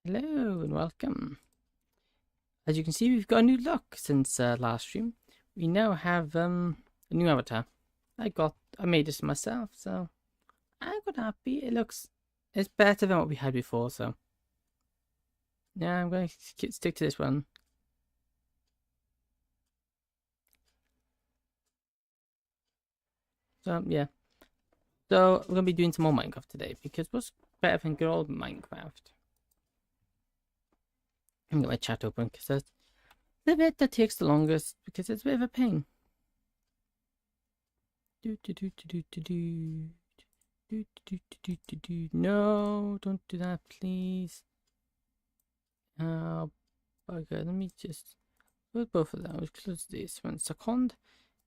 Hello and welcome. As you can see, we've got a new look since last stream. We now have a new avatar. I made this myself, so I'm quite happy. It's better than what we had before, so yeah, I'm going to stick to this one. So yeah, so we're gonna be doing some more Minecraft today because what's better than good old Minecraft? I'm gonna get my chat open because that's the bit that takes the longest because it's a bit of a pain. No, don't do that, please. Okay, let me just put both of those. Close this 1 second.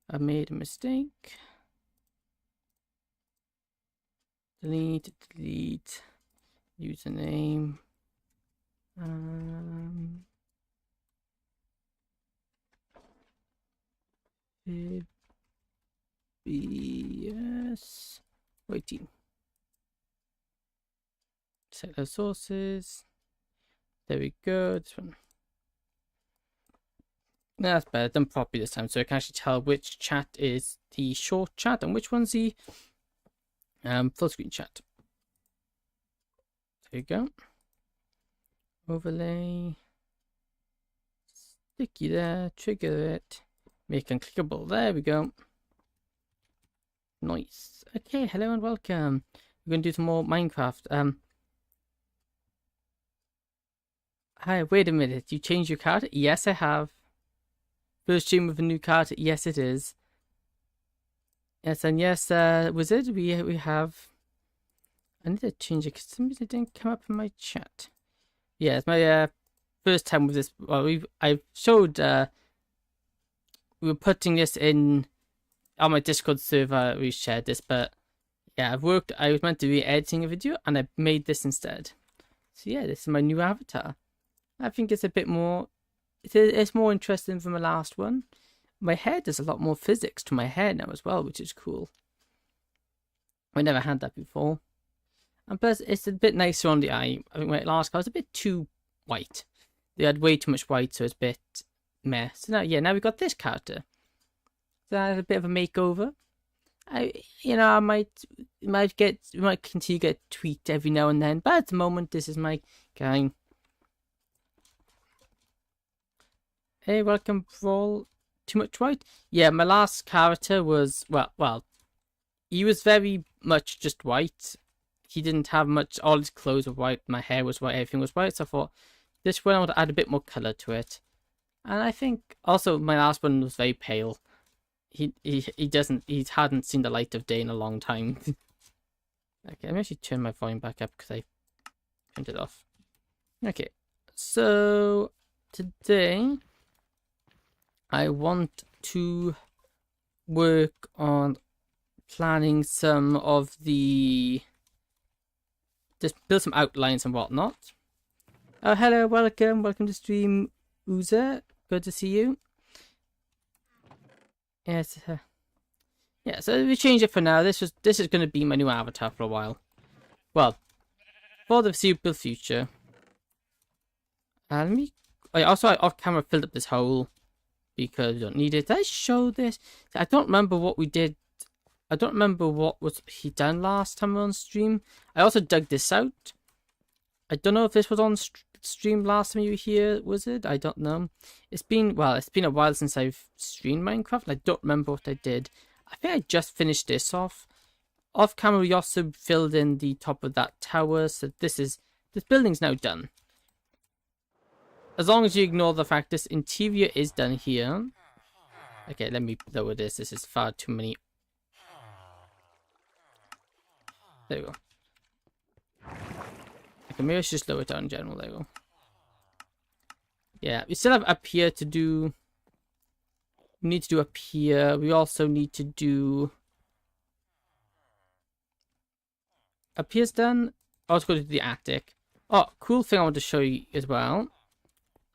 I made a mistake. Delete username. Amphibious. Waiting. Set the sources. There we go. This one. That's better. Done properly this time, so I can actually tell which chat is the short chat and which one's the full screen chat. There you go. Overlay. Sticky there. Trigger it. Make unclickable. There we go. Nice. Okay, hello and welcome. We're going to do some more Minecraft. Hi, wait a minute. You changed your card? Yes, I have. First stream with a new card? Yes, it is. Yes, and yes, Wizard, we have. I need to change it because some reason it didn't come up in my chat. Yeah, it's my first time with this. Well, I showed we were putting this in on my Discord server. We shared this, but yeah, I was meant to be editing a video, and I made this instead. So yeah, this is my new avatar. I think it's a bit more. It's more interesting than the last one. My hair does a lot more physics to my hair now as well, which is cool. I never had that before. And plus, it's a bit nicer on the eye. I think my last car was a bit too white. They had way too much white, so it's a bit meh. So now we got this character. So that's a bit of a makeover. I might continue to get tweaked every now and then, but at the moment, this is my guy. Hey, welcome, Brawl. Too much white? Yeah, my last character was well, he was very much just white. He didn't have much. All his clothes were white. My hair was white. Everything was white. So I thought this one I would add a bit more color to it. And I think also my last one was very pale. He hadn't seen the light of day in a long time. Okay, let me actually turn my volume back up because I turned it off. Okay, so today I want to work on planning some of the. Just build some outlines and whatnot. Oh, hello, welcome to stream, Uza. Good to see you. Yes. Yeah, so we change it for now. This is going to be my new avatar for a while. Well, for the foreseeable future. I off camera filled up this hole because we don't need it. Did I show this? I don't remember what we did. I don't remember what was he done last time on stream. I also dug this out. I don't know if this was on stream last time you were here, was it? I don't know. It's been a while since I've streamed Minecraft. I don't remember what I did. I think I just finished this off. Off camera, we also filled in the top of that tower. So this building's now done. As long as you ignore the fact this interior is done here. Okay, let me lower this. This is far too many. There we go. Okay, maybe I should just lower it down in general. There we go. Yeah, we still have up here to do. We need to do up here. We also need to do. Up here's done. I'll just go to the attic. Oh, cool thing I want to show you as well.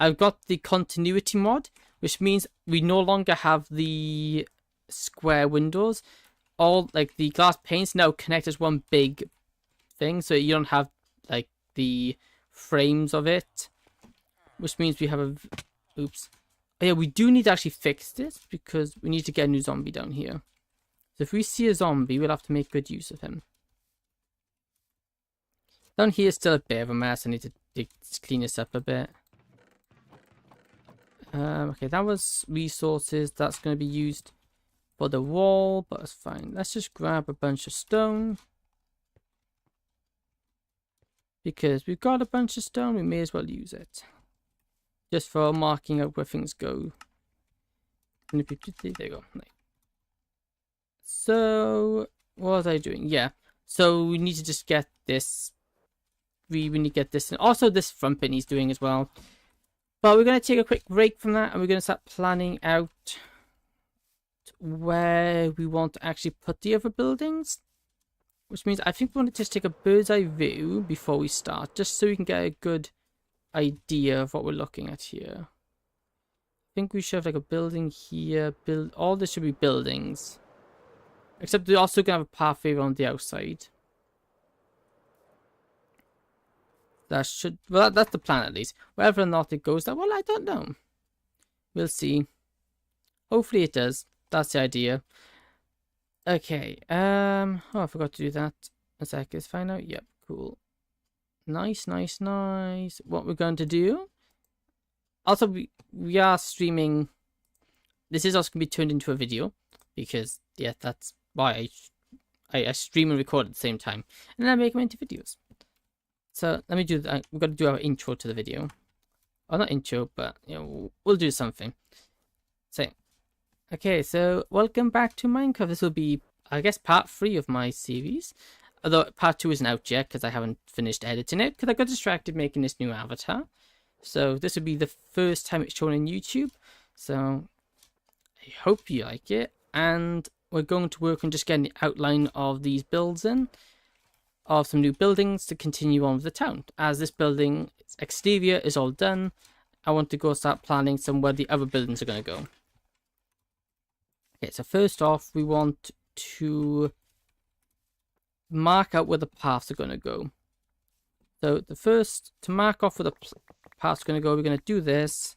I've got the continuity mod, which means we no longer have the square windows. All like the glass panes now connect as one big thing, so you don't have like the frames of it, which means we have a... Oops. Oh, yeah, we do need to actually fix this because we need to get a new zombie down here. So if we see a zombie, we'll have to make good use of him. Down here is still a bit of a mess. I need to clean this up a bit. Okay, that was resources. That's going to be used for the wall, but it's fine. Let's just grab a bunch of stone. Because we've got a bunch of stone, we may as well use it. Just for marking out where things go. There you go. So, what was I doing? Yeah. So, we need to just get this. We need to get this. And also, this front bit needs doing as well. But we're going to take a quick break from that. And we're going to start planning out where we want to actually put the other buildings. Which means I think we want to just take a bird's eye view before we start. Just so we can get a good idea of what we're looking at here. I think we should have like a building here. All this should be buildings. Except we're also going to have a pathway around the outside. That should... Well, that's the plan at least. Whether or not it goes that well, I don't know. We'll see. Hopefully it does. That's the idea. Okay. Oh, I forgot to do that. A sec. Let's find out. Yep. Cool. Nice, nice, nice. What we're going to do... Also, we are streaming... This is also going to be turned into a video. Because, yeah, that's why I stream and record at the same time. And then I make them into videos. So, let me do that. We've got to do our intro to the video. Oh, not intro, but, you know, we'll do something. So, okay, so, welcome back to Minecraft. This will be, I guess, part 3 of my series. Although, part 2 isn't out yet, because I haven't finished editing it. Because I got distracted making this new avatar. So, this will be the first time it's shown on YouTube. So, I hope you like it. And we're going to work on just getting the outline of these builds in. Of some new buildings to continue on with the town. As this building, its exterior is all done, I want to go start planning where the other buildings are going to go. Okay, so first off, we want to mark out where the paths are going to go. So to mark off where the paths are going to go, we're going to do this.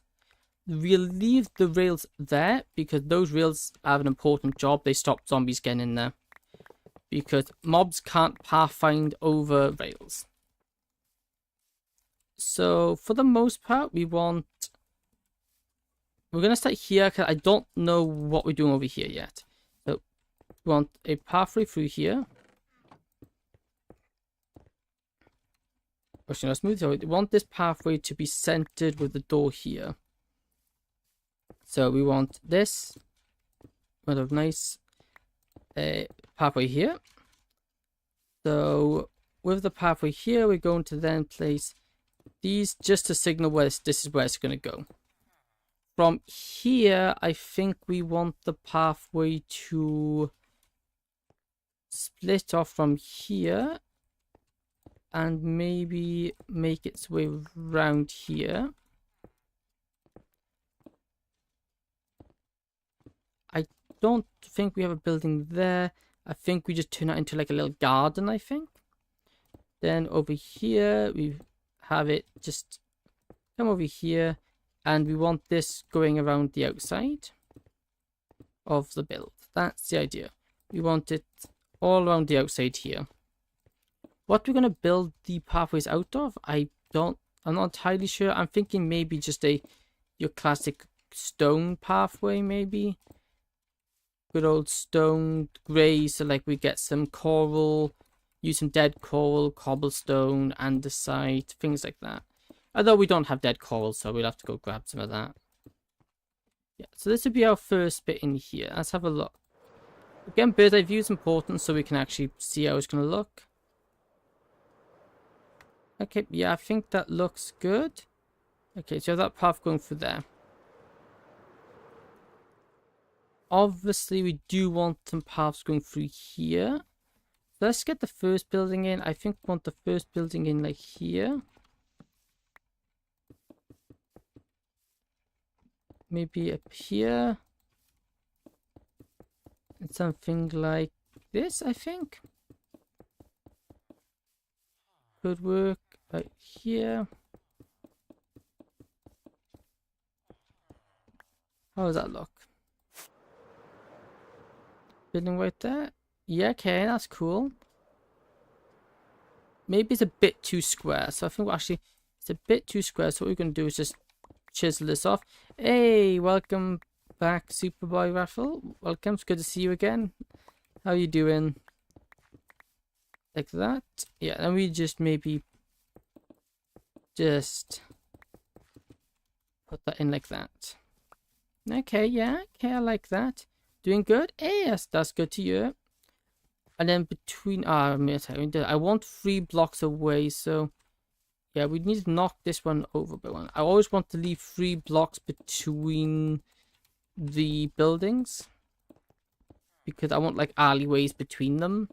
We'll leave the rails there because those rails have an important job. They stop zombies getting in there. Because mobs can't pathfind over rails. So, for the most part, we're going to start here because I don't know what we're doing over here yet. So, we want a pathway through here. Pushing us smooth. So, we want this pathway to be centered with the door here. So, we want this. Kind of nice pathway here. So with the pathway here, we're going to then place these just to signal where this is where it's going to go. From here, I think we want the pathway to split off from here and maybe make its way around here. I don't think we have a building there. I think we just turn that into like a little garden, I think. Then over here, we have it just come over here. And we want this going around the outside of the build. That's the idea. We want it all around the outside here. What we're going to build the pathways out of, I'm not entirely sure. I'm thinking maybe just your classic stone pathway, maybe. Good old stone grey, so like we get some coral, use some dead coral, cobblestone, andesite, things like that. Although we don't have dead coral, so we'll have to go grab some of that. Yeah, so this would be our first bit in here. Let's have a look. Again, bird's eye view is important so we can actually see how it's going to look. Okay, yeah, I think that looks good. Okay, so that path going through there. Obviously, we do want some paths going through here. Let's get the first building in. I think we want the first building in like here. Maybe up here. And something like this, I think. Could work. right here. How does that look? Building right there? Yeah, okay, that's cool. Maybe it's a bit too square, so I think actually it's a bit too square, so what we're going to do is just chisel this off. Hey, welcome back, Superboy Raffle. Welcome, it's good to see you again. How you doing? Like that. Yeah, and we just maybe just put that in like that. Okay, yeah, okay, I like that. Doing good? Hey, yes, that's good to you. And then between, I want 3 blocks away, so yeah, we need to knock this one over by one. I always want to leave 3 blocks between the buildings because I want like alleyways between them.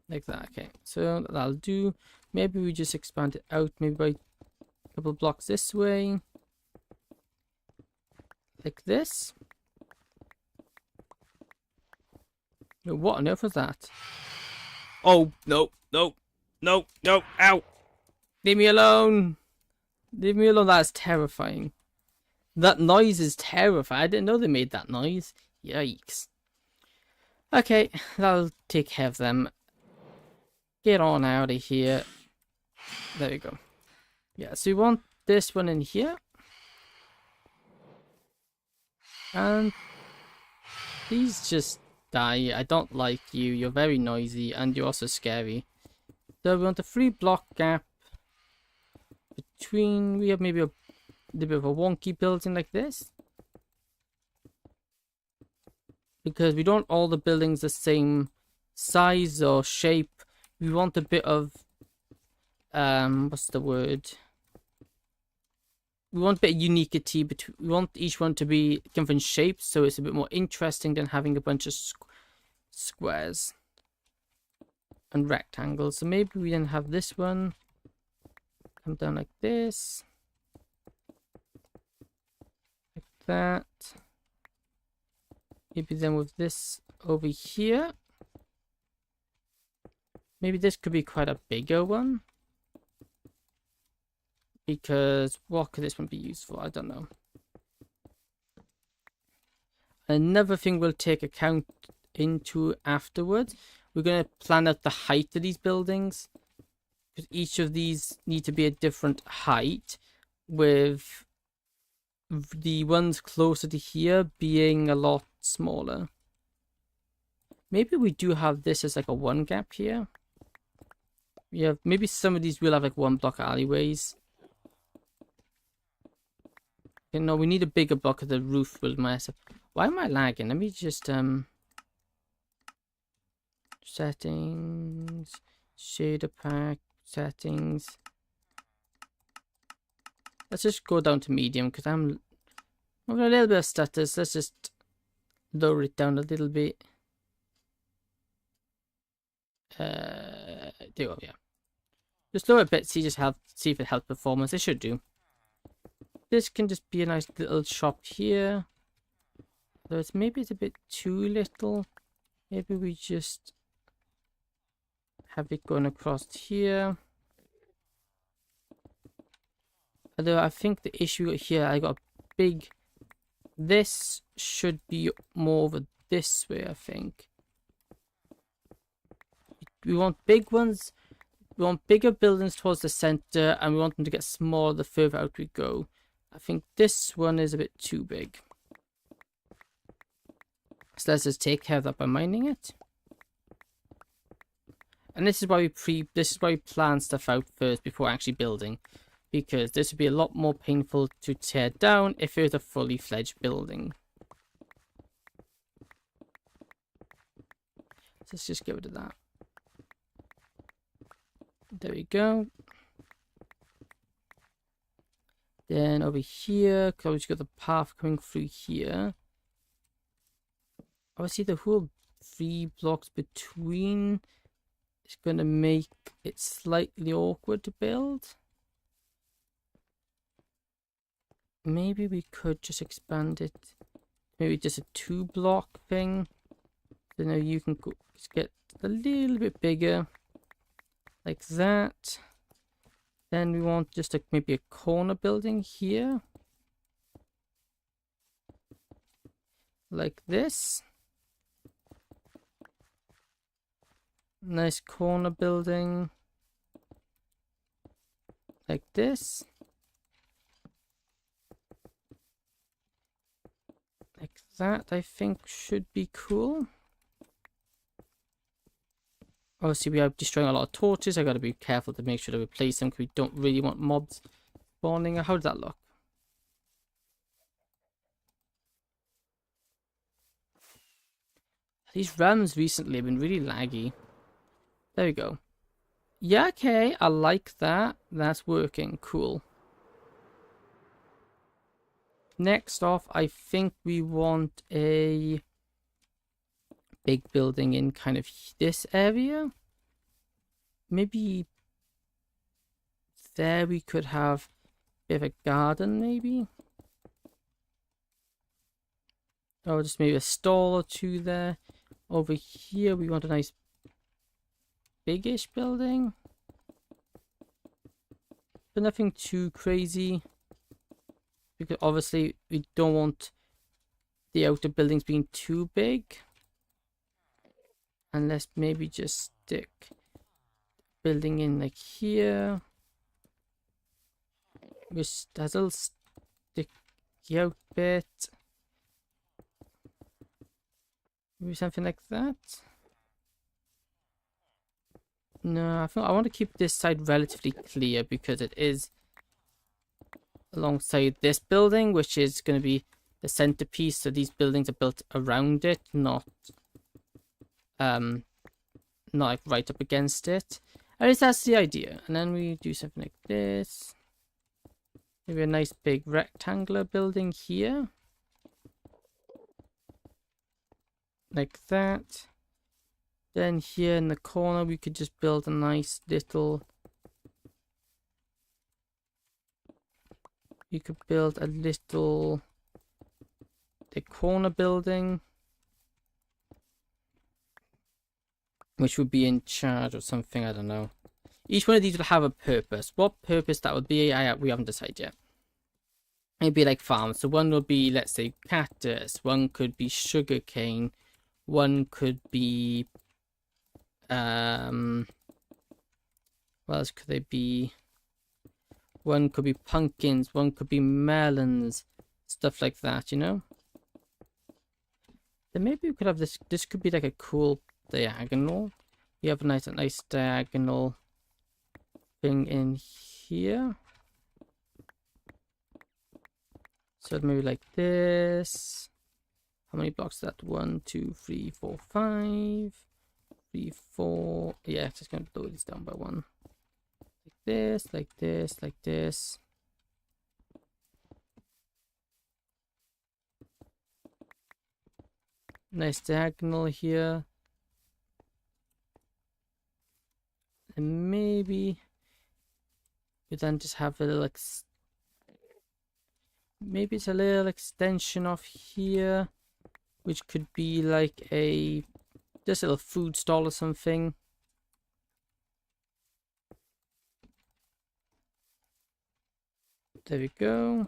Like that, okay. So that'll do. Maybe we just expand it out, maybe by a couple blocks this way. Like this. What on earth was that? Oh, no, no, no, no, ow! Leave me alone! Leave me alone, that's terrifying. That noise is terrifying. I didn't know they made that noise. Yikes. Okay, that'll take care of them. Get on out of here. There we go. Yeah, so we want this one in here. And please just die. I don't like you. You're very noisy and you're also scary. So we want a 3 block gap between. We have maybe a little bit of a wonky building like this. Because we don't all the buildings the same size or shape. We want a bit of what's the word? We want a bit of uniquity between. We want each one to be different shapes, so it's a bit more interesting than having a bunch of squares and rectangles. So maybe we then have this one come down like this, like that. Maybe then with this over here. Maybe this could be quite a bigger one. Because what could this one be used for? I don't know. Another thing we'll take account into afterwards. We're going to plan out the height of these buildings. Because each of these need to be a different height. With the ones closer to here being a lot smaller. Maybe we do have this as like a 1 gap here. Yeah, maybe some of these will have like 1 block alleyways. Okay, no, we need a bigger block of the roof will mess up. Why am I lagging? Let me just settings, shader pack, settings. Let's just go down to medium because I'm having a little bit of stutters. Let's just lower it down a little bit. There we go, yeah. Just lower it a bit, see if it helps performance. It should do. This can just be a nice little shop here. Though maybe it's a bit too little. Maybe we just have it going across here. Although I think the issue here, I got a big. This should be more over this way, I think. We want big ones. We want bigger buildings towards the center, and we want them to get smaller the further out we go. I think this one is a bit too big. So let's just take care of that by mining it. And this is why we plan stuff out first before actually building. Because this would be a lot more painful to tear down if it was a fully fledged building. So let's just get rid of that. There we go. Then over here, because we've got the path coming through here. Obviously, the whole 3 blocks between is going to make it slightly awkward to build. Maybe we could just expand it. Maybe just a 2 block thing. So now you can go, just get a little bit bigger. like that. Then we want just maybe a corner building here, like this. Nice corner building, like this. Like that, I think should be cool. Obviously, we are destroying a lot of torches. I got to be careful to make sure to replace them because we don't really want mobs spawning. How does that look? These RAMs recently have been really laggy. There we go. Yeah, okay, I like that. That's working. Cool. Next off, I think we want a big building in kind of this area. Maybe there we could have a bit of a garden, maybe. Or just maybe a stall or two there. Over here, we want a nice biggish building. But nothing too crazy. Because obviously, we don't want the outer buildings being too big. And let's maybe just stick building in like here. Which has a little sticky out bit. Maybe something like that. No, I want to keep this side relatively clear because it is alongside this building, which is going to be the centerpiece. So these buildings are built around it, not like right up against it. At least that's the idea. And then we do something like this. Maybe a nice big rectangular building here. Like that. Then here in the corner we could just build a nice little... You could build a little... the corner building. Which would be in charge or something, I don't know. Each one of these will have a purpose. What purpose that would be, we haven't decided yet. Maybe like farms. So one would be, let's say, cactus. One could be sugarcane. One could be... what else could they be? One could be pumpkins. One could be melons. Stuff like that, you know? Then maybe we could have this. This could be like a cool diagonal. We have a nice diagonal thing in here. So maybe like this. How many blocks is that? 1, 2, 3, 4, 5. 3, 4. Yeah, just gonna lower this down by 1. Like this, like this, like this. Nice diagonal here. And maybe we then just have a little maybe it's a little extension off here, which could be like just a little food stall or something. There we go.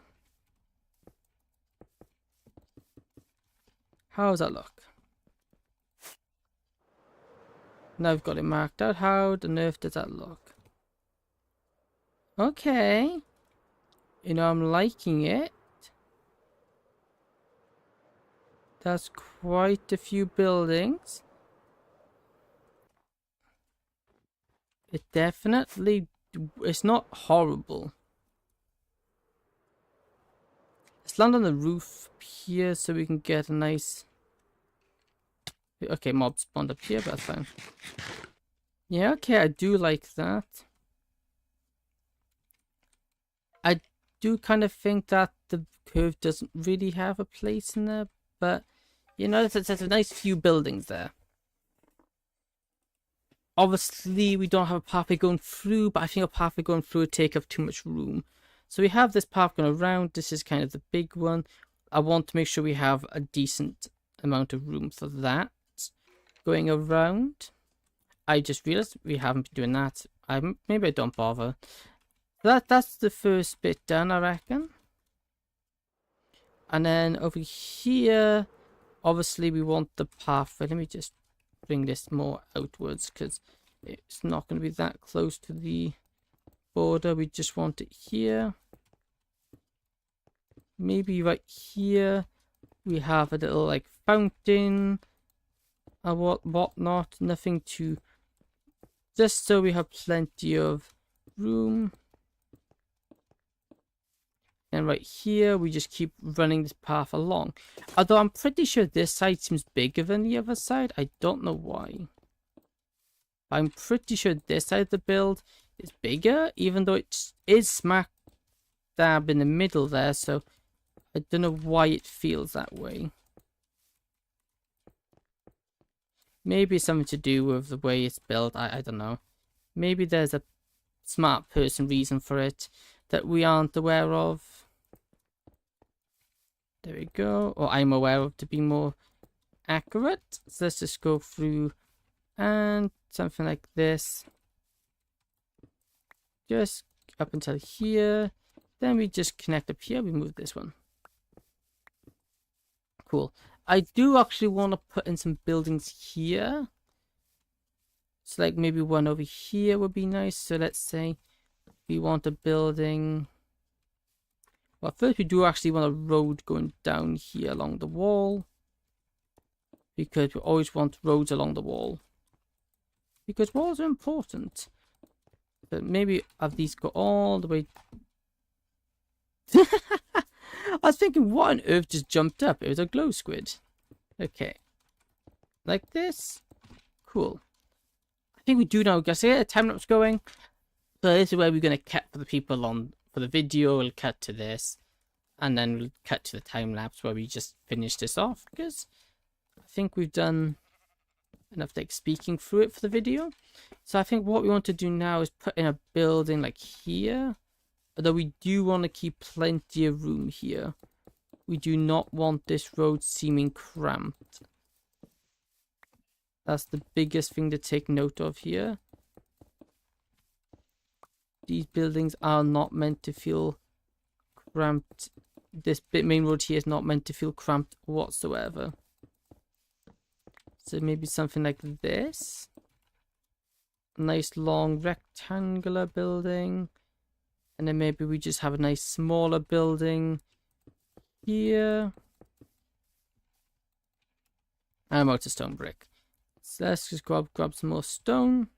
How does that look? Now I've got it marked out. How on earth does that look? Okay. You know, I'm liking it. That's quite a few buildings. It definitely... It's not horrible. Let's land on the roof here so we can get a nice... Okay, mob spawned up here, but that's fine. Yeah, okay, I do like that. I do kind of think that the curve doesn't really have a place in there, but, you know, there's a nice few buildings there. Obviously, we don't have a pathway going through, but I think a pathway going through would take up too much room. So we have this path going around. This is kind of the big one. I want to make sure we have a decent amount of room for that going around. I just realized we haven't been doing that. Maybe I don't bother. That's the first bit done, I reckon. And then over here, obviously we want the pathway. Let me just bring this more outwards because it's not going to be that close to the border. We just want it here. Maybe right here we have a little like fountain and whatnot. Nothing too, just so we have plenty of room. And right here we just keep running this path along. Although I'm pretty sure this side seems bigger than the other side. I don't know why. I'm pretty sure this side of the build is bigger, even though it is smack dab in the middle there, so I don't know why it feels that way. Maybe it's something to do with the way it's built. I don't know. Maybe there's a smart person reason for it that we aren't aware of. There we go. Or I'm aware of, to be more accurate. So let's just go through and something like this. Just up until here. Then we just connect up here. We move this one. Cool. I do actually want to put in some buildings here. So like maybe one over here would be nice. So let's say we want a building. Well, first we do actually want a road going down here along the wall. Because we always want roads along the wall. Because walls are important. But maybe have these go all the way. I was thinking, what on earth just jumped up? It was a glow squid. Okay. Like this. Cool. I think we do now. Guys, see a time lapse going. So this is where we're going to cut for the people on for the video. We'll cut to this. And then we'll cut to the time lapse where we just finish this off. Because I think we've done enough like speaking through it for the video. So I think what we want to do now is put in a building like here. Although we do want to keep plenty of room here. We do not want this road seeming cramped. That's the biggest thing to take note of here. These buildings are not meant to feel cramped. This main road here is not meant to feel cramped whatsoever. So maybe something like this. A nice long rectangular building. And then maybe we just have a nice smaller building here. I'm out of stone brick. So let's just grab some more stone.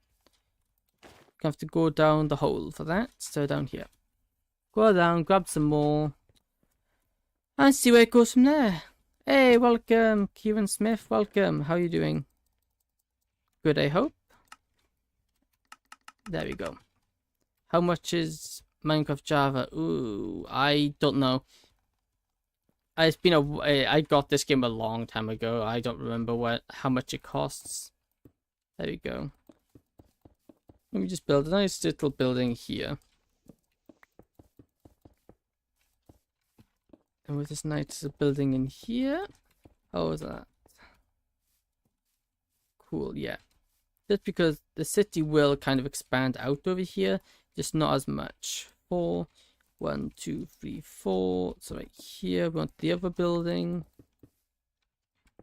We have to go down the hole for that. So down here. Go down, grab some more. And see where it goes from there. Hey, welcome, Kieran Smith. Welcome. How are you doing? Good, I hope. There we go. How much is Minecraft Java? Ooh, I don't know. It's been I got this game a long time ago. I don't remember how much it costs. There we go. Let me just build a nice little building here. And with this nice building in here. How was that? Cool, yeah. Just because the city will kind of expand out over here, just not as much. 4, 1, 2, 3, 4. So right here, we want the other building.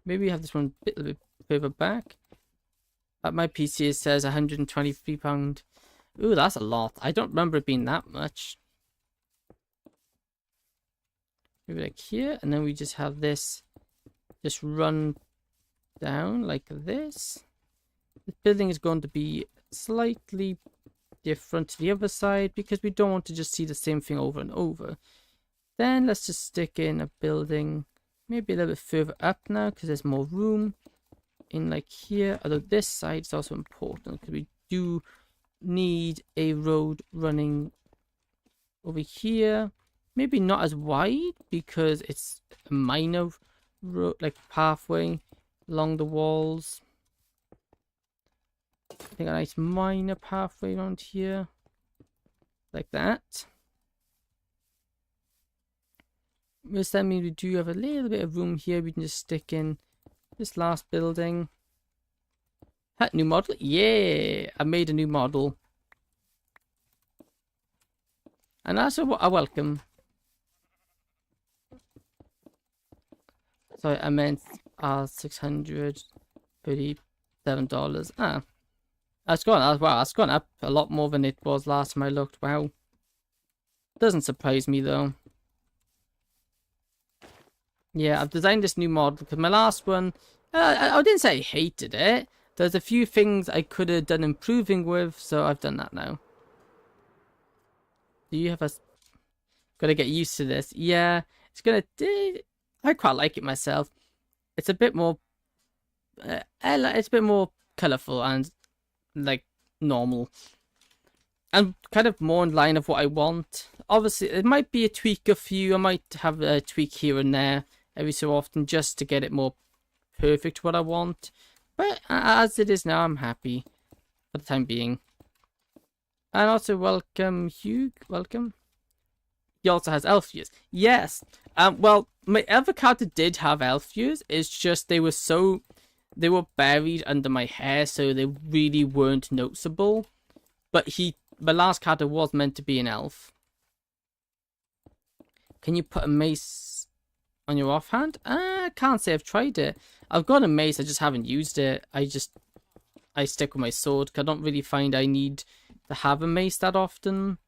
Maybe we have this one a bit further back. At my PC, it says £123. Ooh, that's a lot. I don't remember it being that much. Maybe like here, and then we just have this just run down like this. This building is going to be slightly different to the other side because we don't want to just see the same thing over and over. Then let's just stick in a building maybe a little bit further up now because there's more room in like here. Although this side is also important because we do need a road running over here. Maybe not as wide because it's a minor road, like pathway along the walls. I think a nice minor pathway around here. Like that. Which that means we do have a little bit of room here. We can just stick in this last building. New model? Yeah! I made a new model. And that's a welcome. Sorry, I meant $637. Ah, that's gone. Wow, that's gone up a lot more than it was last time I looked. Wow. Doesn't surprise me though. Yeah, I've designed this new model because my last one, I didn't say I hated it. There's a few things I could have done improving with, so I've done that now. Do you have a... Gotta get used to this. Yeah, it's gonna... I quite like it myself. It's a bit more... it's a bit more colourful and, like, normal. And kind of more in line of what I want. Obviously, it might be a tweak of few. I might have a tweak here and there every so often just to get it more perfect what I want. But as it is now, I'm happy for the time being. And also welcome Hugh. Welcome. He also has elf views. Yes. Well, my other character did have elf views. It's just they were buried under my hair, so they really weren't noticeable. But my last character was meant to be an elf. Can you put a mace on your offhand? I can't say I've tried it. I've got a mace, I just haven't used it. I stick with my sword because I don't really find I need to have a mace that often.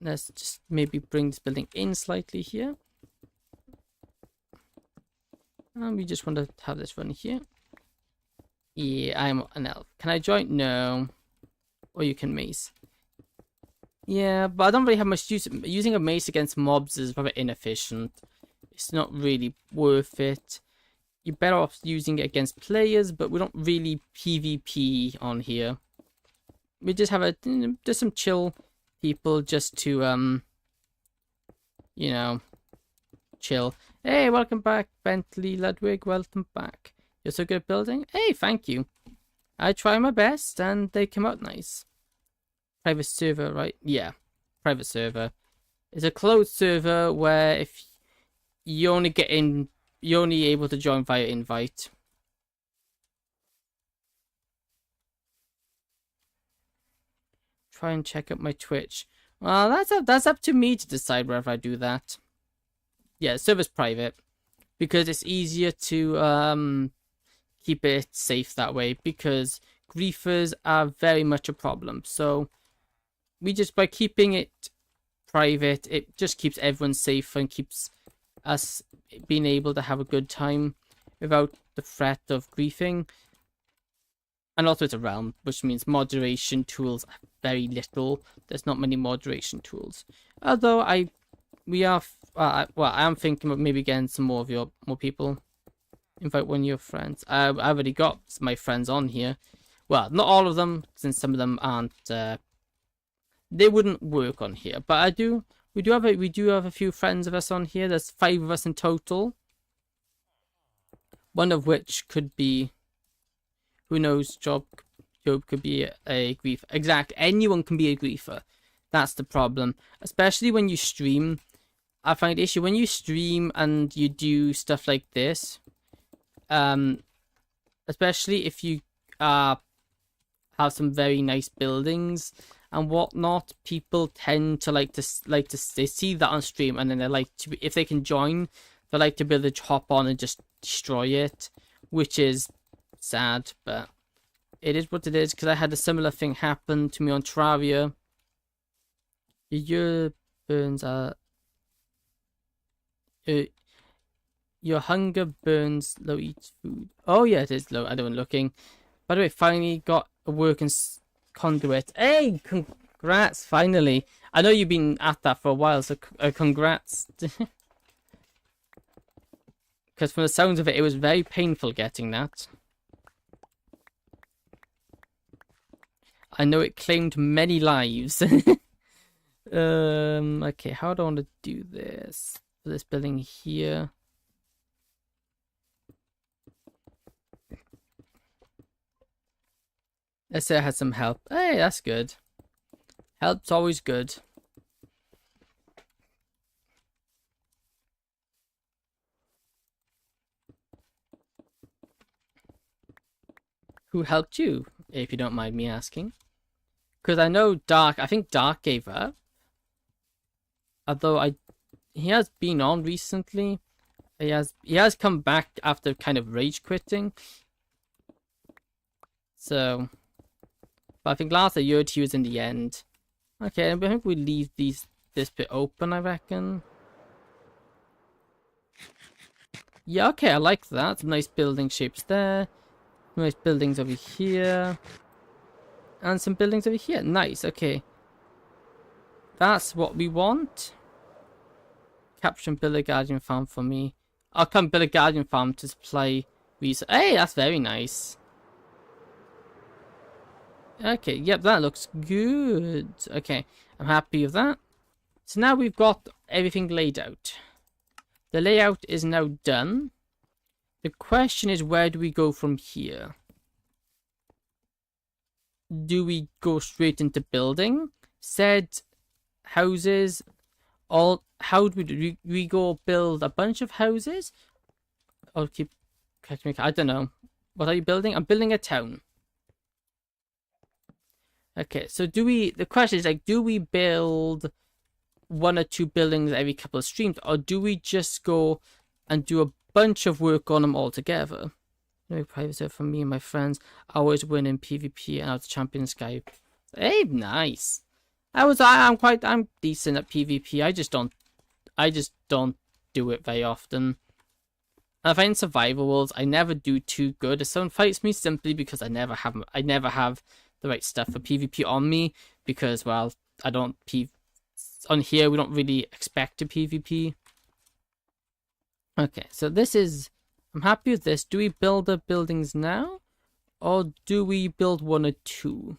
Let's just maybe bring this building in slightly here. And we just want to have this run here. Yeah, I'm an elf. Can I join? No. Or you can mace. Yeah, but I don't really have much use. Using a mace against mobs is rather inefficient. It's not really worth it. You're better off using it against players, but we don't really PvP on here. We just have just some chill people just to, you know, chill. Hey, welcome back, Bentley Ludwig. Welcome back. You're so good at building. Hey, thank you. I try my best, and they come out nice. Private server, right? Yeah, private server. It's a closed server where if you only get in, you're only able to join via invite. Try and check out my Twitch. Well, that's up to me to decide whether I do that. Yeah, server's private because it's easier to keep it safe that way because griefers are very much a problem. So we just, by keeping it private, it just keeps everyone safe and keeps us being able to have a good time without the threat of griefing. And also it's a realm, which means moderation tools are very little. There's not many moderation tools. Although I am thinking of maybe getting some more people. Invite one of your friends. I've already got my friends on here. Well, not all of them, since some of them aren't. They wouldn't work on here, but we do have a few friends of us on here. There's 5 of us in total. One of which could be, who knows, Job could be a griefer. Exactly, anyone can be a griefer. That's the problem, especially when you stream. I find the issue when you stream and you do stuff like this. Especially if you have some very nice buildings and whatnot, people tend to they see that on stream and then they like to, if they can join, they like to be able to hop on and just destroy it, which is sad, but it is what it is. Because I had a similar thing happen to me on Terraria. Your burns are your hunger burns low eats food. Oh yeah, it is low. I don't looking. By the way, finally got a working conduit. Hey, congrats! Finally, I know you've been at that for a while, so congrats. Because from the sounds of it, it was very painful getting that. I know it claimed many lives. Okay, how do I want to do this? For this building here. Let's say I had some help. Hey, that's good. Help's always good. Who helped you, if you don't mind me asking? Because I know Dark, I think Dark gave up. Although he has been on recently. He has come back after kind of rage quitting. So, but I think last I heard he was in the end. Okay, I think we leave this bit open, I reckon. Yeah, okay, I like that. Some nice building shapes there. Nice buildings over here. And some buildings over here. Nice, okay. That's what we want. Capture and build a guardian farm for me. I'll come build a guardian farm to supply resources. Hey, that's very nice. Okay, yep, that looks good. Okay, I'm happy with that. So now we've got everything laid out. The layout is now done. The question is, where do we go from here? Do we go straight into building? Said houses? How do we go build a bunch of houses? Or keep... I don't know. What are you building? I'm building a town. Okay, so the question is, like, do we build 1 or 2 buildings every couple of streams, or do we just go and do a bunch of work on them all together? No privacy for me and my friends. I always win in PvP and I was champion in Skype. Hey, nice. I'm decent at PvP. I just don't do it very often. And I find survival worlds I never do too good if someone fights me, simply because I never have the right stuff for PvP on me, because, well, on here we don't really expect to PvP. Okay, so I'm happy with this. Do we build the buildings now, or do we build 1 or 2?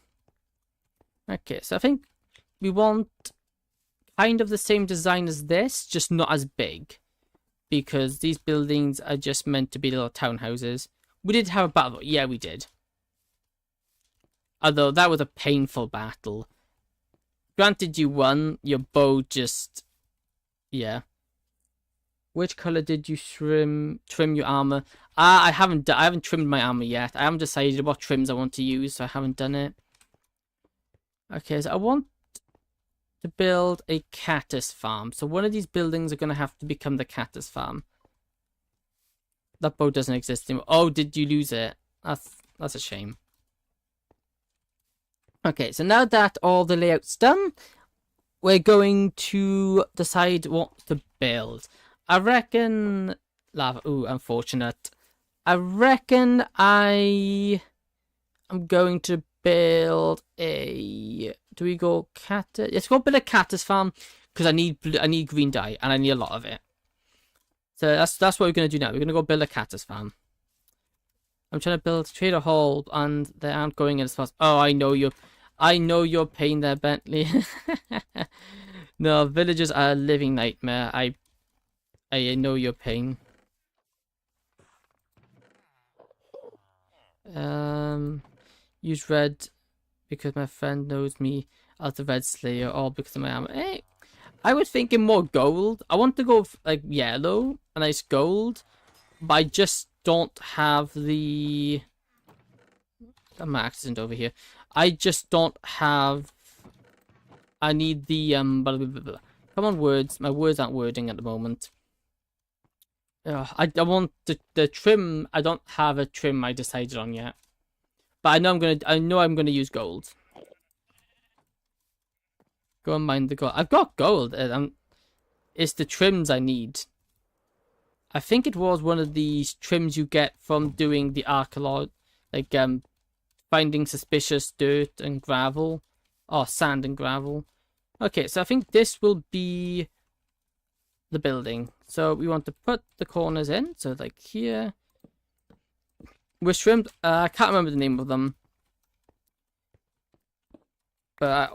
Okay, so I think we want kind of the same design as this, just not as big, because these buildings are just meant to be little townhouses. We did have a battle. Yeah, we did. Although that was a painful battle. Granted, you won. Your bow just... yeah. Which color did you trim your armor? I haven't trimmed my armor yet. I haven't decided what trims I want to use, so I haven't done it. Okay, so I want to build a cactus farm. So one of these buildings are going to have to become the cactus farm. That bow doesn't exist anymore. Oh, did you lose it? That's a shame. Okay, so now that all the layout's done, we're going to decide what to build. I reckon... lava. Ooh, unfortunate. I reckon I'm going to build a... do we go cactus? Let's go build a cactus farm, because I need green dye, and I need a lot of it. So that's what we're going to do now. We're going to go build a cactus farm. I'm trying to build a trader hall, and they aren't going in as fast. Oh, I know your pain there, Bentley. No, villagers are a living nightmare. I know your pain. Use red because my friend knows me as the Red Slayer, all because of my armor. Hey, I was thinking more gold. I want to go like yellow, a nice gold, but I just don't have the... I'm accident over here. I just don't have... I need the blah, blah, blah, blah. Come on, words. My words aren't wording at the moment. I want the trim. I don't have a trim I decided on yet, but I know I'm gonna use gold. Go and mine the gold. I've got gold. It's the trims I need. I think it was one of these trims you get from doing the archaeology, like finding suspicious dirt and gravel, or sand and gravel. Okay, so I think this will be the building. So we want to put the corners in, so like here. We're trimmed. I can't remember the name of them, but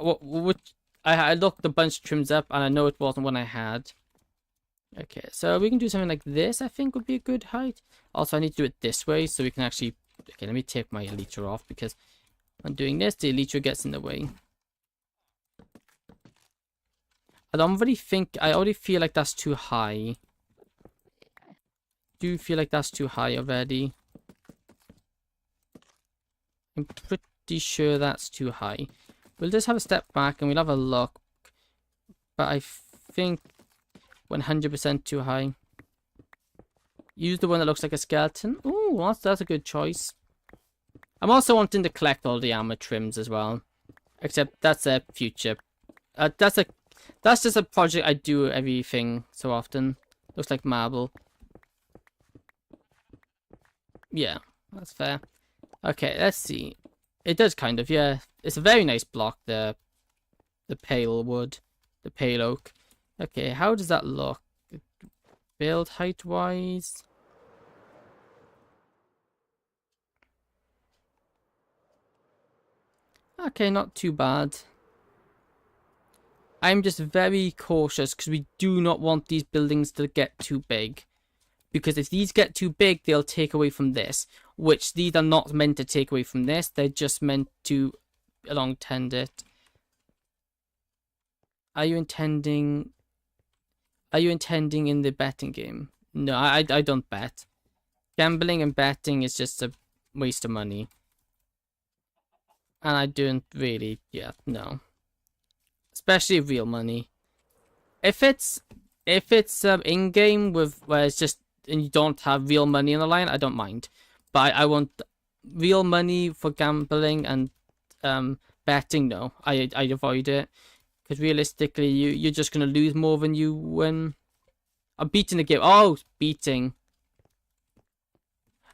I looked a bunch of trims up, and I know it wasn't one I had. Okay, so we can do something like this. I think would be a good height. Also, I need to do it this way so we can actually. Okay, let me take my elytra off, because I'm doing this. The elytra gets in the way. I already feel like that's too high. Do you feel like that's too high already? I'm pretty sure that's too high. We'll just have a step back and we'll have a look. But I think 100% too high. Use the one that looks like a skeleton. Ooh, that's a good choice. I'm also wanting to collect all the armor trims as well. Except that's a future. That's just a project I do everything so often. Looks like marble. Yeah, that's fair. Okay, let's see. It does kind of, yeah. It's a very nice block, the pale wood. The pale oak. Okay, how does that look? Build height-wise? Okay, not too bad. I'm just very cautious because we do not want these buildings to get too big. Because if these get too big, they'll take away from this. Which these are not meant to take away from this. They're just meant to tend it. Are you intending in the betting game? No, I don't bet. Gambling and betting is just a waste of money. And I don't really, yeah, no. Especially real money. If it's in-game with where it's just and you don't have real money on the line, I don't mind. But I want real money for gambling and betting. No, I avoid it because realistically, you're just gonna lose more than you win. I'm beating the game. Oh, beating.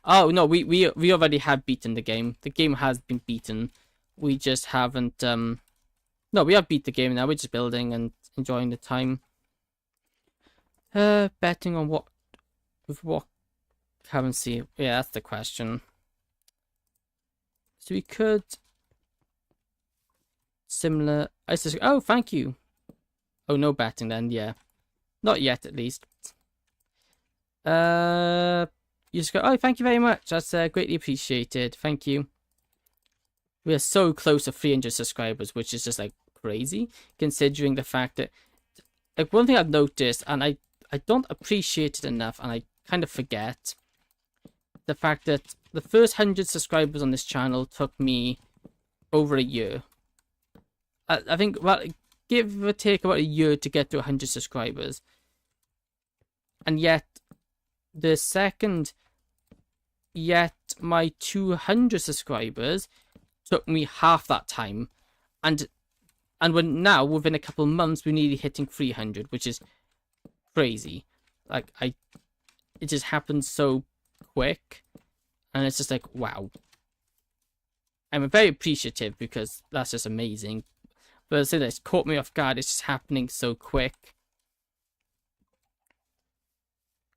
Oh no, we already have beaten the game. The game has been beaten. We just haven't. No, we have beat the game now. We're just building and enjoying the time. Betting on what? With what currency? Yeah, that's the question. So we could similar. I just. Oh, thank you. Oh, no betting then. Yeah, not yet at least. You just go. Oh, thank you very much. That's greatly appreciated. Thank you. We are so close to 300 subscribers, which is just like crazy, considering the fact that like one thing I've noticed, and I don't appreciate it enough, and I kind of forget the fact that the first 100 subscribers on this channel took me over a year. I think, well, give or take about a year to get to 100 subscribers. And yet, my 200 subscribers took me half that time. And we're now, within a couple of months, we're nearly hitting 300, which is crazy. Like, it just happens so quick. And it's just like, wow. I'm very appreciative because that's just amazing. But I say that it's caught me off guard. It's just happening so quick.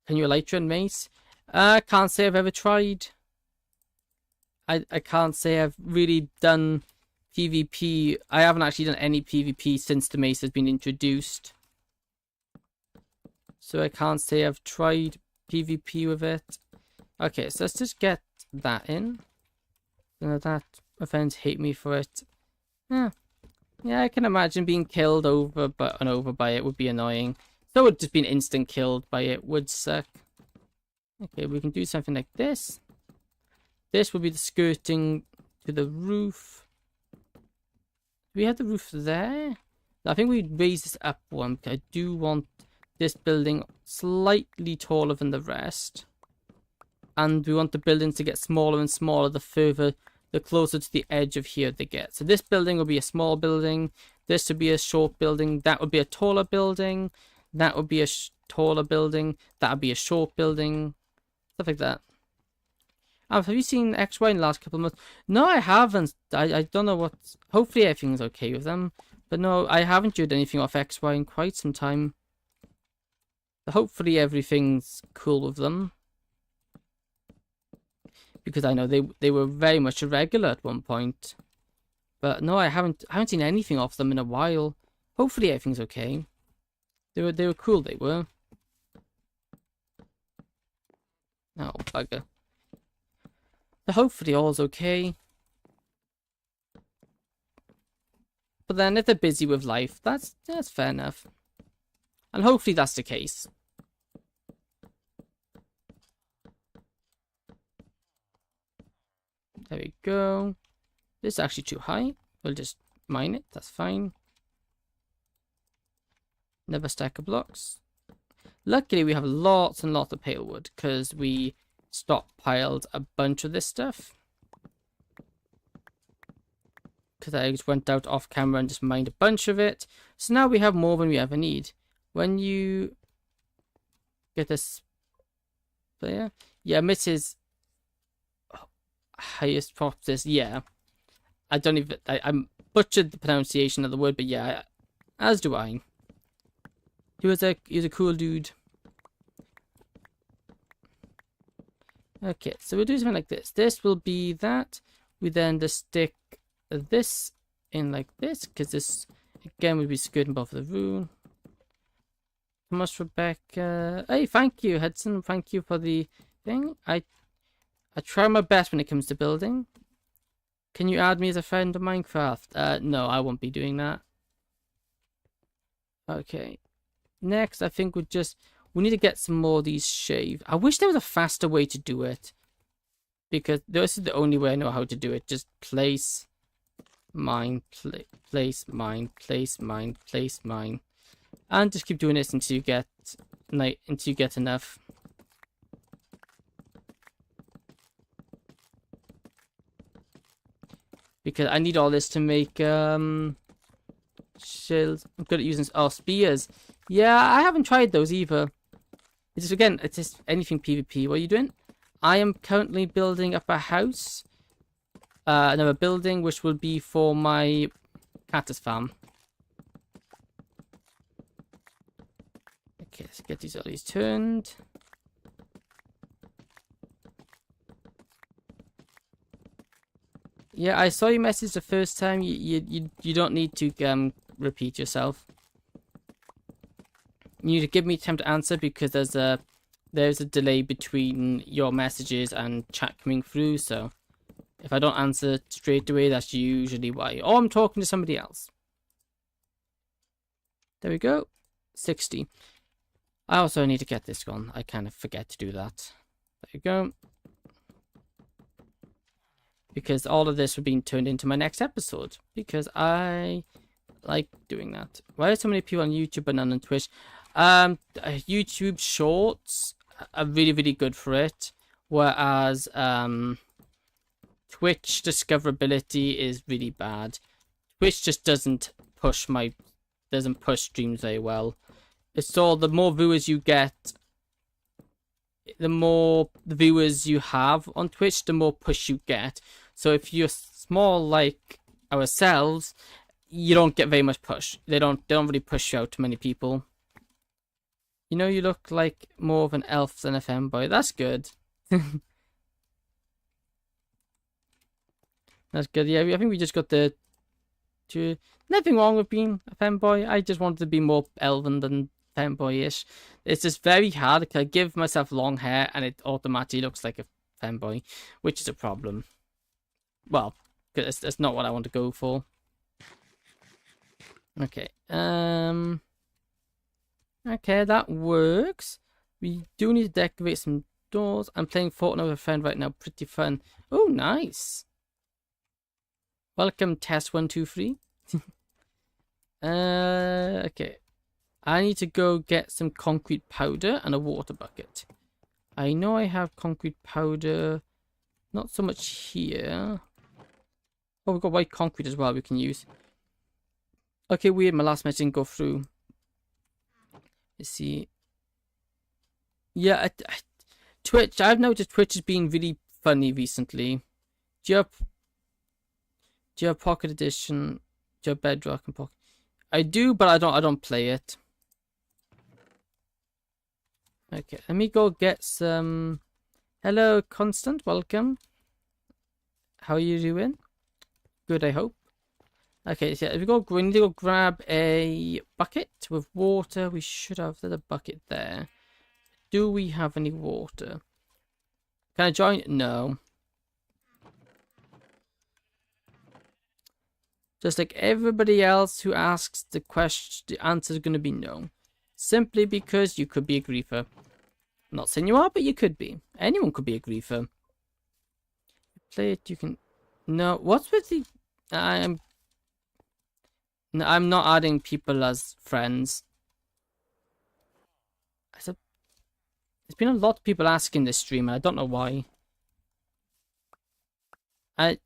Can you elytra and mace? I can't say I've ever tried. I can't say I've really done PvP. I haven't actually done any PvP since the mace has been introduced. So I can't say I've tried PvP with it. Okay, so let's just get that in. That my friends hate me for it. Yeah, I can imagine being killed over by it would be annoying. So it would just be an instant killed by it would suck. Okay, we can do something like this. This will be the skirting to the roof. Do we have the roof there? I think we raise this up one because I do want this building slightly taller than the rest. And we want the buildings to get smaller and smaller the closer to the edge of here they get. So this building will be a small building. This would be a short building. That would be a taller building. That would be a taller building. That would be a short building. Stuff like that. Have you seen XY in the last couple of months? No, I haven't. I don't know what... Hopefully everything's okay with them. But no, I haven't viewed anything off XY in quite some time. Hopefully everything's cool with them. Because I know they were very much irregular at one point. But no, I haven't seen anything off them in a while. Hopefully everything's okay. They were cool, they were. Oh, bugger. So hopefully all's okay. But then if they're busy with life, that's fair enough. And hopefully that's the case. There we go. This is actually too high. We'll just mine it. That's fine. Another stack of blocks. Luckily, we have lots and lots of pale wood because we stockpiled a bunch of this stuff. Because I just went out off camera and just mined a bunch of it. So now we have more than we ever need. When you get this player, yeah, Mrs. Highest props. Yeah, I don't even. I'm butchered the pronunciation of the word, but yeah, as do I. He's a cool dude. Okay, so we'll do something like this. This will be that. We then just stick this in like this, because this again would be good in both of the room. Thomas, Rebecca. Hey, thank you, Hudson. Thank you for the thing. I try my best when it comes to building. Can you add me as a friend of Minecraft? No, I won't be doing that. Okay. Next, I think we need to get some more of these shaved. I wish there was a faster way to do it. Because this is the only way I know how to do it. Just place, mine, place, mine, place, mine, place, mine. And just keep doing this until you get enough. Because I need all this to make shields. I'm good at using spears. Yeah, I haven't tried those either. It's just anything PvP. What are you doing? I am currently building up a house. Another building which will be for my cactus farm. Okay, let's get all these turned. Yeah, I saw your message the first time. You don't need to repeat yourself. You need to give me time to answer because there's a delay between your messages and chat coming through. So if I don't answer straight away, that's usually why. Or I'm talking to somebody else. There we go. 60. I also need to get this gone. I kind of forget to do that. There you go. Because all of this will be turned into my next episode. Because I like doing that. Why are so many people on YouTube but none on Twitch? YouTube Shorts are really, really good for it. Whereas Twitch discoverability is really bad. Twitch just doesn't push streams very well. It's all the more viewers you get, the more the viewers you have on Twitch, the more push you get. So if you're small like ourselves, you don't get very much push. They don't really push you out to many people. You know, you look like more of an elf than a femboy. That's good. That's good. Yeah, I think we just got nothing wrong with being a femboy. I just wanted to be more elven than femboyish. It's just very hard. I give myself long hair and it automatically looks like a femboy, which is a problem. Well, because that's not what I want to go for. Okay. Okay, that works. We do need to decorate some doors. I'm playing Fortnite with a friend right now. Pretty fun. Oh, nice. Welcome, test 123. Okay. I need to go get some concrete powder and a water bucket. I know I have concrete powder. Not so much here. Oh, we've got white concrete as well we can use. Okay, weird. My last message didn't go through. Let's see. Yeah, Twitch. I've noticed Twitch has been really funny recently. Do you have Pocket Edition? Do you have Bedrock and Pocket? I do, but I don't play it. Okay, let me go get some. Hello, Constant. Welcome. How are you doing? Good, I hope. Okay, so we need to go grab a bucket with water. We should have the bucket there. Do we have any water? Can I join? No. Just like everybody else who asks the question, the answer is going to be no. Simply because you could be a griefer. I'm not saying you are, but you could be. Anyone could be a griefer. Play it, you can... No, what's with the... I'm not adding people as friends. There's been a lot of people asking this stream, and I don't know why. Fair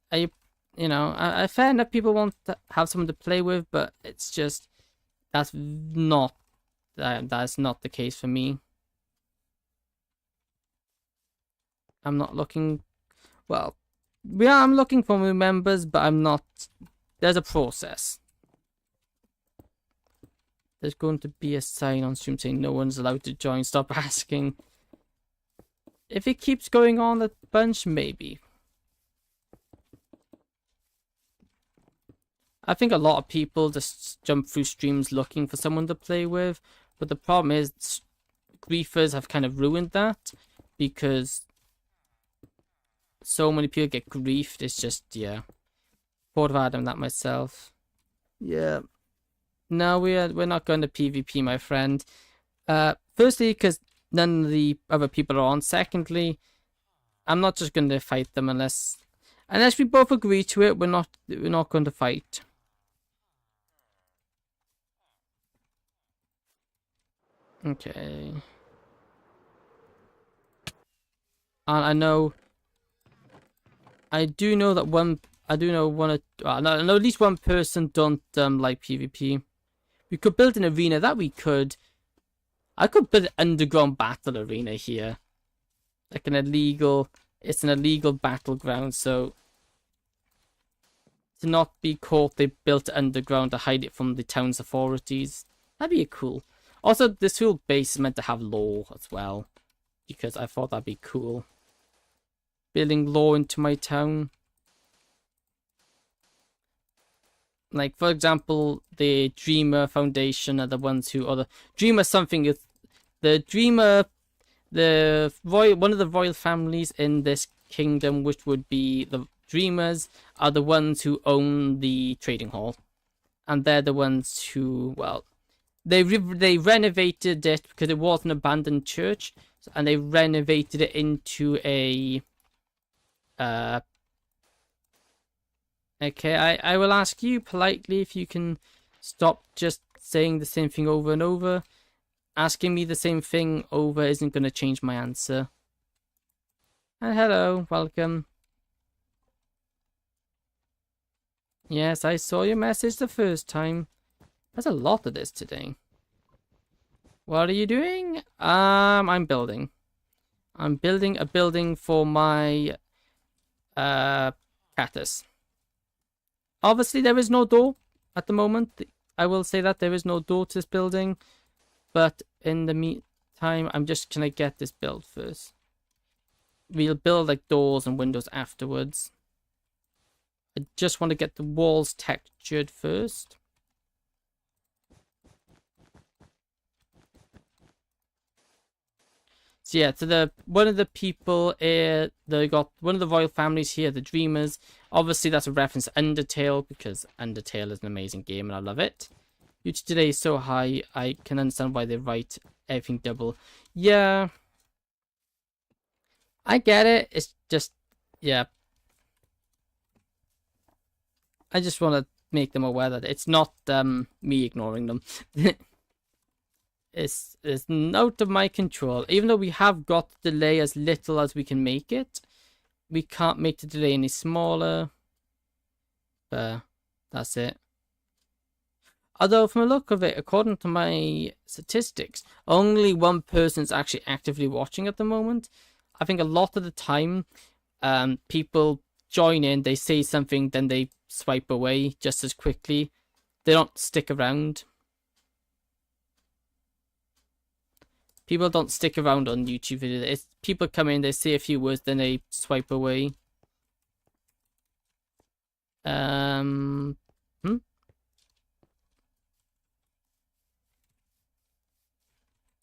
enough, people want to have someone to play with, but it's just, that's not the case for me. I'm not looking, well, I'm looking for new members, but I'm not, there's a process. There's going to be a sign on stream saying no one's allowed to join, stop asking. If it keeps going on a bunch, maybe. I think a lot of people just jump through streams looking for someone to play with, but the problem is griefers have kind of ruined that, because so many people get griefed. It's just, yeah. Thought of adding that myself. Yeah. No, we're not going to PvP, my friend. Firstly, because none of the other people are on. Secondly, I'm not just going to fight them unless we both agree to it. We're not going to fight. Okay. And I do know at least one person don't like PvP. We could build an arena, that we could. I could build an underground battle arena here. Like it's an illegal battleground, so to not be caught, they built it underground to hide it from the town's authorities. That'd be cool. Also, this whole base is meant to have lore as well, because I thought that'd be cool. Building lore into my town. Like, for example, the Dreamer Foundation are the ones who are the Dreamer something is the Dreamer, one of the royal families in this kingdom, which would be the Dreamers, are the ones who own the trading hall, and they're the ones who, well, they renovated it because it was an abandoned church, and they renovated it into a okay, I will ask you politely if you can stop just saying the same thing over and over. Asking me the same thing over isn't going to change my answer. And hello, welcome. Yes, I saw your message the first time. There's a lot of this today. What are you doing? I'm building. I'm building a building for my cactus. Obviously, there is no door at the moment. I will say that there is no door to this building. But in the meantime, I'm just going to get this built first. We'll build like doors and windows afterwards. I just want to get the walls textured first. So yeah, to one of the people, they got one of the royal families here, the Dreamers. Obviously, that's a reference to Undertale, because Undertale is an amazing game and I love it. YouTube today is so high, I can understand why they write everything double. Yeah, I get it. It's just, yeah. I just want to make them aware that it's not me ignoring them. It's out of my control. Even though we have got the delay as little as we can make it, we can't make the delay any smaller. But that's it. Although, from the look of it, according to my statistics, only one person's actually actively watching at the moment. I think a lot of the time, people join in, they say something, then they swipe away just as quickly. They don't stick around. People don't stick around on YouTube videos. It's people come in, they say a few words, then they swipe away.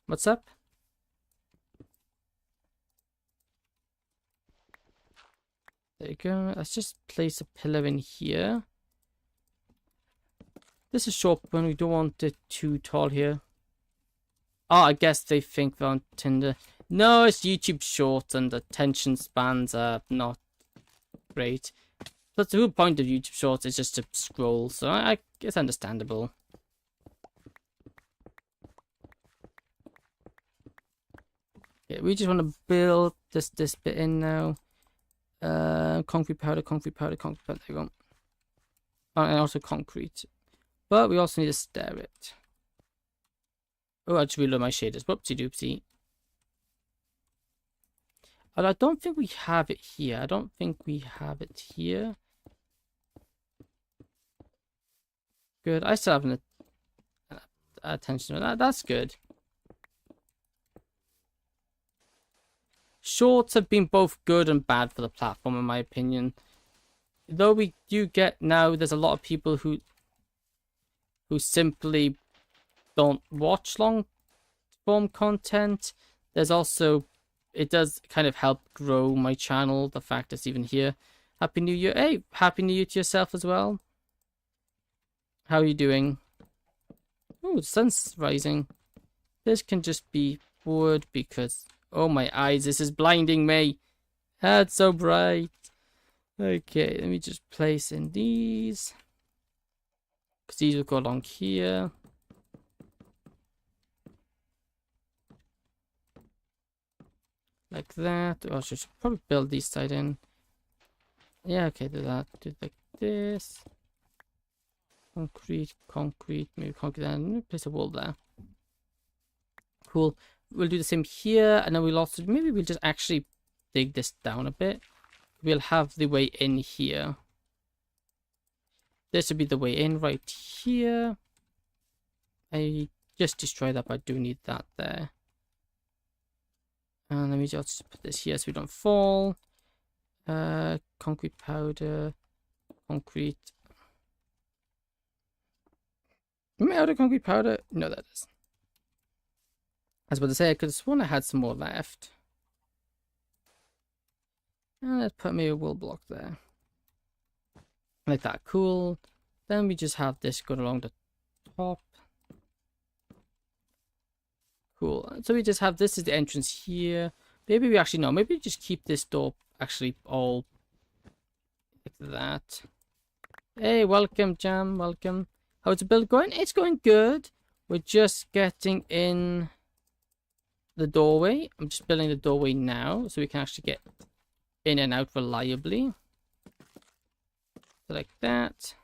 What's up? There you go. Let's just place a pillar in here. This is short one. We don't want it too tall here. Oh, I guess they think they're on Tinder. No, it's YouTube Shorts and the attention spans are not great. But the whole point of YouTube Shorts is just to scroll, so I guess understandable. Okay, we just want to build this bit in now. Concrete powder, concrete powder, concrete powder. There you go. Oh, and also concrete. But we also need to stair it. Oh, I just reload my shaders. Whoopsie doopsie. But I don't think we have it here. I don't think we have it here. Good. I still haven't attention to that. That's good. Shorts have been both good and bad for the platform, in my opinion. Though we do get now, there's a lot of people who simply don't watch long form content. There's also, it does kind of help grow my channel, the fact it's even here. Happy New Year. Hey, Happy New Year to yourself as well. How are you doing? Oh, the sun's rising. This can just be wood because, oh my eyes, this is blinding me. Ah, it's so bright. Okay, let me just place in these. Because these will go along here. Like that. Oh, I should probably build these side in. Yeah, okay, do that. Do it like this. Concrete, concrete, maybe concrete, and place a wall there. Cool. We'll do the same here, and then we'll also, maybe we'll just actually dig this down a bit. We'll have the way in here. This would be the way in right here. I just destroyed that, but I do need that there. And let me just put this here so we don't fall. Concrete powder, concrete. Am I out of concrete powder? No, that is. I was about to say, I could have sworn I had some more left. And let's put maybe a wool block there. Like that, cool. Then we just have this going along the top. Cool. So we just have, this is the entrance here. Maybe we actually, no, maybe we just keep this door actually all like that. Hey, welcome, Jam, welcome. How's the build going? It's going good. We're just getting in the doorway. I'm just building the doorway now so we can actually get in and out reliably. So like that.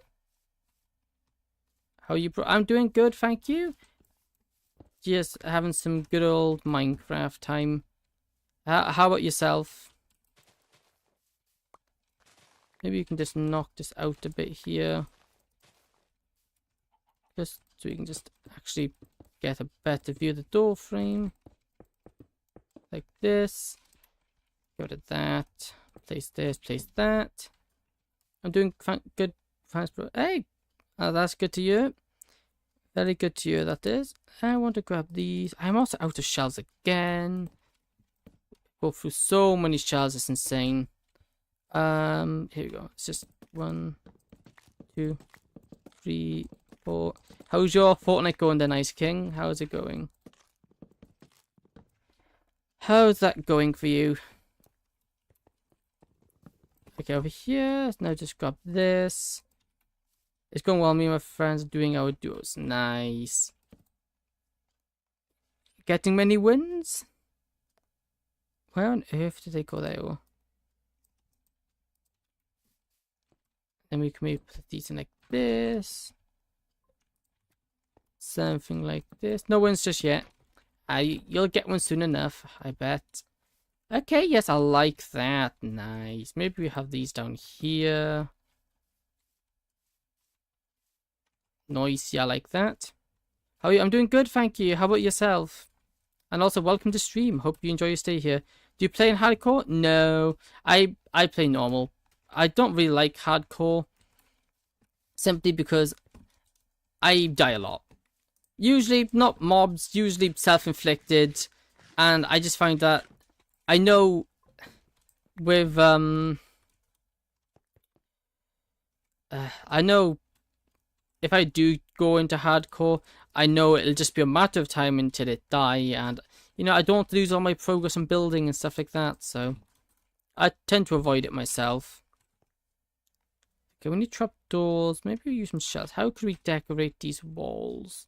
How are you, bro? I'm doing good, thank you. Just having some good old Minecraft time. How about yourself? Maybe you can just knock this out a bit here. Just so we can just actually get a better view of the door frame. Like this. Go to that. Place this, place that. I'm doing good. Thanks, bro. Hey! That's good to you. Very good to you, that is. I want to grab these. I'm also out of shells again. Go through so many shells, it's insane. Here we go. It's just 1, 2, 3, 4. How's your Fortnite going then, Ice King? How's it going? How's that going for you? Okay, over here. Now just grab this. It's going well. Me and my friends are doing our duos. Nice. Getting many wins? Where on earth did they go there? Then we can maybe put these in like this. Something like this. No wins just yet. You'll get one soon enough, I bet. Okay, yes, I like that. Nice. Maybe we have these down here. Nice, yeah, I like that. How are you? I'm doing good, thank you. How about yourself? And also, welcome to stream. Hope you enjoy your stay here. Do you play in hardcore? No, I play normal. I don't really like hardcore. Simply because I die a lot. Usually not mobs, usually self-inflicted. And I just find that I know with I know if I do go into hardcore, I know it'll just be a matter of time until it die, and you know, I don't lose all my progress and building and stuff like that, so I tend to avoid it myself. Okay, we need trapdoors. Maybe we use some shells. How could we decorate these walls?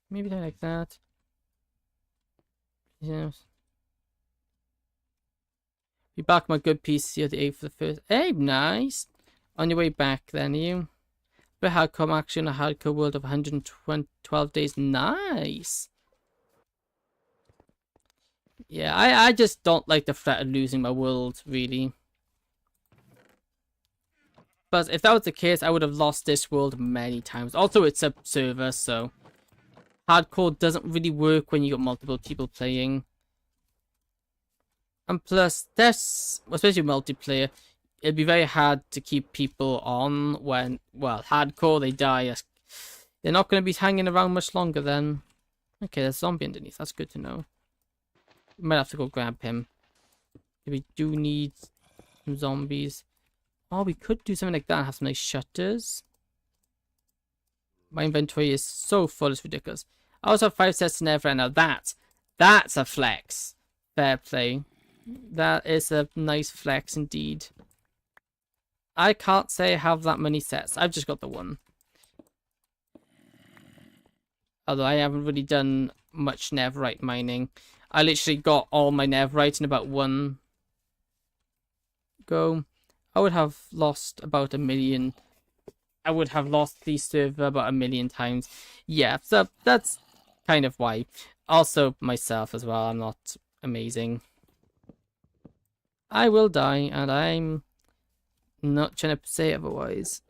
Maybe like that. Yes. Be back my good PC at the 8th for the first. Hey, nice. On your way back then, you. But hardcore action, a hardcore world of 112 days. Nice. Yeah, I just don't like the threat of losing my world, really. But if that was the case, I would have lost this world many times. Also, it's a server, so hardcore doesn't really work when you got multiple people playing. And plus, this, especially multiplayer, it'd be very hard to keep people on when, well, hardcore, they die. They're not going to be hanging around much longer then. Okay, there's a zombie underneath. That's good to know. We might have to go grab him. We do need some zombies. Oh, we could do something like that and have some nice shutters. My inventory is so full, it's ridiculous. I also have 5 sets in Never, and now that's a flex. Fair play. That is a nice flex indeed. I can't say I have that many sets. I've just got the one. Although I haven't really done much netherite mining. I literally got all my netherite in about one go. I would have lost about 1 million. I would have lost the server about 1 million times. Yeah, so that's kind of why. Also myself as well. I'm not amazing. I will die, and I'm not trying to say otherwise.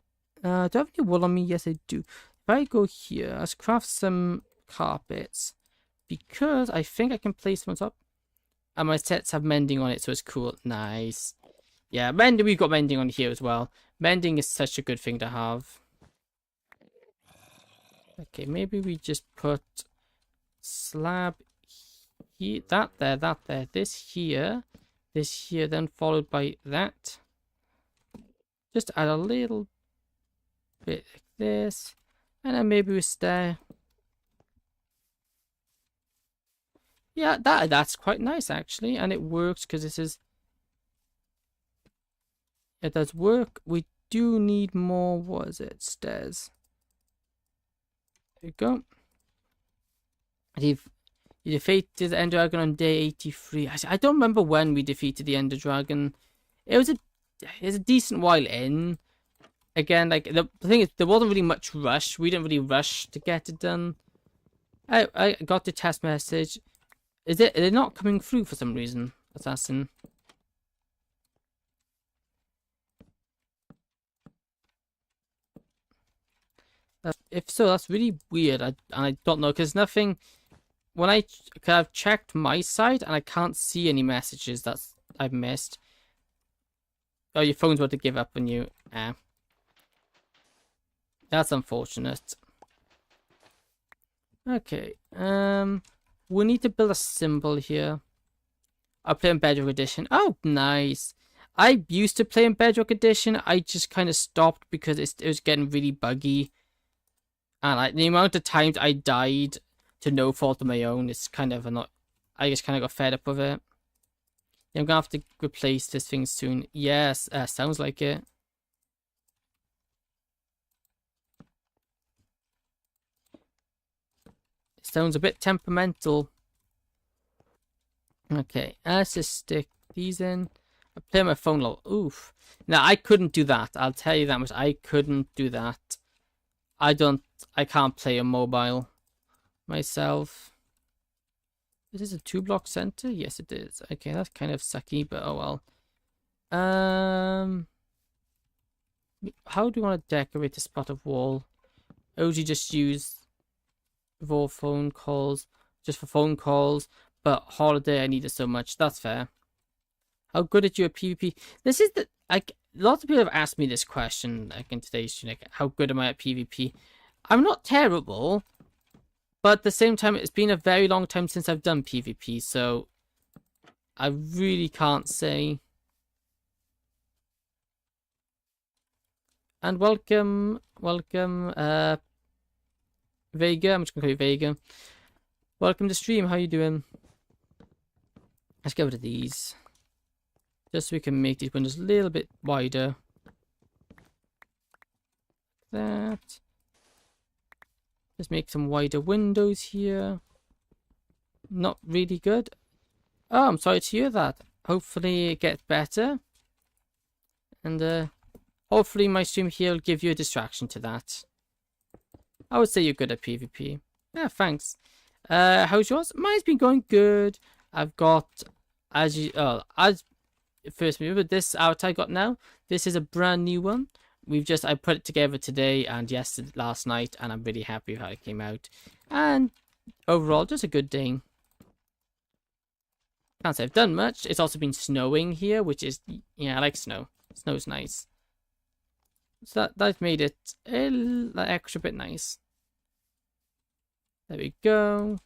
Do I have any wool on me? Yes, I do. If I go here, let's craft some carpets. Because I think I can place them on top. And my sets have mending on it, so it's cool. Nice. Yeah, mending, we've got mending on here as well. Mending is such a good thing to have. Okay, maybe we just put slab here, that there, this here, then followed by that. Just add a little bit like this, and then maybe we stay. Yeah, that's quite nice actually, and it works because this is. It does work. We do need more. What is it? Stairs. There you go. You defeated the Ender Dragon on day 83. I don't remember when we defeated the Ender Dragon. It was a decent while in. Again, like the thing is, there wasn't really much rush. We didn't really rush to get it done. I got the test message. Are they not coming through for some reason? Assassin. If so, that's really weird. I don't know, because nothing. When I've checked my side and I can't see any messages that I've missed. Oh, your phone's about to give up on you. That's unfortunate. Okay. We need to build a symbol here. I'll play in Bedrock Edition. Oh, nice. I used to play in Bedrock Edition. I just kind of stopped because it was getting really buggy. And the amount of times I died to no fault of my own, it's kind of not. I just kind of got fed up with it. I'm gonna have to replace this thing soon. Yes, sounds like it. It sounds a bit temperamental. Okay, let's just stick these in. I play on my phone low. Oof. Now I couldn't do that. I'll tell you that much. I couldn't do that. I can't play a mobile myself. Is this a 2-block center? Yes, it is. Okay, that's kind of sucky, but oh well. How do you want to decorate this spot of wall? I usually just use for phone calls, just for phone calls. But holiday, I need it so much. That's fair. How good at you at PvP? This is lots of people have asked me this question in today's stream, how good am I at PvP? I'm not terrible, but at the same time, it's been a very long time since I've done PvP, so I really can't say. And welcome, Vega. I'm just gonna call you Vega. Welcome to stream. How you doing? Let's get rid of these. Just so we can make these windows a little bit wider. That. Just make some wider windows here. Not really good. Oh, I'm sorry to hear that. Hopefully it gets better. And hopefully my stream here will give you a distraction to that. I would say you're good at PvP. Yeah, thanks. How's yours? Mine's been going good. I've got, as first remember this avatar I got now. This is a brand new one. I put it together today and last night, and I'm really happy with how it came out. And overall, just a good day. Can't say I've done much. It's also been snowing here, which is, yeah, I like snow. Snow's nice. So that made it a extra bit nice. There we go.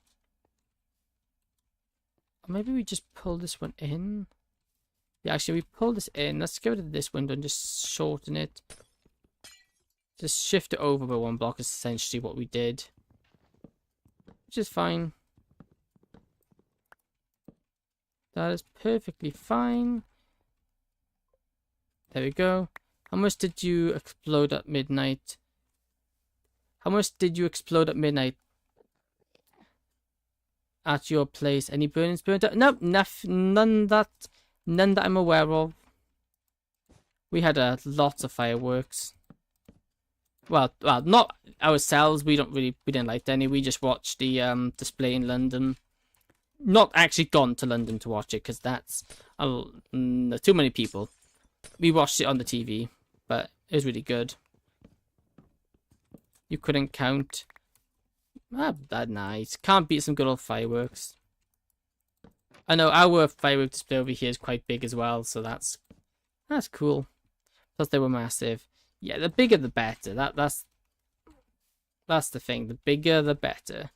Or maybe we just pull this one in. Yeah, actually, we pull this in. Let's go to this window and just shorten it. Just shift it over by one block is essentially what we did. Which is fine. That is perfectly fine. There we go. How much did you explode at midnight? How much did you explode at midnight? At your place? Any burnings burned out? No, none that I'm aware of. We had lots of fireworks. Well, not ourselves. We didn't light any. We just watched the display in London. Not actually gone to London to watch it because that's too many people. We watched it on the TV, but it was really good. You couldn't count. That nice. Can't beat some good old fireworks. I know our firework display over here is quite big as well, so that's cool. Plus they were massive. Yeah, the bigger the better. That's the thing. The bigger the better.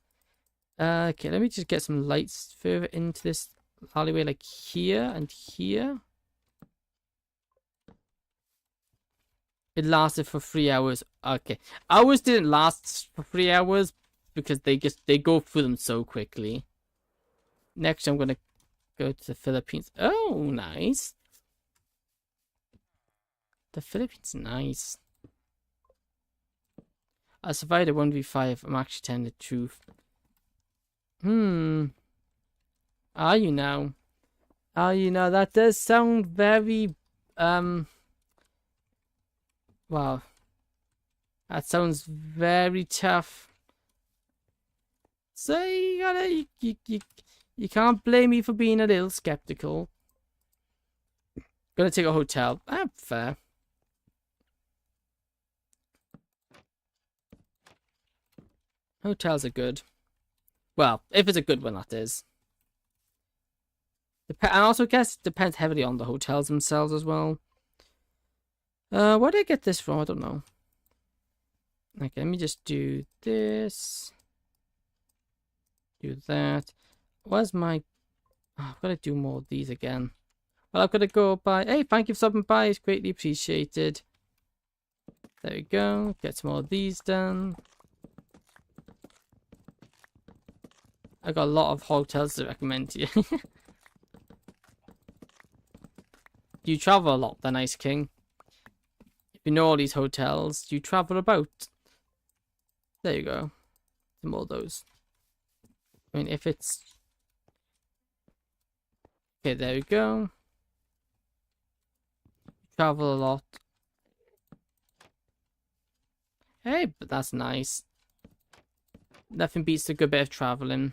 Okay, let me just get some lights further into this alleyway, like here and here. It lasted for 3 hours. Okay, ours didn't last for 3 hours because they go through them so quickly. Next, I'm gonna go to the Philippines. Oh, nice. The Philippines, nice. I survived a 1v5. I'm actually telling the truth. Are you now? Are you now? That does sound very wow. That sounds very tough. So you can't blame me for being a little skeptical. Gonna take a hotel. Fair. Hotels are good. Well, if it's a good one, that is. I also guess it depends heavily on the hotels themselves as well. Where did I get this from? I don't know. Okay, let me just do this. Do that. Where's my... Oh, I've got to do more of these again. Well, I've got to go by... Hey, thank you for stopping by. It's greatly appreciated. There we go. Get some more of these done. I got a lot of hotels to recommend to you. Do you travel a lot then, Ice King? If you know all these hotels, do you travel about? There you go. Some more of those. I mean, if it's... Okay, there we go. Travel a lot. Hey, but that's nice. Nothing beats a good bit of traveling.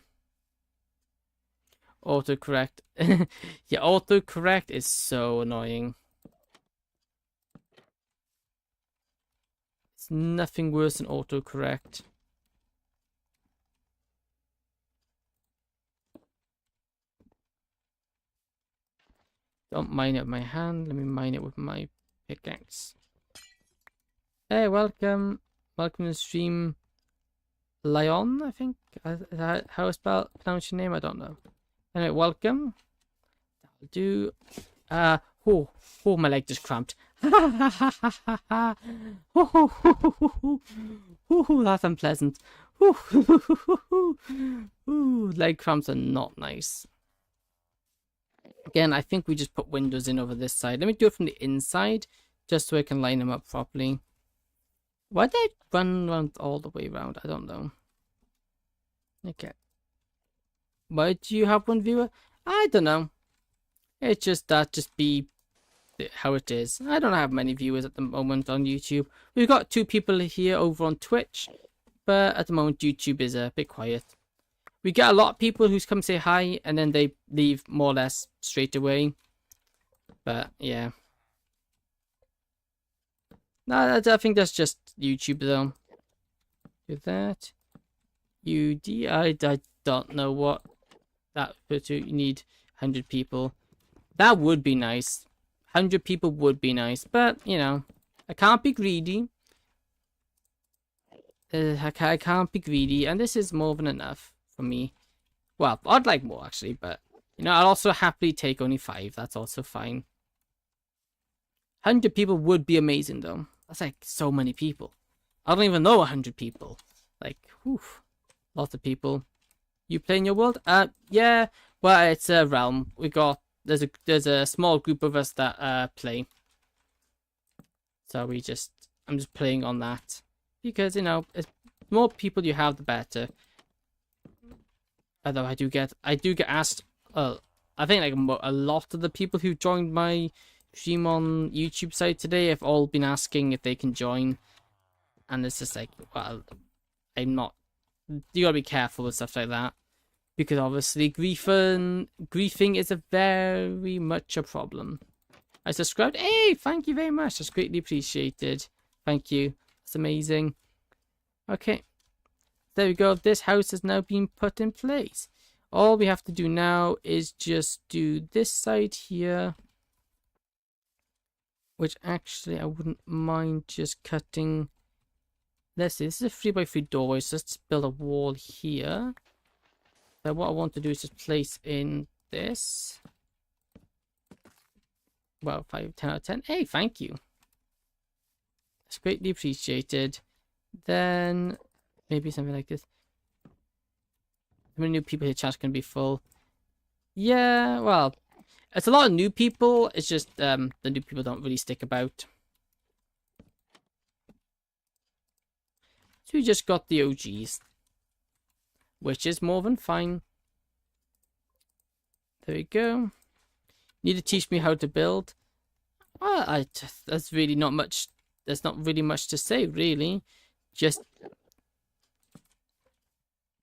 Autocorrect. Yeah, autocorrect is so annoying. It's nothing worse than autocorrect. Don't mine it with my hand. Let me mine it with my pickaxe. Hey, welcome. Welcome to the stream. Lion, I think. How I pronounce your name? I don't know. Anyway, welcome. That'll do. Oh, my leg just cramped. Oh, that's unpleasant. Leg cramps are not nice. Again, I think we just put windows in over this side. Let me do it from the inside, just so I can line them up properly. Why did I run around all the way around? I don't know. Okay. Why do you have one viewer? I don't know. It's just that just be how it is. I don't have many viewers at the moment on YouTube. We've got 2 people here over on Twitch, but at the moment YouTube is a bit quiet. We get a lot of people who come say hi and then they leave more or less straight away. But yeah. No, I think that's just YouTube though. Do that. I don't know what that put to. You need 100 people. That would be nice. 100 people would be nice, but you know, I can't be greedy. I can't be greedy, and this is more than enough for me. Well, I'd like more actually, but you know, I'll also happily take only 5. That's also fine. 100 people would be amazing though. That's like so many people. I don't even know 100 people. Like, whew, lots of people. You play in your world? Yeah. Well, it's a realm. There's a small group of us that play. So I'm just playing on that because you know, the more people you have, the better. Although I do get asked. I think like a lot of the people who joined my stream on YouTube site today have all been asking if they can join, and it's just like, well, I'm not. You gotta be careful with stuff like that because obviously griefing is a very much a problem. I subscribed. Hey, thank you very much. That's greatly appreciated. Thank you. That's amazing. Okay. There we go. This house has now been put in place. All we have to do now is just do this side here. Which actually I wouldn't mind just cutting. Let's see. This is a 3x3 doorway. So let's build a wall here. So what I want to do is just place in this. Well, 5, 10 out of 10. Hey, thank you. That's greatly appreciated. Then maybe something like this. How many new people here? Chat's gonna be full. Yeah, well, it's a lot of new people. It's just the new people don't really stick about. So we just got the OGs, which is more than fine. There we go. Need to teach me how to build. Well, that's really not much. There's not really much to say, really. Just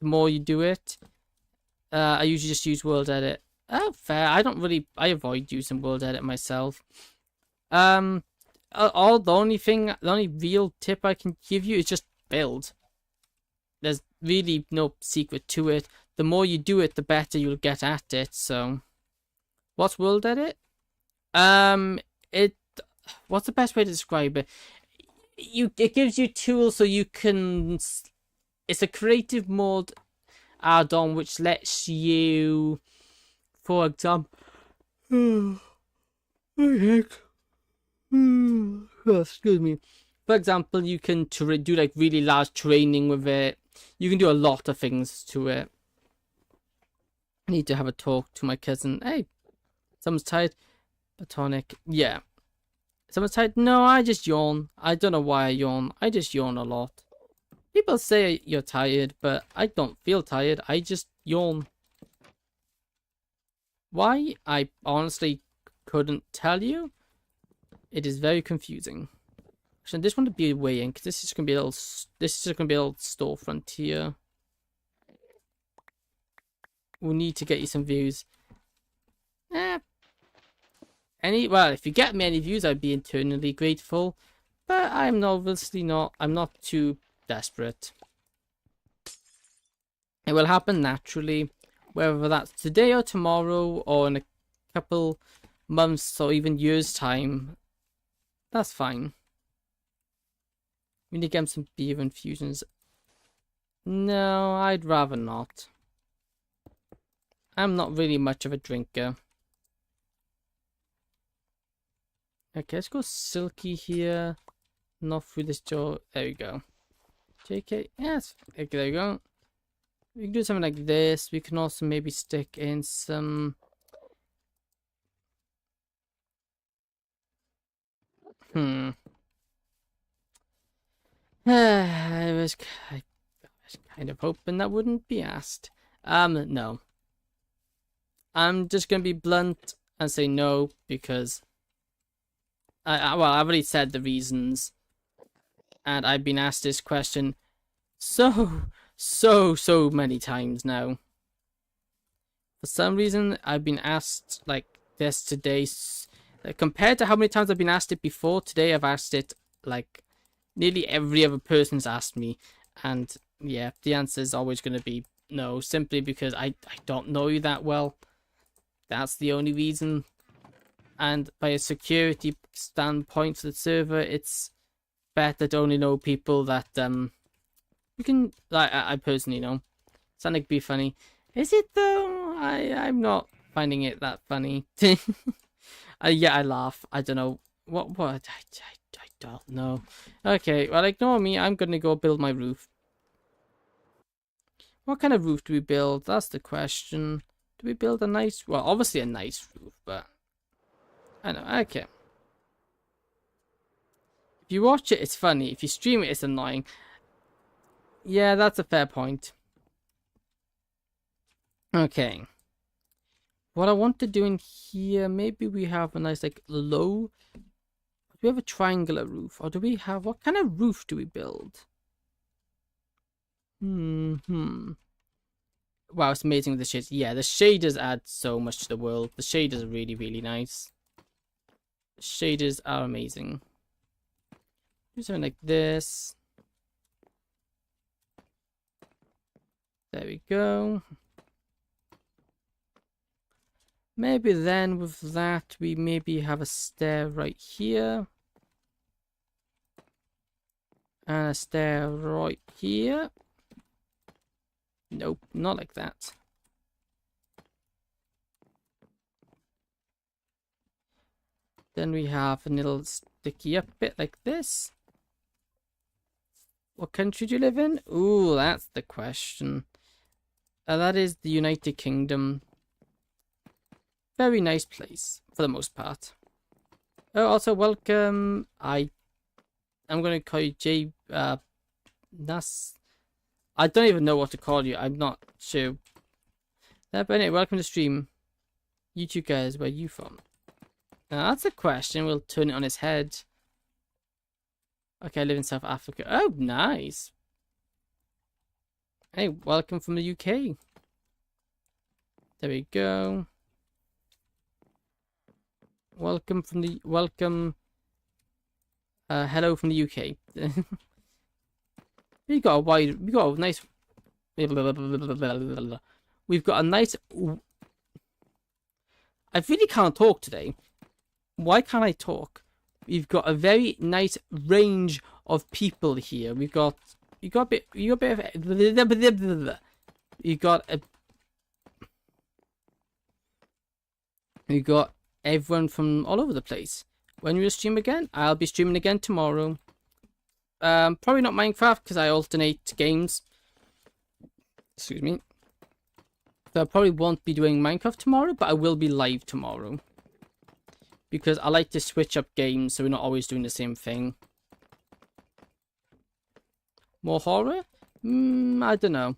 the more you do it. I usually just use World Edit. Oh, fair. I avoid using World Edit myself. The only real tip I can give you is just build. There's really no secret to it. The more you do it, the better you'll get at it. So, what's World Edit? What's the best way to describe it? It gives you tools so you can. It's a creative mode add-on which lets you, for example, excuse me. For example, you can do like really large training with it. You can do a lot of things to it. I need to have a talk to my cousin. Hey, someone's tired. Platonic. Yeah. Someone's tired. No, I just yawn. I don't know why I yawn. I just yawn a lot. People say you're tired, but I don't feel tired. I just yawn. Why? I honestly couldn't tell you. It is very confusing. Actually, I just want to be way in because this is gonna be a little. This is just gonna be a little storefront here. We'll need to get you some views. Well, if you get me any views, I'd be eternally grateful. But I'm obviously not. I'm not too desperate. It will happen naturally, whether that's today or tomorrow or in a couple months or even years time. That's fine. We need to get some beer infusions. No, I'd rather not. I'm not really much of a drinker. Okay, let's go silky here. Not through this door. There we go. JK. Yes. Okay, there we go. We can do something like this. We can also maybe stick in some. I was kind of hoping that wouldn't be asked. No. I'm just gonna be blunt and say no because well, I've already said the reasons, and I've been asked this question so many times now. For some reason, I've been asked like this today. Compared to how many times I've been asked it before, today I've asked it like nearly every other person's asked me, and yeah, the answer is always going to be no, simply because I don't know you that well. That's the only reason. And by a security standpoint for the server, it's better to only know people that you can, like, I personally know. Sound be funny. Is it though? I'm not finding it that funny. Yeah, I laugh. I don't know. What? I don't know. Okay, well, ignore me. I'm gonna go build my roof. What kind of roof do we build? That's the question. Do we build a nice... Well, obviously a nice roof, but... I know, okay. If you watch it, it's funny. If you stream it, it's annoying. Yeah, that's a fair point. Okay. What I want to do in here, maybe we have a nice, like, low... Do we have a triangular roof? Or do we have... What kind of roof do we build? Wow, it's amazing with the shades. Yeah, the shaders add so much to the world. The shaders are really, really nice. The shaders are amazing. Do something like this. There we go. Maybe then with that, we maybe have a stair right here. And a stair right here. Nope, not like that. Then we have a little sticky up bit like this. What country do you live in? Ooh, that's the question. That is the United Kingdom. Very nice place, for the most part. Oh, also welcome. I'm gonna call you J. Nas. I don't even know what to call you. I'm not sure. But anyway, welcome to stream. You two guys, where are you from? Now that's a question. We'll turn it on its head. Okay, I live in South Africa. Oh, nice. Hey, welcome from the UK. There we go. Welcome from the hello from the UK. We got a nice. We've got a nice. I really can't talk today. Why can't I talk? We've got a very nice range of people here. You got a bit of. You got everyone from all over the place. When we stream again, I'll be streaming again tomorrow. Probably not Minecraft because I alternate games. Excuse me. So I probably won't be doing Minecraft tomorrow, but I will be live tomorrow. Because I like to switch up games so we're not always doing the same thing. More horror? I don't know.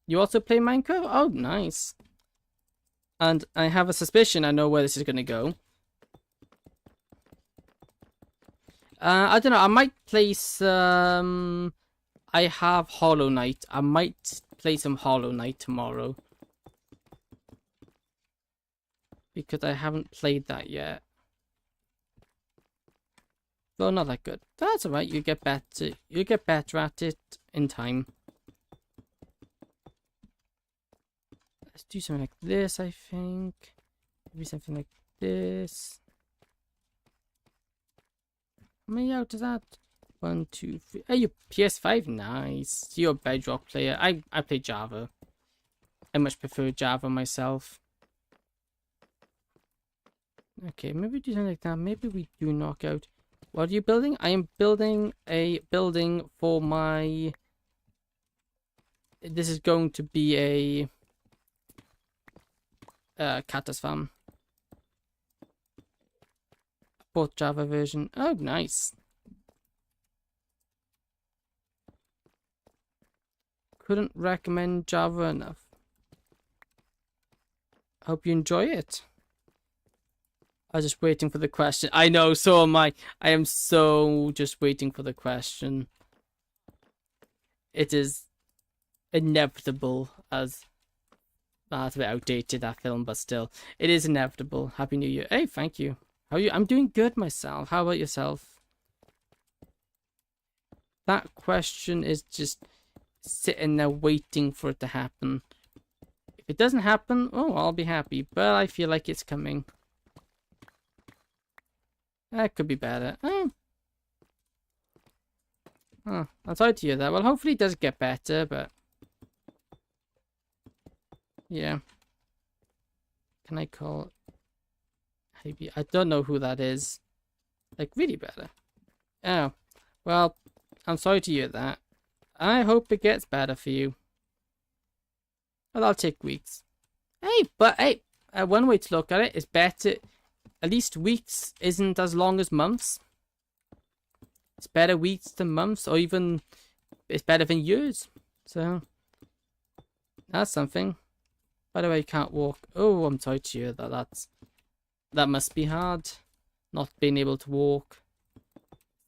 You also play Minecraft? Oh, nice. And I have a suspicion I know where this is going to go. I don't know. I might play some... I have Hollow Knight. I might play some Hollow Knight tomorrow. Because I haven't played that yet. Well, not that good. That's alright. You get better at it in time. Let's do something like this, I think. Maybe something like this. How many out is that? 1, 2, 3. Oh, you PS5? Nice. You're a Bedrock player. I play Java. I much prefer Java myself. Okay, maybe do something like that. Maybe we do knock out. What are you building? I am building a building for my... This is going to be a cactus farm. Both Java version. Oh, nice. Couldn't recommend Java enough. Hope you enjoy it. I was just waiting for the question. I know, so am I. I am so just waiting for the question. It is inevitable as... That's a bit outdated, that film, but still. It is inevitable. Happy New Year. Hey, thank you. How are you? I'm doing good myself. How about yourself? That question is just sitting there waiting for it to happen. If it doesn't happen, oh, I'll be happy. But I feel like it's coming. That could be better. Oh. Oh, I'm sorry to hear that. Well, hopefully it does get better, but... Yeah. Can I call... Maybe I don't know who that is. Like, really better. Oh. Well, I'm sorry to hear that. I hope it gets better for you. Well, that'll take weeks. Hey, but hey, one way to look at it is better... At least weeks isn't as long as months. It's better weeks than months, or even it's better than years. So that's something. By the way, you can't walk. Oh, I'm sorry to hear that. That must be hard, not being able to walk.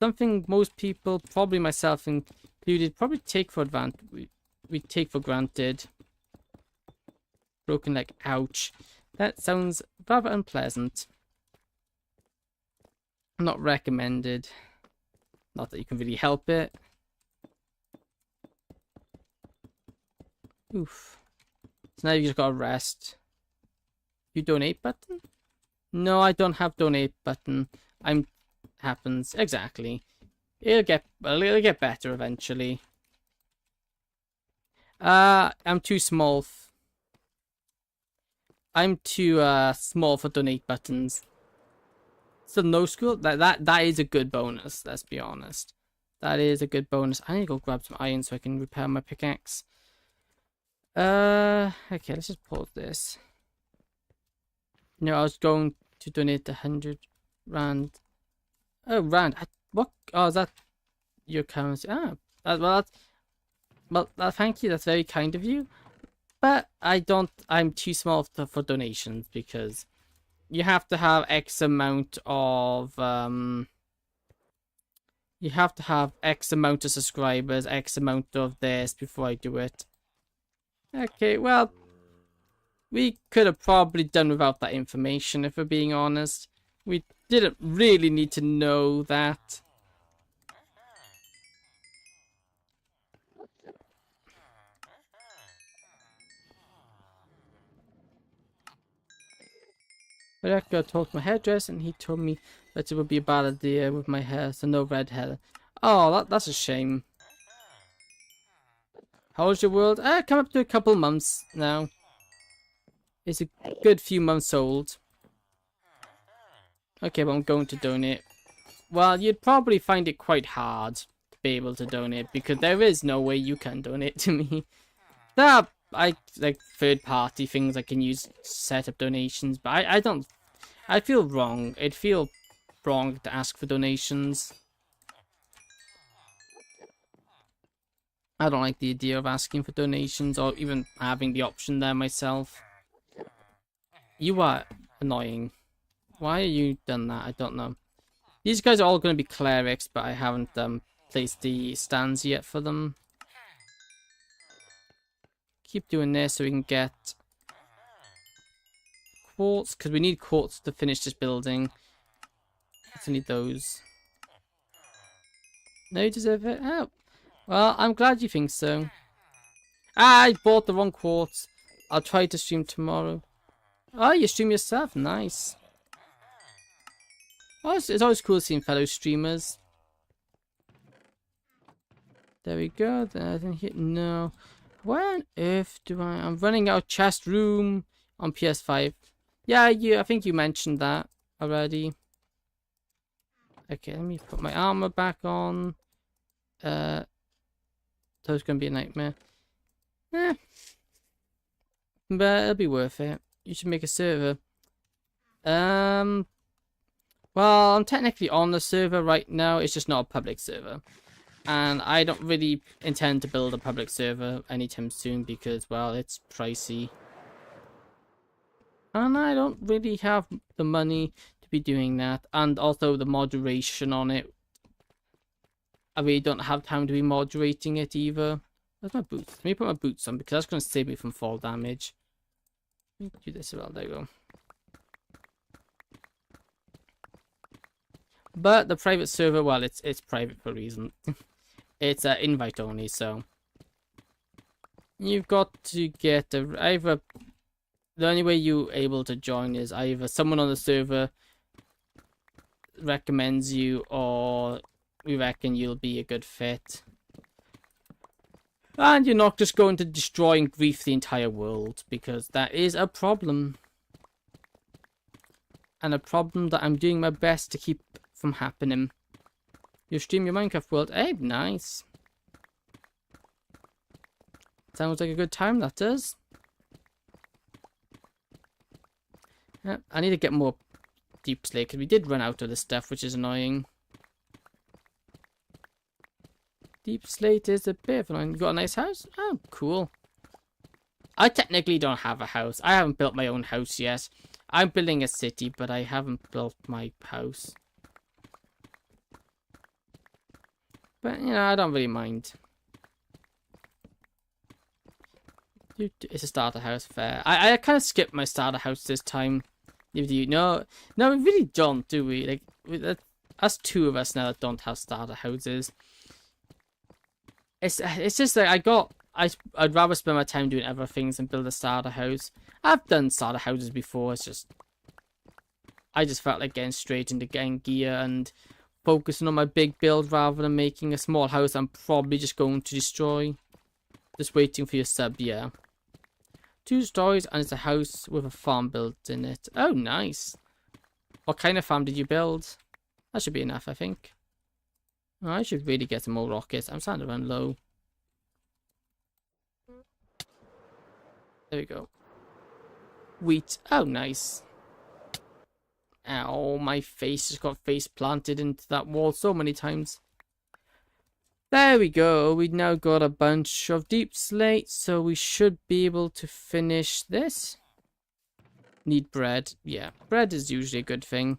Something most people, probably myself included, probably take for advantage. We take for granted. Broken leg. Ouch. That sounds rather unpleasant. Not recommended. Not that you can really help it. Oof. So now you just gotta rest. You donate button? No, I don't have donate button. Happens exactly. It'll get better eventually. I'm too small. I'm too small for donate buttons. So no school, that is a good bonus, let's be honest. That is a good bonus. I need to go grab some iron so I can repair my pickaxe. Okay, let's just pause this. No, I was going to donate 100 rand. Oh, rand. What? Oh, is that your currency? Ah, thank you. That's very kind of you. But I'm too small for donations because you have to have X amount of you have to have X amount of subscribers, X amount of this before I do it. Okay, well, we could have probably done without that information if we're being honest. We didn't really need to know that. But I got to talk to my hairdresser and he told me that it would be a bad idea with my hair, so no red hair. Oh, that's a shame. How old's your world? Come up to a couple months now. It's a good few months old. Okay, but I'm going to donate. Well, you'd probably find it quite hard to be able to donate because there is no way you can donate to me. There are like third-party things I can use to set up donations, but I don't. I feel wrong. It'd feel wrong to ask for donations. I don't like the idea of asking for donations or even having the option there myself. You are annoying. Why are you done that? I don't know. These guys are all going to be clerics, but I haven't placed the stands yet for them. Keep doing this so we can get quartz, because we need quartz to finish this building. I need those. No, you deserve it. Oh. Well, I'm glad you think so. I bought the wrong quartz. I'll try to stream tomorrow. Oh, you stream yourself? Nice. Oh, it's always cool seeing fellow streamers. There we go. Then hit no. Where on earth do I'm running out of chest room on PS5. Yeah, I think you mentioned that already. Okay, let me put my armor back on. That's gonna be a nightmare. But it'll be worth it. You should make a server. Well, I'm technically on the server right now. It's just not a public server. And I don't really intend to build a public server anytime soon because, well, it's pricey. And I don't really have the money to be doing that. And also the moderation on it. I really don't have time to be moderating it either. Where's my boots? Let me put my boots on because that's going to save me from fall damage. Let me do this as well. There we go. But the private server, well, it's private for a reason. It's invite only, so you've got to get either the only way you're able to join is either someone on the server recommends you or we reckon you'll be a good fit. And you're not just going to destroy and grief the entire world, because that is a problem. And a problem that I'm doing my best to keep from happening. You stream your Minecraft world. Hey, nice. Sounds like a good time, that does. Yeah, I need to get more deep slate, because we did run out of this stuff, which is annoying. Deep slate is a bit annoying. You got a nice house? Oh, cool. I technically don't have a house. I haven't built my own house yet. I'm building a city, but I haven't built my house. But, you know, I don't really mind. It's a starter house, fair. I kind of skipped my starter house this time. If you know, no, we really don't, do we? Like, us two of us now that don't have starter houses. It's just like I'd rather spend my time doing other things than build a starter house. I've done starter houses before. It's just I just felt like getting straight into getting gear and focusing on my big build rather than making a small house I'm probably just going to destroy. Just waiting for your sub, yeah. 2 stories and it's a house with a farm built in it. Oh, nice. What kind of farm did you build? That should be enough, I think. Oh, I should really get some more rockets. I'm starting to run low. There we go. Wheat. Oh, nice. Ow, my face just got face planted into that wall so many times. There we go. We've now got a bunch of deep slate, so we should be able to finish this. Need bread. Yeah, bread is usually a good thing.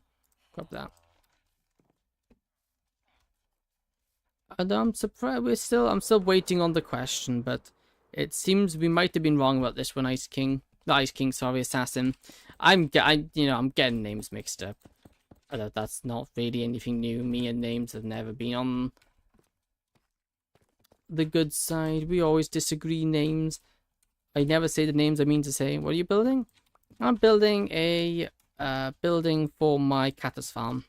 Grab that. And I'm surprised I'm still waiting on the question, but it seems we might have been wrong about this one, Ice King. The Ice King, sorry, Assassin. I'm getting names mixed up. That's not really anything new. Me and names have never been on the good side. We always disagree names. I never say the names I mean to say. What are you building? I'm building a building for my cactus farm.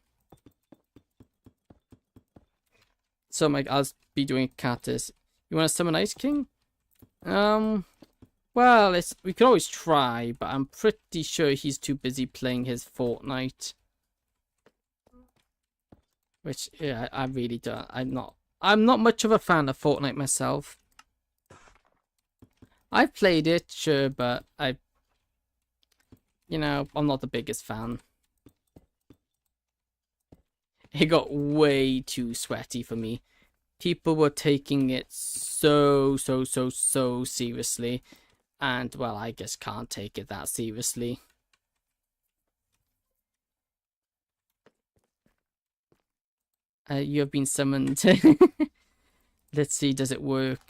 So I'll be doing cactus. You want to summon Ice King? Well, we could always try, but I'm pretty sure he's too busy playing his Fortnite. Which, yeah, I really don't. I'm not much of a fan of Fortnite myself. I've played it, sure, but I'm not the biggest fan. It got way too sweaty for me. People were taking it so seriously. And, well, I just can't take it that seriously. You have been summoned. Let's see, does it work?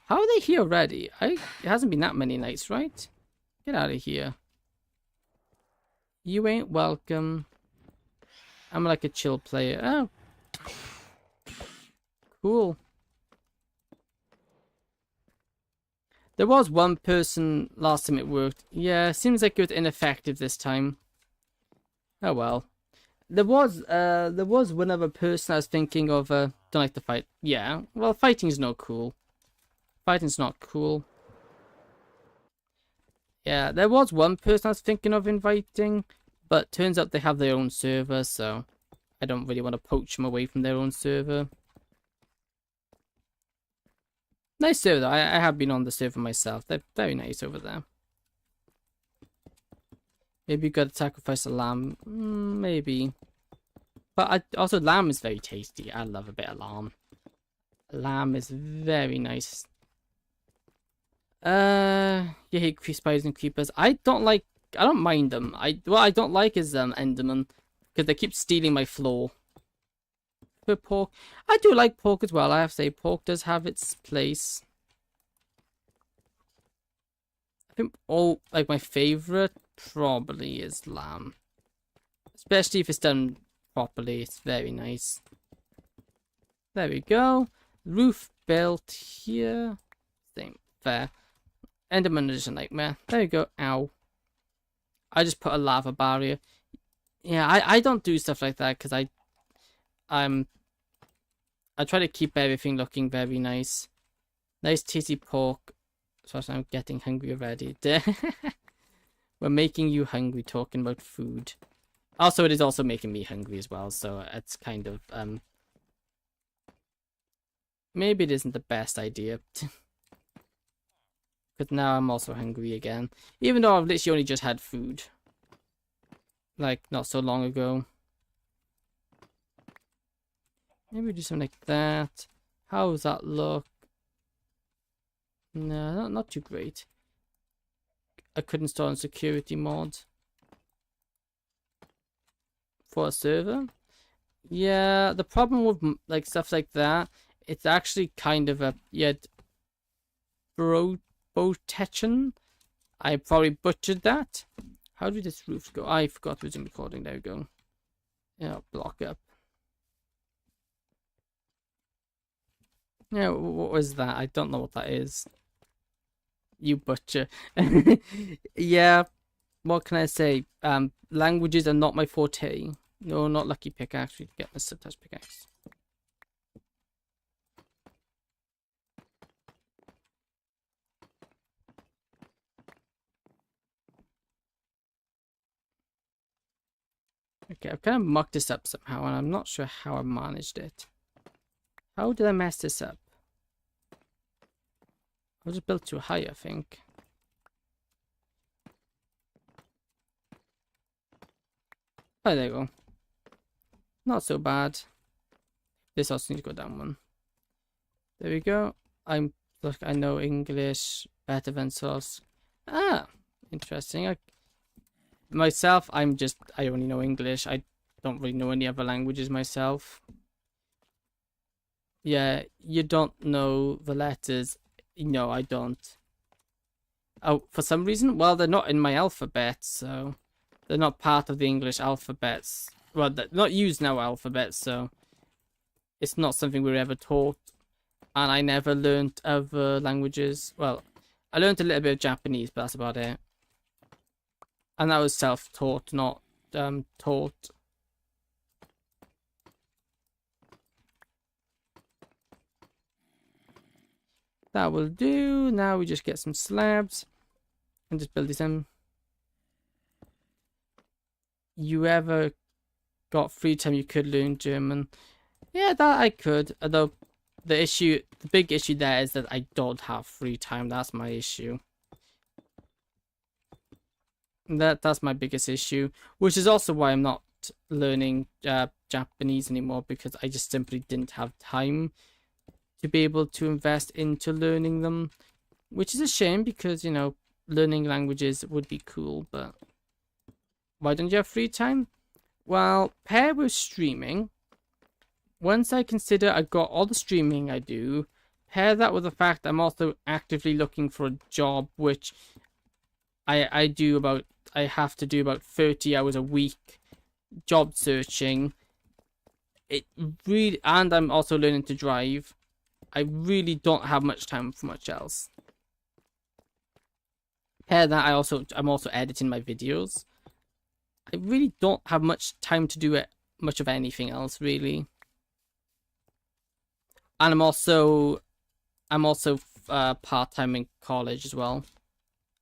How are they here already? It hasn't been that many nights, right? Get out of here. You ain't welcome. I'm like a chill player. Oh. Cool. There was one person last time it worked. Yeah, seems like it was ineffective this time. Oh well. There was one other person I was thinking of, don't like to fight. Yeah, well, fighting's not cool. Fighting's not cool. Yeah, there was one person I was thinking of inviting, but turns out they have their own server, so I don't really want to poach them away from their own server. Nice server though. I have been on the server myself. They're very nice over there. Maybe you gotta sacrifice a lamb. Maybe. But also lamb is very tasty. I love a bit of lamb. Lamb is very nice. You hate spiders and creepers. I don't mind them. What I don't like is Enderman, because they keep stealing my floor. For pork, I do like pork as well. I have to say, pork does have its place. I think my favorite probably is lamb, especially if it's done properly. It's very nice. There we go. Roof built here. Same there. Enderman is a nightmare. There you go. Ow. I just put a lava barrier. Yeah, I don't do stuff like that because I try to keep everything looking very nice. Nice tasty pork. So I'm getting hungry already. We're making you hungry talking about food. Also, it is also making me hungry as well, so it's kind of maybe it isn't the best idea. But now I'm also hungry again. Even though I've literally only just had food. Like, not so long ago. Maybe do something like that. How does that look? No, not too great. I couldn't install a security mod. For a server? Yeah, the problem with like stuff like that, it's actually kind of a... Yeah, Botechen. I probably butchered that. How did this roof go? I forgot it was in recording. There we go. Yeah, block up. Yeah, what was that? I don't know what that is. You butcher. Yeah, what can I say? Languages are not my forte. No, not lucky pickaxe. We get the subtouch pickaxe. Okay, I've kind of mucked this up somehow, and I'm not sure how I managed it. How did I mess this up? I just built too high, I think. Oh, there you go. Not so bad. This also needs to go down one. There we go. Look, I know English better than sauce. Ah, interesting. Myself, I only know English. I don't really know any other languages myself. Yeah, you don't know the letters. No, I don't. Oh, for some reason? Well, they're not in my alphabet, so... They're not part of the English alphabets. Well, they're not used now alphabet, so... It's not something we were ever taught. And I never learned other languages. Well, I learned a little bit of Japanese, but that's about it. And that was self-taught, not taught. That will do. Now we just get some slabs and just build this in. You ever got free time you could learn German? Yeah, that I could. Although the big issue there is that I don't have free time. That's my issue. That's my biggest issue, which is also why I'm not learning Japanese anymore, because I just simply didn't have time to be able to invest into learning them, which is a shame because, you know, learning languages would be cool, but why don't you have free time? Well, pair with streaming. Once I consider I got all the streaming I do, pair that with the fact I'm also actively looking for a job, which I have to do about 30 hours a week job searching. It really, and I'm also learning to drive. I really don't have much time for much else. Pair that I'm also editing my videos. I really don't have much time to do much of anything else, really. And I'm also part-time in college as well.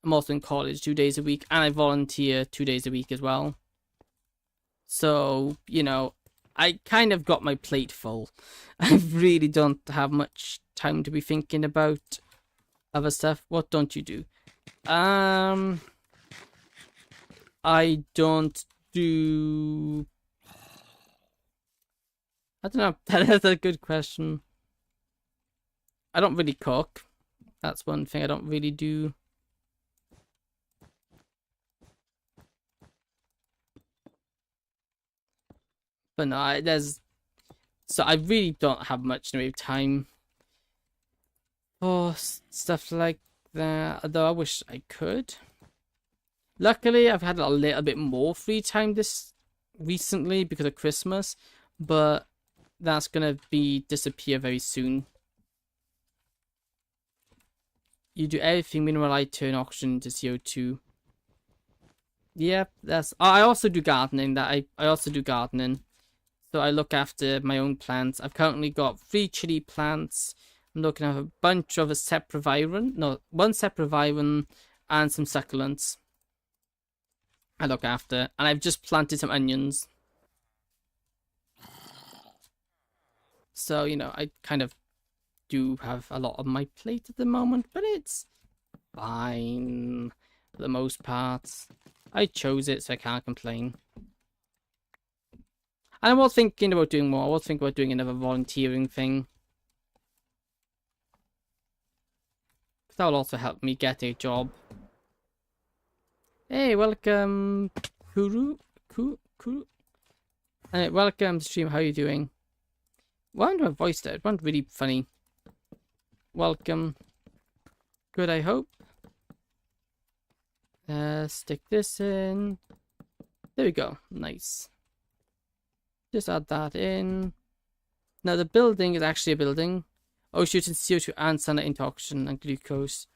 I'm also in college 2 days a week, and I volunteer 2 days a week as well. So, you know, I kind of got my plate full. I really don't have much time to be thinking about other stuff. What don't you do? I don't do I don't know. That is a good question. I don't really cook. That's one thing I don't really do. But no, there's... So I really don't have much in the way of time for stuff like that. Although I wish I could. Luckily, I've had a little bit more free time this recently because of Christmas. But that's gonna disappear very soon. You do everything minimal light, turn oxygen into CO2. Yep, that's... I also do gardening. I also do gardening. So I look after my own plants. I've currently got 3 chili plants. I'm looking at a bunch of one saprophyron and some succulents. I look after, and I've just planted some onions. So, you know, I kind of do have a lot on my plate at the moment, but it's fine for the most part. I chose it, so I can't complain. And I was thinking about doing more. I was thinking about doing another volunteering thing. That will also help me get a job. Hey, welcome, Kuru. Welcome to stream. How are you doing? Why do I voice that? It went really funny. Welcome. Good, I hope. Stick this in. There we go. Nice. Just add that in. Now the building is actually a building. Oh, shooting CO2 and sunlight into oxygen and glucose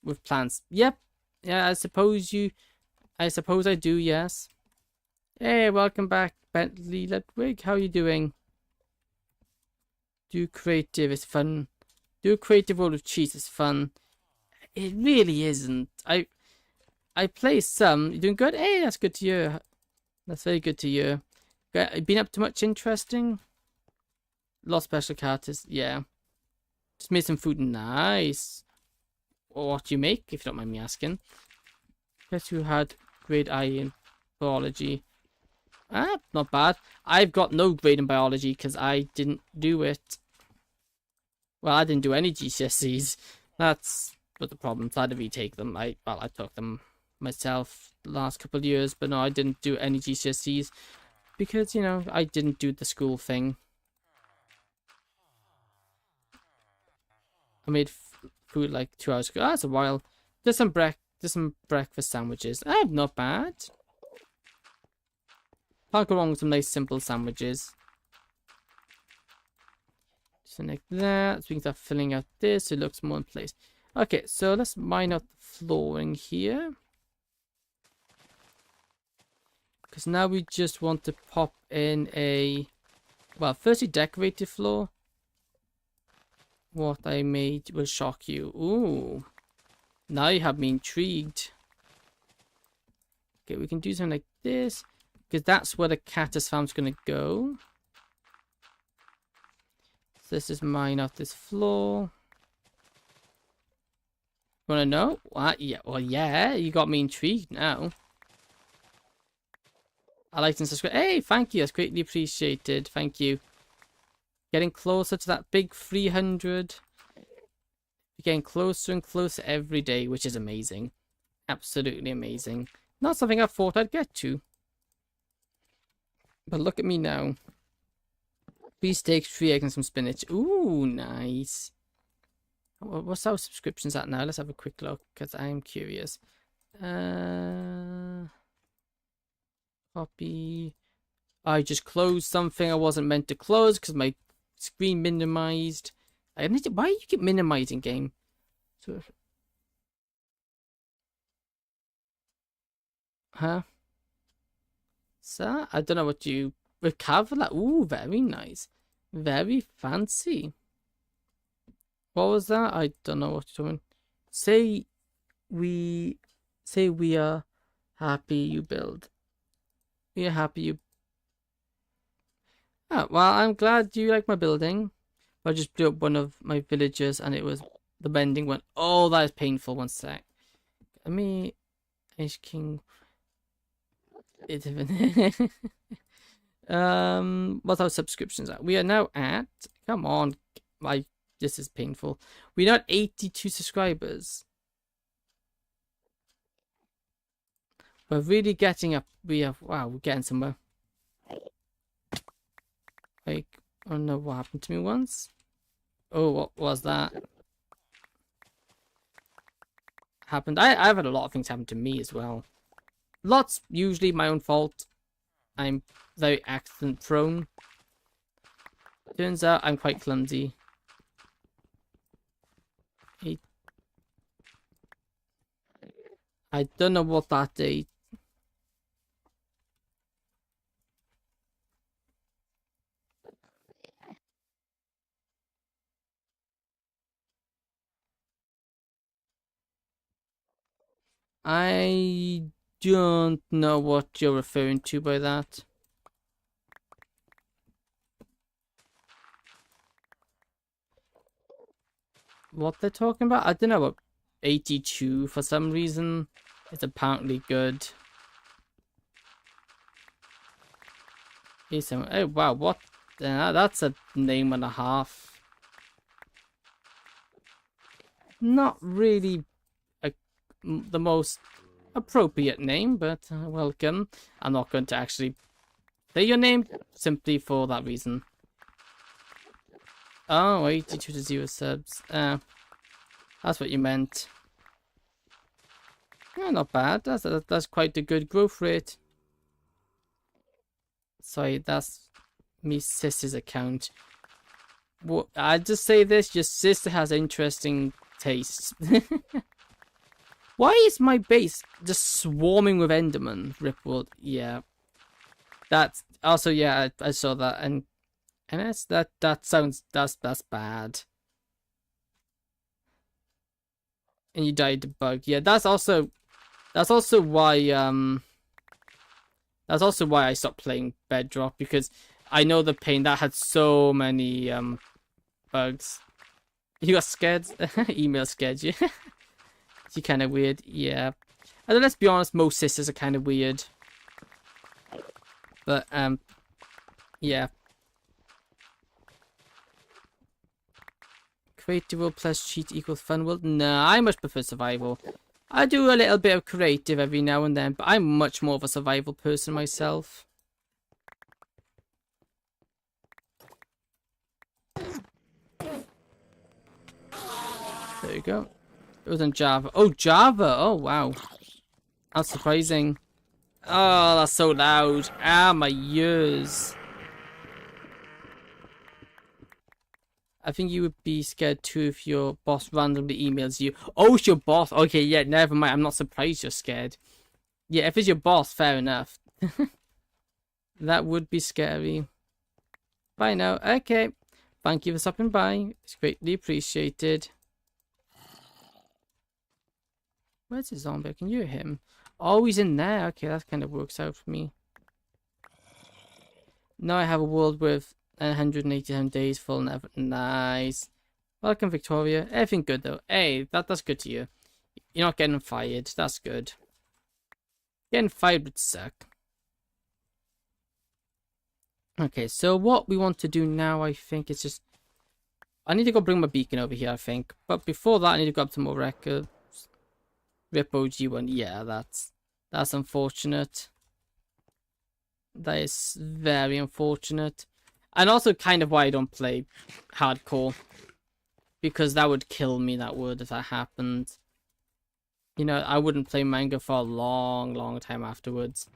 with plants. Yep. Yeah, I suppose I do, yes. Hey, welcome back, Bentley Ludwig. How are you doing? Do creative is fun. Do creative world of cheese is fun. It really isn't. I play some. You doing good? Hey, that's good to hear. That's very good to hear. Been up to much interesting? Lost special characters, yeah. Just made some food. Nice. What do you make, if you don't mind me asking? Guess who had grade I in biology? Ah, not bad. I've got no grade in biology because I didn't do it. Well, I didn't do any GCSEs. That's what the problem. So I had to retake them. I took them myself the last couple of years, but no, I didn't do any GCSEs because, you know, I didn't do the school thing. I made food like 2 hours ago. That's a while. There's some breakfast sandwiches. Ah, not bad. Can't go wrong with some nice simple sandwiches. So like that. So we can start filling out this so it looks more in place. Okay, so let's mine out the flooring here. Because now we just want to pop in a... Well, firstly decorated floor. What I made will shock you. Ooh. Now you have me intrigued. Okay, we can do something like this. Because that's where the cactus farm's going to go. So this is mine out this floor. Want to know? What? Yeah, well, yeah, you got me intrigued now. I like and subscribe. Hey, thank you. That's greatly appreciated. Thank you. Getting closer to that big 300. You're getting closer and closer every day, which is amazing. Absolutely amazing. Not something I thought I'd get to. But look at me now. 3 steaks, 3 eggs, and some spinach. Ooh, nice. What's our subscriptions at now? Let's have a quick look, because I'm curious. Copy. I just closed something I wasn't meant to close because my screen minimized. I need to... Why do you keep minimizing, game? So... Huh? So, I don't know what you... With Cavalry? Ooh, very nice. Very fancy. What was that? I don't know what you're doing. Say we are happy you build. We are happy you... Oh, well, I'm glad you like my building. I just blew up one of my villagers and it was... The bending went... Oh, that is painful. One sec. Let me... Ice King... What's our subscriptions at? We are now at, come on, this is painful. We're at 82 subscribers. We're really getting up. Wow, we're getting somewhere. Like, I don't know what happened to me once. Oh, what was that? Happened. I've had a lot of things happen to me as well. Lots usually my own fault. I'm very accident prone. Turns out I'm quite clumsy. I don't know what that day. I don't know what you're referring to by that. What they're talking about? I don't know about 82 for some reason. It's apparently good. Oh wow, what? That's a name and a half. Not really the most appropriate name, but welcome. I'm not going to actually say your name simply for that reason. Oh, 82 to 0 subs. That's what you meant. Yeah, not bad. That's quite a good growth rate. Sorry, that's me sister's account. Well, I just say this: your sister has interesting tastes. Why is my base just swarming with Enderman? Ripwood, yeah. That's also, yeah, I saw that, and that's bad. And you died to bug, yeah. That's also why I stopped playing Bedrock, because I know the pain that had so many bugs. You got scared? Email scared you. You're kind of weird, yeah. And let's be honest, most sisters are kind of weird. But yeah. Creative world plus cheat equals fun world? Nah, I much prefer survival. I do a little bit of creative every now and then, but I'm much more of a survival person myself. There you go. It was in Java. Oh, Java! Oh, wow. That's surprising. Oh, that's so loud. Ah, my ears. I think you would be scared too if your boss randomly emails you. Oh, it's your boss. Okay, yeah, never mind. I'm not surprised you're scared. Yeah, if it's your boss, fair enough. That would be scary. Bye now. Okay. Thank you for stopping by. It's greatly appreciated. Where's the zombie? Can you hear him? Oh, he's in there. Okay, that kind of works out for me. Now I have a world with 187 days full. Never nice. Welcome, Victoria. Everything good though. Hey, that's good to you. You're not getting fired. That's good. Getting fired would suck. Okay, so what we want to do now, I think, is just... I need to go bring my beacon over here, I think. But before that, I need to grab some more records. Rip OG1. Yeah, that's unfortunate. That is very unfortunate. And also kind of why I don't play hardcore. Because that would kill me, that would, if that happened. You know, I wouldn't play manga for a long, long time afterwards.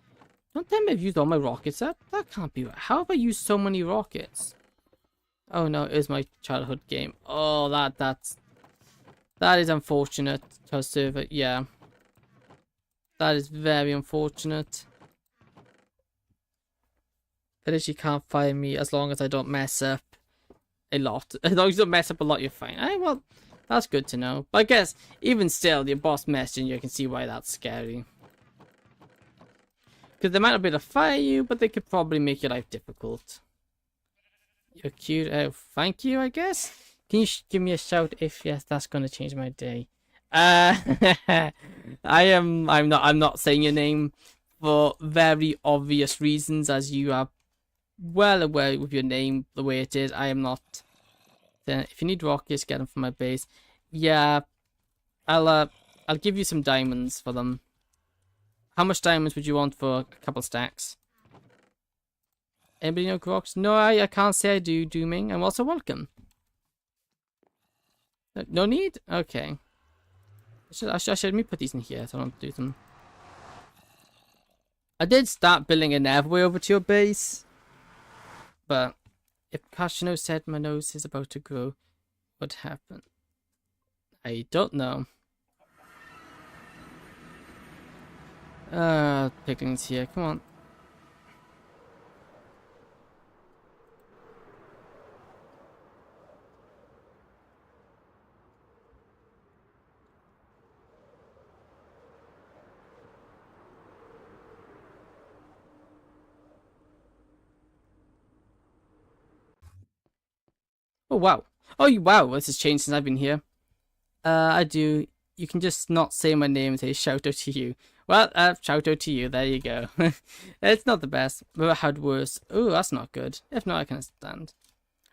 Don't tell me I've used all my rockets. That can't be right. How have I used so many rockets? Oh no, it is my childhood game. Oh, that is unfortunate to a server. Yeah. That is very unfortunate. But if you can't find me as long as I don't mess up a lot. As long as you don't mess up a lot, you're fine. Well, that's good to know. But I guess, even still, your boss messaging you, can see why that's scary. Because they might not be able to fire you, but they could probably make your life difficult. You're cute. Oh, thank you, I guess. Can you give me a shout if yes, that's going to change my day. I'm not saying your name for very obvious reasons, as you are well aware with your name the way it is. I am not. Then if you need rockets, get them from my base. Yeah, I'll give you some diamonds for them. How much diamonds would you want for a couple stacks? Anybody know rocks? No, I can't say I do, Dooming. I'm also welcome. No need? Okay. I should let me put these in here so I don't do them. I did start building a netherway over to your base. But if Kashino said my nose is about to grow, what happened? I don't know. Piglins here, come on. Oh wow. Oh wow, this has changed since I've been here. I do. You can just not say my name and say shout out to you. Well, shout out to you. There you go. It's not the best. But I had worse. Oh, that's not good. If not, I can understand.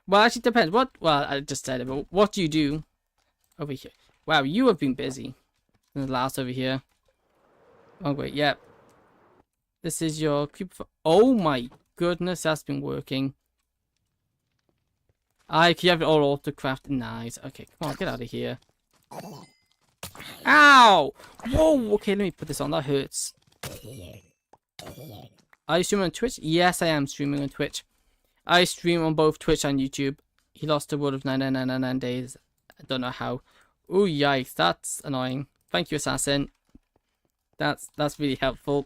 Well, actually, it depends. What? Well, I just said it. But what do you do over here? Wow, you have been busy. The last over here. Oh wait, yep. This is your creep. Oh my goodness, that's been working. Can you have it all auto-crafted? Nice. Okay, come on, get out of here. Ow! Whoa! Okay, let me put this on. That hurts. Are you streaming on Twitch? Yes, I am streaming on Twitch. I stream on both Twitch and YouTube. He lost a world of 9999 days. I don't know how. Oh yikes, that's annoying. Thank you, Assassin. That's really helpful.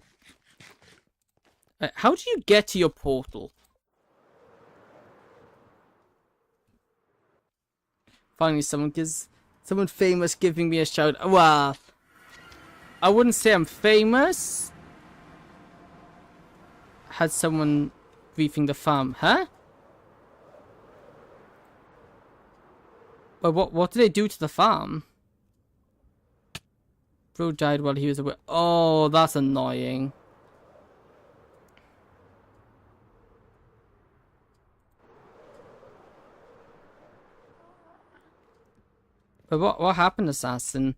How do you get to your portal? Finally, someone famous giving me a shout. Well, I wouldn't say I'm famous. Had someone briefing the farm, huh? But what did they do to the farm? Bro died while he was away. Oh, that's annoying. But what happened, Assassin?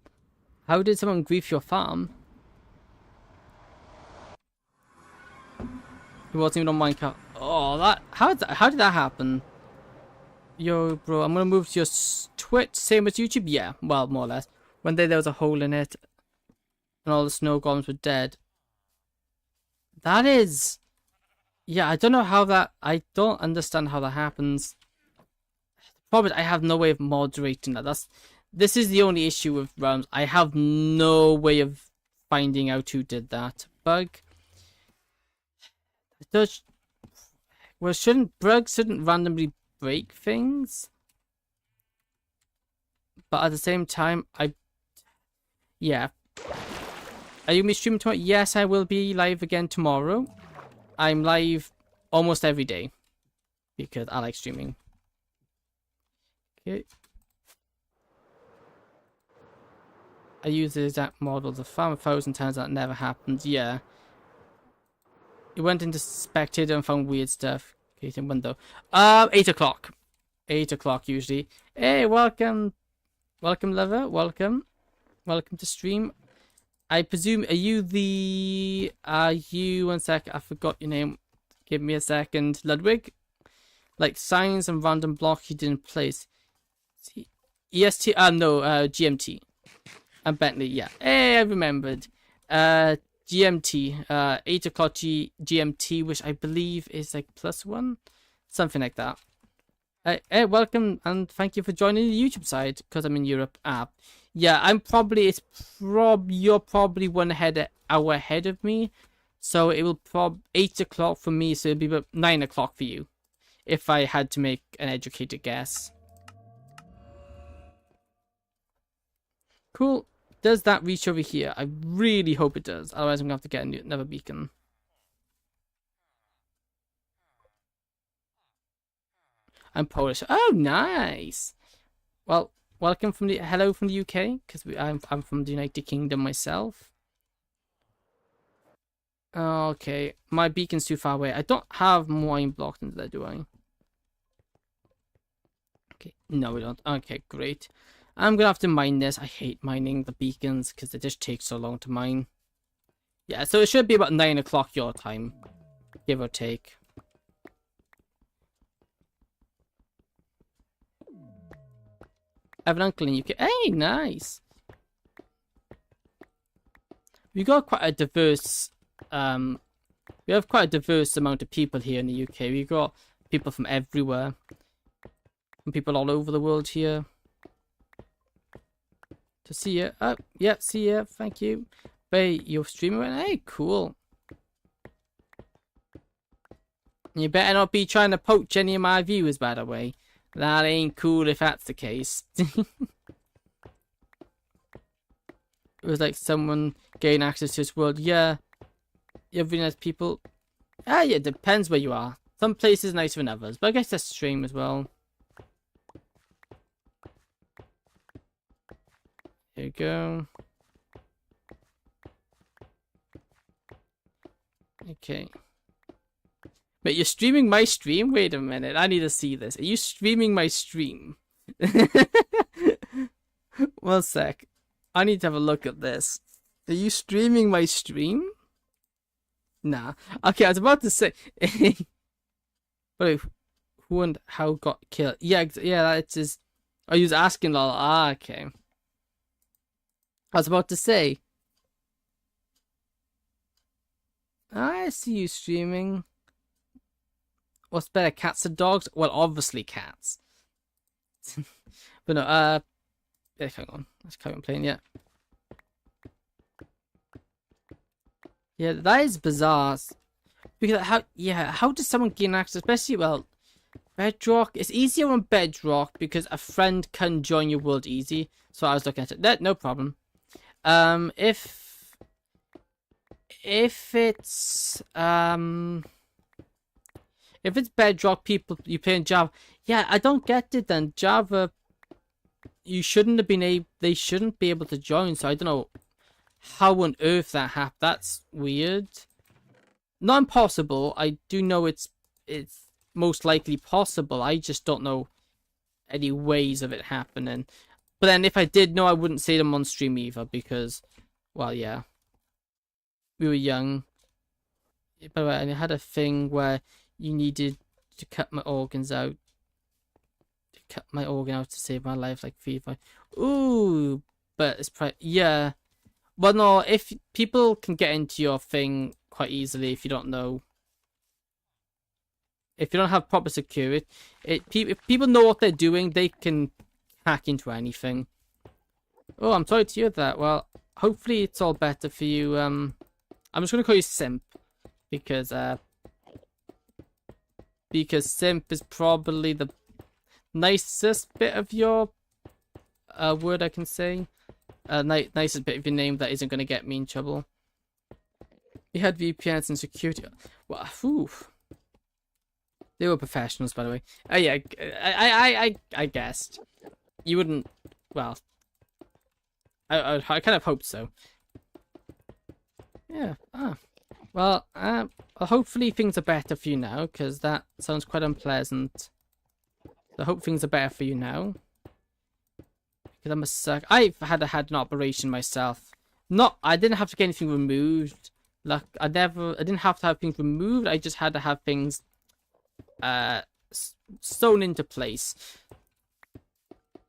How did someone grief your farm? He wasn't even on Minecraft. Oh, how did that happen? Yo, bro, I'm gonna move to your Twitch, same as YouTube. Yeah, well, more or less. One day there was a hole in it, and all the snow golems were dead. That is, yeah, I don't know how that. I don't understand how that happens. Probably I have no way of moderating that. This is the only issue with realms. I have no way of finding out who did that bug. Well, bugs shouldn't randomly break things, but at the same time, yeah. Are you gonna be streaming tomorrow? Yes, I will be live again tomorrow. I'm live almost every day because I like streaming. Okay. I use the exact model of the farm 1,000 times. That never happens. Yeah. It went into spectator and found weird stuff. Okay, window. 8 o'clock. 8 o'clock usually. Hey, welcome. Welcome, lover. Welcome. Welcome to stream. I presume, are you one sec, I forgot your name. Give me a second. Ludwig? Like signs and random blocks you didn't place. EST? No, GMT. And Bentley, yeah. Hey, I remembered. GMT, 8 o'clock GMT, which I believe is like +1, something like that. Hey, welcome and thank you for joining the YouTube side because I'm in Europe. Yeah, you're probably 1 hour ahead of me, so it will 8 o'clock for me, so it'll be about 9 o'clock for you, if I had to make an educated guess. Cool. Does that reach over here? I really hope it does. Otherwise, I'm going to have to get another beacon. I'm Polish. Oh, nice. Well, welcome from hello from the UK, because I'm from the United Kingdom myself. Okay, my beacon's too far away. I don't have mine blocked into there, do I? Okay, no we don't. Okay, great. I'm gonna have to mine this. I hate mining the beacons because they just take so long to mine. Yeah, so it should be about 9 o'clock your time, give or take. I have an uncle in UK. Hey, nice. We got quite a diverse, we have quite a diverse amount of people here in the UK. We got people from everywhere, from people all over the world here. To see you. Oh, yeah, see ya. Thank you. Wait, you're streaming right now? Hey, cool. You better not be trying to poach any of my viewers, by the way. That ain't cool if that's the case. It was like someone getting access to this world. Yeah, you're really nice people. Ah, yeah, it depends where you are. Some places nicer than others, but I guess that's stream as well. There you go. Okay. But you're streaming my stream? Wait a minute, I need to see this. Are you streaming my stream? 1 sec. I need to have a look at this. Are you streaming my stream? Nah. Okay, I was about to say. Wait, who and how got killed? Yeah, that's just. I was asking lol. Ah, okay. I was about to say. I see you streaming. What's better, cats or dogs? Well, obviously cats. But no, yeah, hang on. Let's carry on playing, yeah. Yeah, that is bizarre. Because how does someone gain access? Especially, well, Bedrock. It's easier on Bedrock because a friend can join your world easy. So I was looking at it. That no problem. If it's Bedrock people you play in Java, yeah, I don't get it then. Java, you shouldn't have been able. They shouldn't be able to join. So I don't know how on earth that happened. That's weird. Not impossible. I do know it's most likely possible. I just don't know any ways of it happening. But then if I did know, I wouldn't say them on stream either because, well, yeah, we were young. By the way, I had a thing where you needed to cut my organs out. To cut my organ out to save my life, like FIFA. Ooh, but it's probably, yeah. Well, no, if people can get into your thing quite easily if you don't know. If you don't have proper security, if people know what they're doing, they can hack into anything. Oh, I'm sorry to hear that. Well, hopefully it's all better for you. I'm just gonna call you Simp because Simp is probably the nicest bit of your word I can say. Nicest bit of your name that isn't gonna get me in trouble. You had VPNs and security. Well, whew. They were professionals, by the way. Oh yeah, I guessed. You wouldn't. Well, I kind of hoped so. Yeah. Well, hopefully things are better for you now, because that sounds quite unpleasant. So I hope things are better for you now. Because I'm a suck. I've had an operation myself. I didn't have to get anything removed. Like I didn't have to have things removed. I just had to have things sewn into place.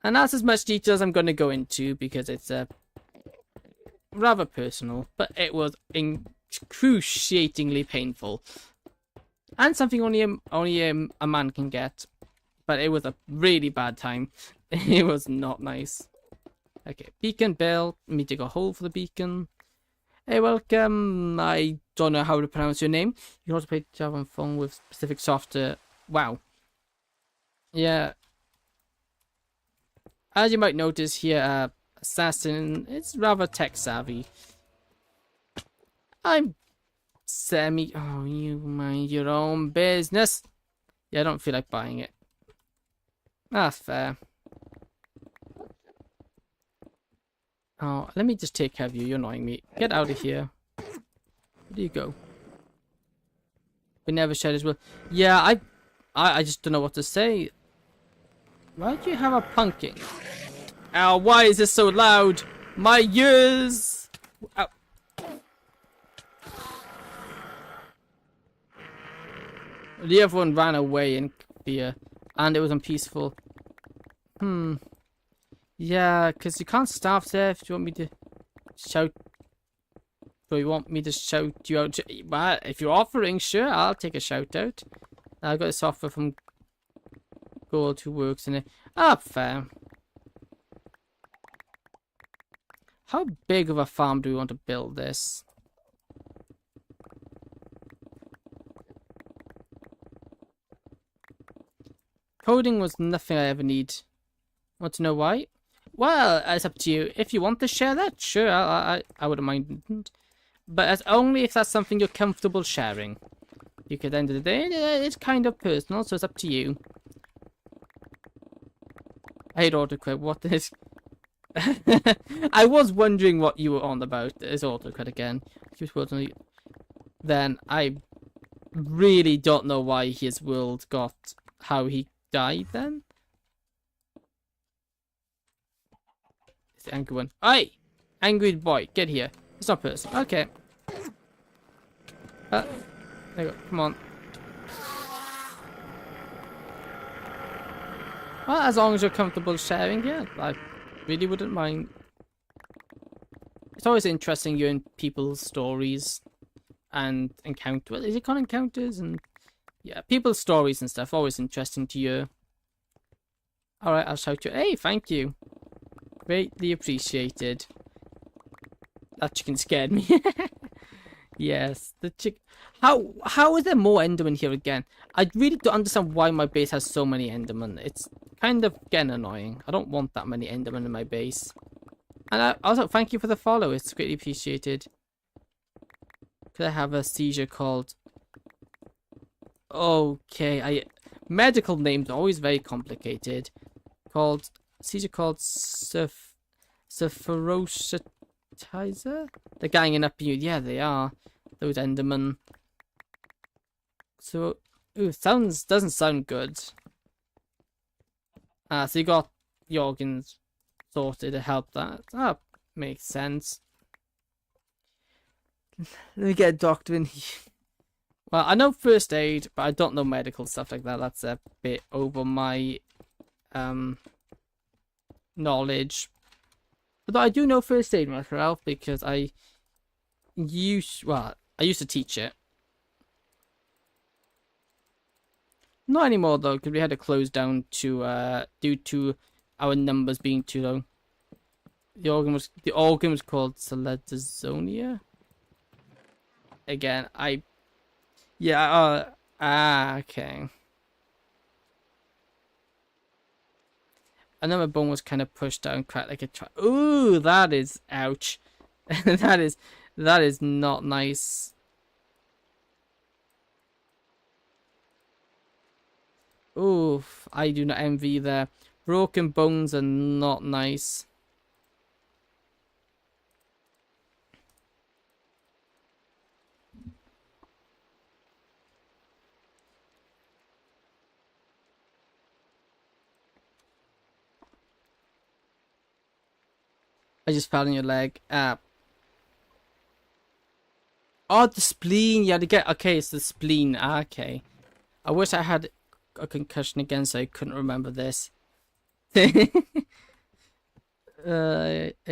And that's as much detail as I'm going to go into because it's rather personal, but it was excruciatingly painful, and something only a man can get. But it was a really bad time. It was not nice. Okay, beacon built. Let me dig a hole for the beacon. Hey, welcome. I don't know how to pronounce your name. You can also play Java on phone with specific software. Wow. Yeah. As you might notice here, Assassin is rather tech savvy. I'm semi. Oh, you mind your own business. Yeah, I don't feel like buying it. That's fair. Oh, let me just take care of you. You're annoying me. Get out of here. Where do you go? We never shared his will. Yeah, I just don't know what to say. Why do you have a pumpkin? Ow, why is this so loud? My ears! Ow. The other one ran away in fear, and it was unpeaceful. Yeah, because you can't stop there if you want me to shout. So you want me to shout you out? Well, if you're offering, sure, I'll take a shout out. I got this offer from Gold who works in it. Ah, fair. How big of a farm do we want to build this? Coding was nothing I ever need. Want to know why? Well, it's up to you. If you want to share that, sure, I wouldn't mind. But it's only if that's something you're comfortable sharing. Because at the end of the day, it's kind of personal, so it's up to you. I hate autocorrect. What is... I was wondering what you were on about. It's autocorrect again. Then I really don't know why his world got how he died then. It's the angry one. Hey! Angry boy, get here. It's not personal. Okay. There you go. Come on. Well, as long as you're comfortable sharing, yeah, I really wouldn't mind. It's always interesting hearing people's stories and encounters. Is it called encounters? And yeah, people's stories and stuff. Always interesting to hear. Alright, I'll shout you. Hey, thank you. Greatly appreciated. That chicken scared me. Yes, the chick. How is there more Enderman here again? I really don't understand why my base has so many Enderman. It's kind of getting annoying. I don't want that many Enderman in my base. And also, thank you for the follow. It's greatly appreciated. Could I have a seizure called? Okay, medical names are always very complicated. Called seizure called Sephirotizer? They're ganging up you. Yeah, they are. Those Endermen. So, ooh, doesn't sound good. So you got the organs sorted to help that. That makes sense. Let me get a doctor in here. Well, I know first aid, but I don't know medical stuff like that. That's a bit over my knowledge. But I do know first aid myself because I used to teach it. Not anymore though, because we had to close down to due to our numbers being too low. The organ was called Saladazonia. Again, okay. I know my bone was kind of pushed out and cracked like a ooh, that is ouch. that is not nice. Oof, I do not envy there. Broken bones are not nice. I just fell on your leg. Oh, the spleen. You had to get. Okay, it's the spleen. Okay. I wish I had a concussion again, so I couldn't remember this. I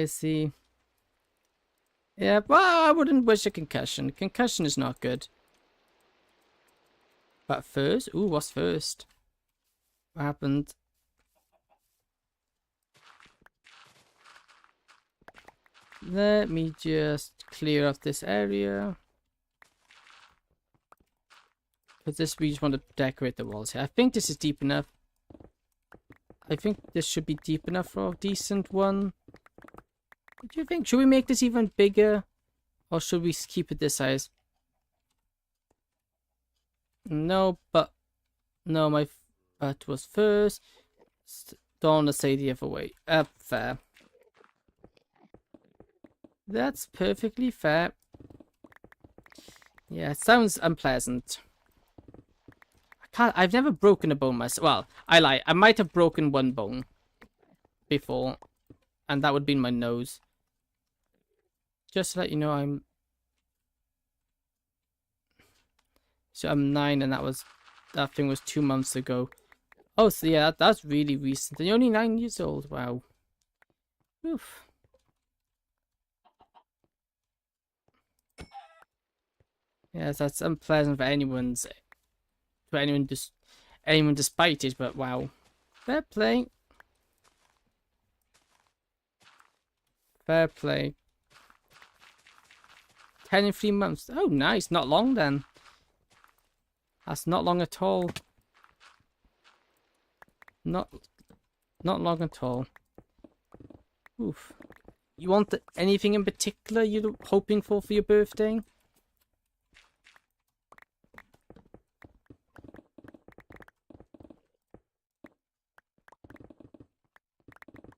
see. Yeah, well, I wouldn't wish a concussion. Concussion is not good. But first, ooh, what's first? What happened? Let me just clear off this area. Because this, we just want to decorate the walls here. I think this is deep enough. I think this should be deep enough for a decent one. What do you think? Should we make this even bigger? Or should we keep it this size? No, but... No, my butt was first. Don't want to say the other way. Fair. That's perfectly fair. Yeah, it sounds unpleasant. I've never broken a bone myself. Well, I lie. I might have broken one bone before, and that would be in my nose. Just to let you know, I'm 9, and that thing was 2 months ago. Oh, so yeah, that's really recent. And you're only 9 years old. Wow. Oof. Yes, that's unpleasant for anyone despite it, but wow. Fair play. Fair play. 10 in 3 months. Oh, nice. Not long then. That's not long at all. Not long at all. Oof. You want anything in particular you're hoping for your birthday?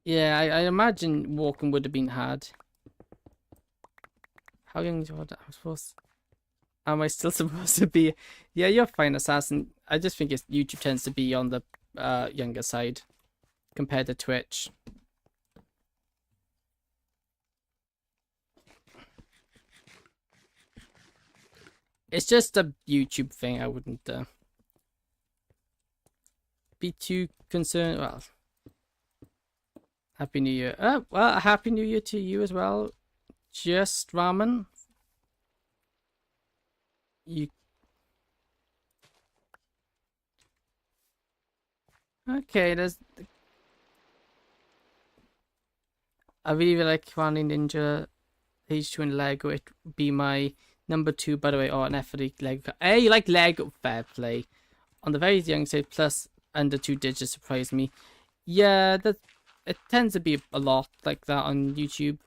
Yeah, I imagine walking would have been hard. How young is your Am I still supposed to be? Yeah, you're fine, Assassin. I just think YouTube tends to be on the younger side compared to Twitch. It's just a YouTube thing. I wouldn't be too concerned. Well, Happy New Year. Well, Happy New Year to you as well. Just Ramen. You. Okay, I really like Kwani Ninja H2 and Lego. It would be my number 2, by the way. Oh, an FD Lego. Hey, you like Lego? Fair play. On the very young side, plus under 2 digits surprised me. Yeah, it tends to be a lot like that on YouTube.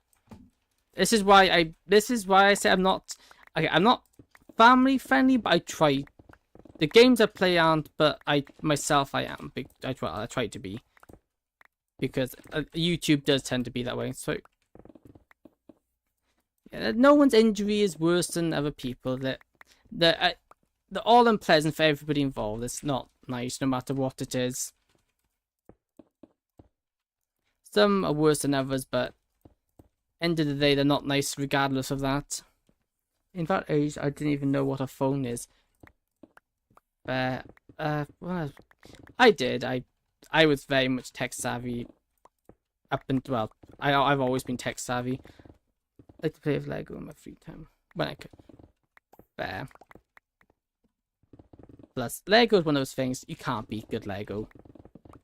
This is why I say I'm not family friendly, but I try. The games I play aren't, but I am. I try to be, because YouTube does tend to be that way. So yeah, no one's injury is worse than other people. They're all unpleasant for everybody involved. It's not nice, no matter what it is. Some are worse than others, but end of the day, they're not nice regardless of that. In that age, I didn't even know what a phone is. Well, I did. I was very much tech savvy. Well, I've always been tech savvy. I like to play with Lego in my free time when I could. Fair. Plus, Lego is one of those things you can't beat good Lego.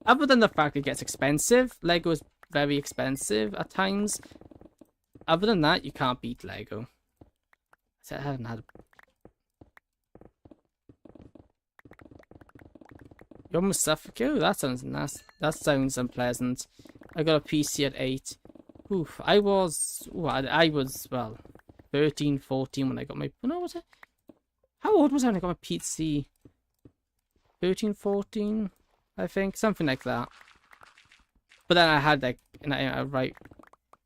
Other than the fact it gets expensive, Lego is very expensive at times. Other than that, you can't beat Lego. I haven't had. You almost suffocate. Oh, that sounds nasty. That sounds unpleasant. I got a PC at 8. Oof. I was well, 13, 14 when I got my. No, was it? How old was I when I got my PC? 13, 14, I think, something like that. But then I had like,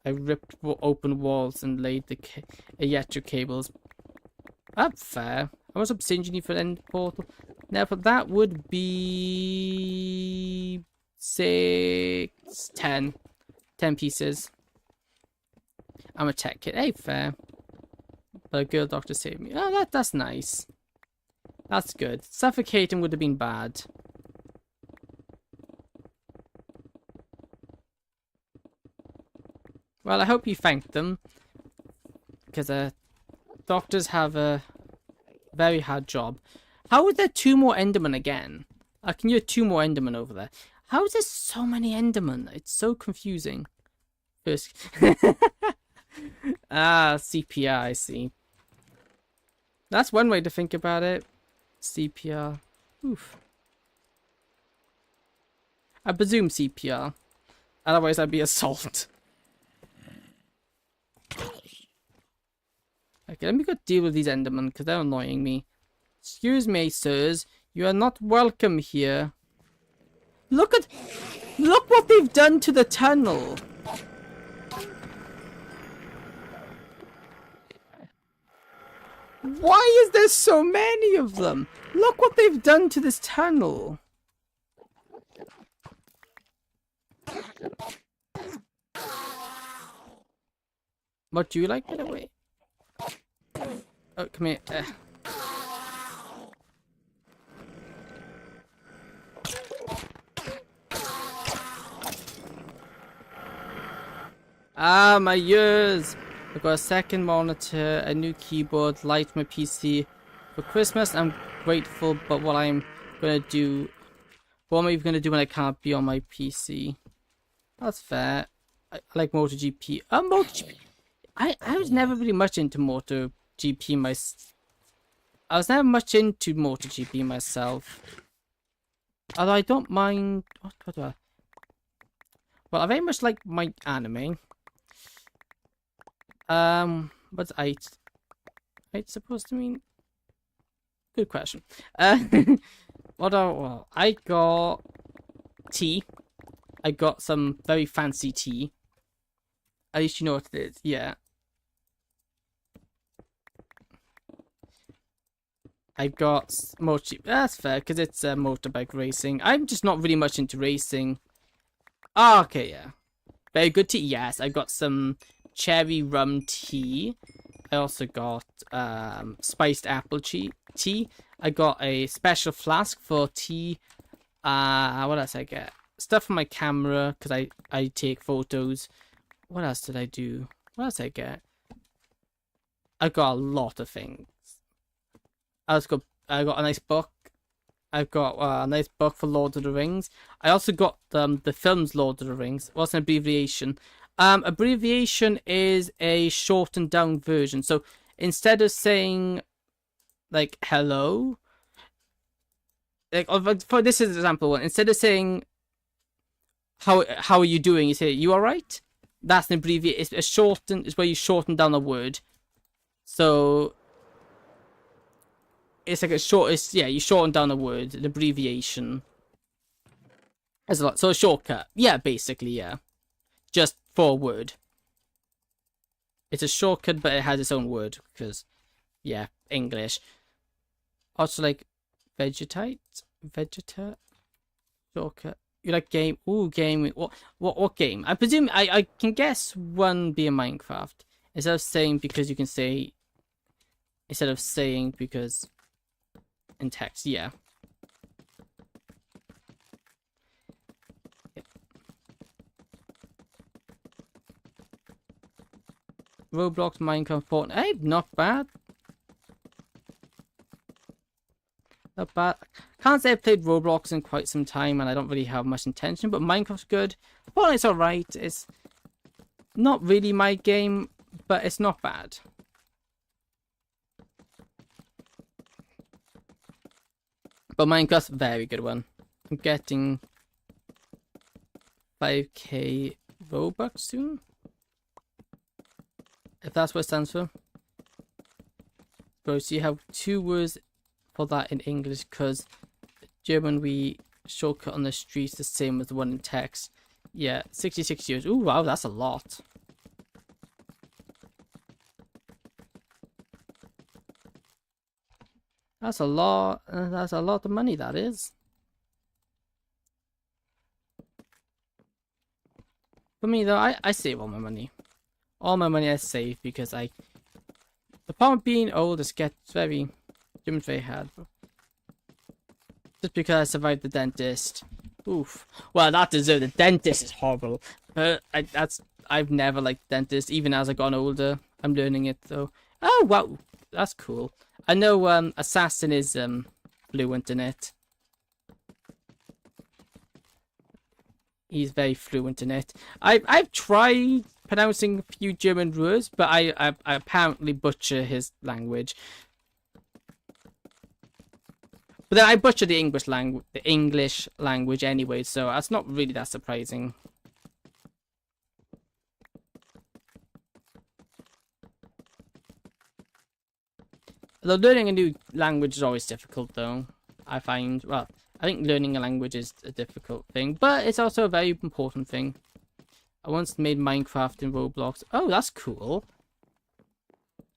I ripped open walls and laid the electric cables. That's fair. I was obsidian for end portal. Now, but that would be 6, 10 pieces. I'm a tech kid. Hey, fair. But a girl doctor saved me. Oh, that's nice. That's good. Suffocating would have been bad. Well, I hope you thanked them, because doctors have a very hard job. How is there 2 more Endermen again? I can hear 2 more Endermen over there. How is there so many Endermen? It's so confusing. First, CPR. I see. That's one way to think about it. CPR. Oof. I presume CPR. Otherwise, I'd be assault. Okay, let me go deal with these Endermen, because they're annoying me. Excuse me, sirs. You are not welcome here. Look what they've done to the tunnel. Why is there so many of them? Look what they've done to this tunnel. What do you like, by the way? Oh, come here. Ah, my ears! I've got a second monitor, a new keyboard, light my PC for Christmas. I'm grateful, but what I'm gonna do... What am I even gonna do when I can't be on my PC? That's fair. I like MotoGP. MotoGP! I was never really much into MotoGP myself. I was never much into MotoGP myself. Although I don't mind... What do I... Well, I very much like my anime. What's 8? 8 supposed to mean? Good question. Well, I got tea. I got some very fancy tea. At least you know what it is. Yeah. I got mochi. That's fair because it's motorbike racing. I'm just not really much into racing. Oh, okay, yeah. Very good tea. Yes, I got some cherry rum tea. I also got spiced apple tea. I got a special flask for tea. What else I get? Stuff for my camera because I take photos. What else did I do? What else did I get? I got a lot of things. I got a nice book. I've got a nice book for Lord of the Rings. I also got the films Lord of the Rings. What's an abbreviation? Abbreviation is a shortened down version. So instead of saying like hello, like for this is example one. Instead of saying how are you doing, you say you alright. That's an abbreviation. It's a shortened. It's where you shorten down a word. So it's like a short. It's yeah. You shorten down a word. An abbreviation. There's a lot. So a shortcut. Yeah, basically, yeah. Just for a word. It's a shortcut, but it has its own word because, yeah, English. Also, like vegetate, shortcut. You like game? Ooh, gaming. What game? I presume I can guess one being Minecraft. Instead of saying because you can say. Instead of saying because. In text, yeah. Roblox, Minecraft, Fortnite. Hey, not bad. Not bad. Can't say I've played Roblox in quite some time and I don't really have much intention, but Minecraft's good. Fortnite's alright. It's not really my game, but it's not bad. But Minecraft's a very good one. I'm getting 5k Robux soon. If that's what it stands for. Bro, so you have 2 words for that in English because German we shortcut on the streets the same as the one in text. Yeah, 66 years. Ooh, wow, that's a lot. That's a lot. That's a lot of money, that is. For me, though, I save all my money. All my money I save because the problem with being old is gets very hard. Just because I survived the dentist. Oof. Well, that deserved. The dentist is horrible. But I've never liked dentist, even as I've gotten older. I'm learning it though. Oh wow, that's cool. I know Assassin is fluent in it. He's very fluent in it. I've tried pronouncing a few German words, but I apparently butcher his language. But then I butcher the English language anyway, so that's not really that surprising. Although learning a new language is always difficult, though. I find, well, I think learning a language is a difficult thing, but it's also a very important thing. I once made Minecraft in Roblox. Oh, that's cool.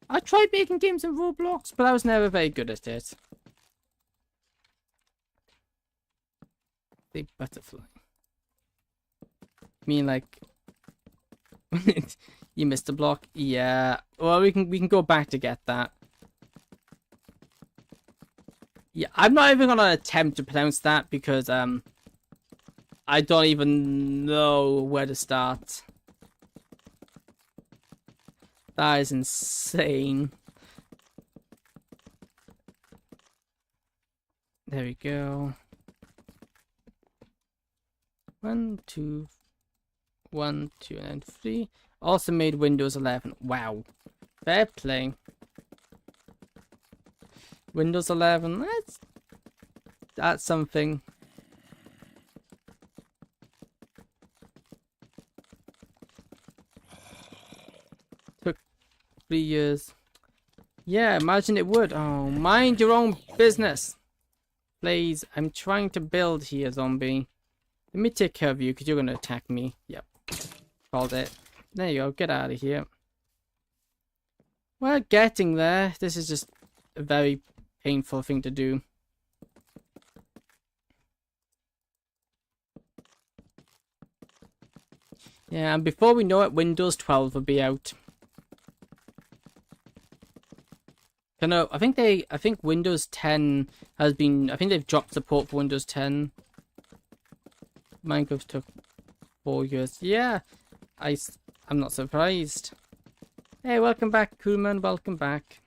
I tried making games in Roblox, but I was never very good at it. The butterfly. I mean, like, you missed a block. Yeah. Well, we can go back to get that. Yeah, I'm not even gonna attempt to pronounce that because I don't even know where to start. That is insane. There we go. 1, 2, 1, 2, and 3. Also made Windows 11. Wow. Fair play. Windows 11. That's something. Took 3 years. Yeah, imagine it would. Oh, mind your own business. Please, I'm trying to build here, zombie. Let me take care of you, because you're going to attack me. Yep. Called it. There you go, get out of here. We're getting there. This is just a very painful thing to do. Yeah, and before we know it, Windows 12 will be out. No, I think Windows 10 has been, I think they've dropped support for Windows 10. Minecraft took 4 years. Yeah, I'm not surprised. Hey, welcome back, Kuhlman, welcome back.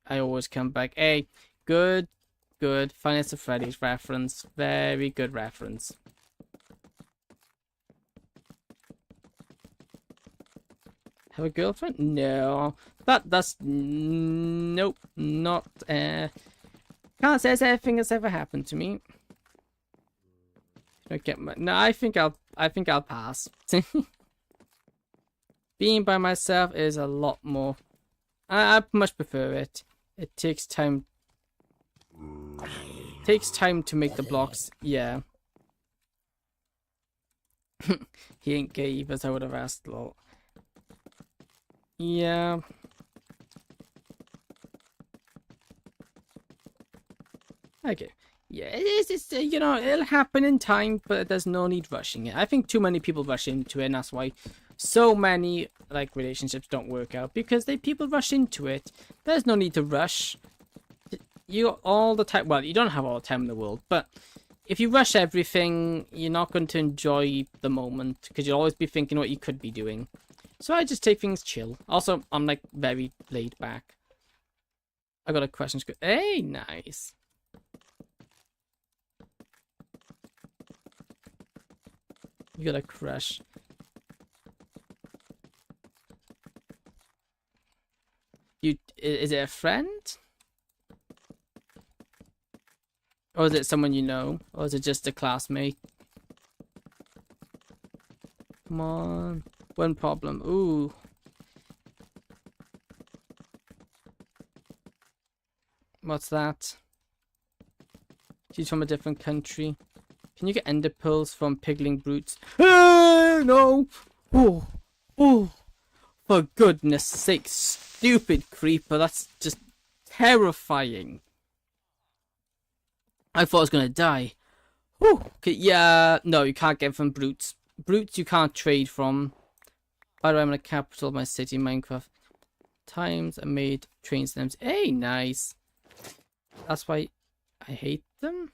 I always come back. Hey, good. Finance of Freddy's reference. Very good reference. Have a girlfriend? No. That's nope, not can't say anything has ever happened to me. Okay, no, I think I'll pass. Being by myself is a lot more. I much prefer it. It takes time. Takes time to make the blocks. Yeah. He ain't gay, but I would have asked. Lol. Yeah. Okay. Yeah, it's you know, it'll happen in time, but there's no need rushing it. I think too many people rush into it, and that's why so many like relationships don't work out, because people rush into it. There's no need to rush. You all the time. Well, you don't have all the time in the world, but if you rush everything, you're not going to enjoy the moment, because you'll always be thinking what you could be doing. So I just take things chill. Also, I'm like very laid back. I got a question. Hey, nice. You got a crush. Is it a friend? Or is it someone you know? Or is it just a classmate? Come on. One problem. Ooh. What's that? She's from a different country. Can you get ender pearls from piggling brutes? No! Oh! Oh! For goodness sake, stupid creeper. That's just terrifying. I thought I was gonna die. Whew. Okay, yeah, no, you can't get from brutes. Brutes you can't trade from. By the way, I'm in the capital of my city, Minecraft. Times I made train stems. Hey, nice. That's why I hate them.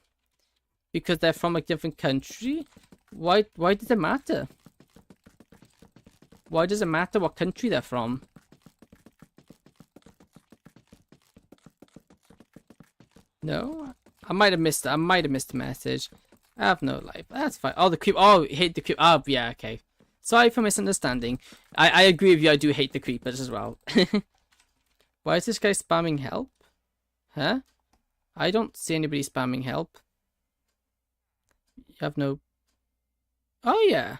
Because they're from a different country. Why does it matter? Why does it matter what country they're from? No, I might have missed the message. I have no life. That's fine. Oh, the creep. Oh, hate the creep. Oh, yeah, okay. Sorry for misunderstanding. I agree with you. I do hate the creepers as well. Why is this guy spamming help? Huh? I don't see anybody spamming help. You have no. Oh yeah.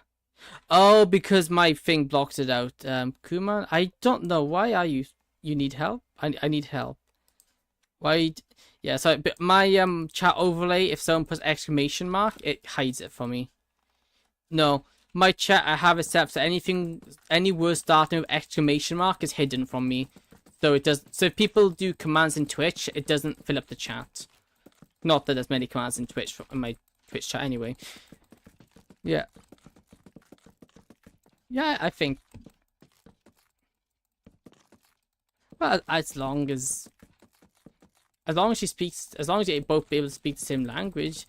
Oh, because my thing blocks it out. Kuman, I don't know. Why are you? You need help? I need help. Why? Yeah. So, but my chat overlay, if someone puts exclamation mark, it hides it for me. No, my chat, I have it set up so any word starting with exclamation mark is hidden from me. So it does. So if people do commands in Twitch, it doesn't fill up the chat. Not that there's many commands in Twitch in my Twitch chat anyway. Yeah. Yeah, I think. Well, as long as she speaks, as long as you both be able to speak the same language,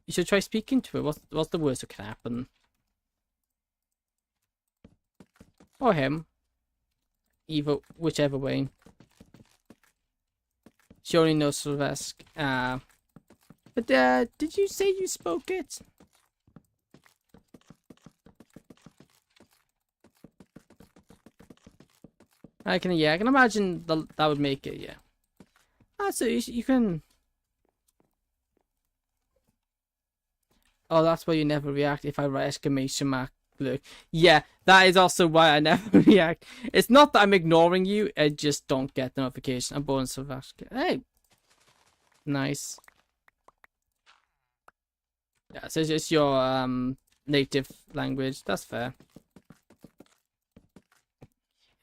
you should try speaking to her. What's the worst that can happen? Or him. Either, whichever way. She only knows Sylvesk. But did you say you spoke it? I can imagine that would make it, yeah. Ah, so you can. Oh, that's why you never react if I write exclamation mark. Look, yeah, that is also why I never react. It's not that I'm ignoring you, I just don't get the notification. I'm born in South Africa. Hey, nice. Yeah, so it's just your native language. That's fair.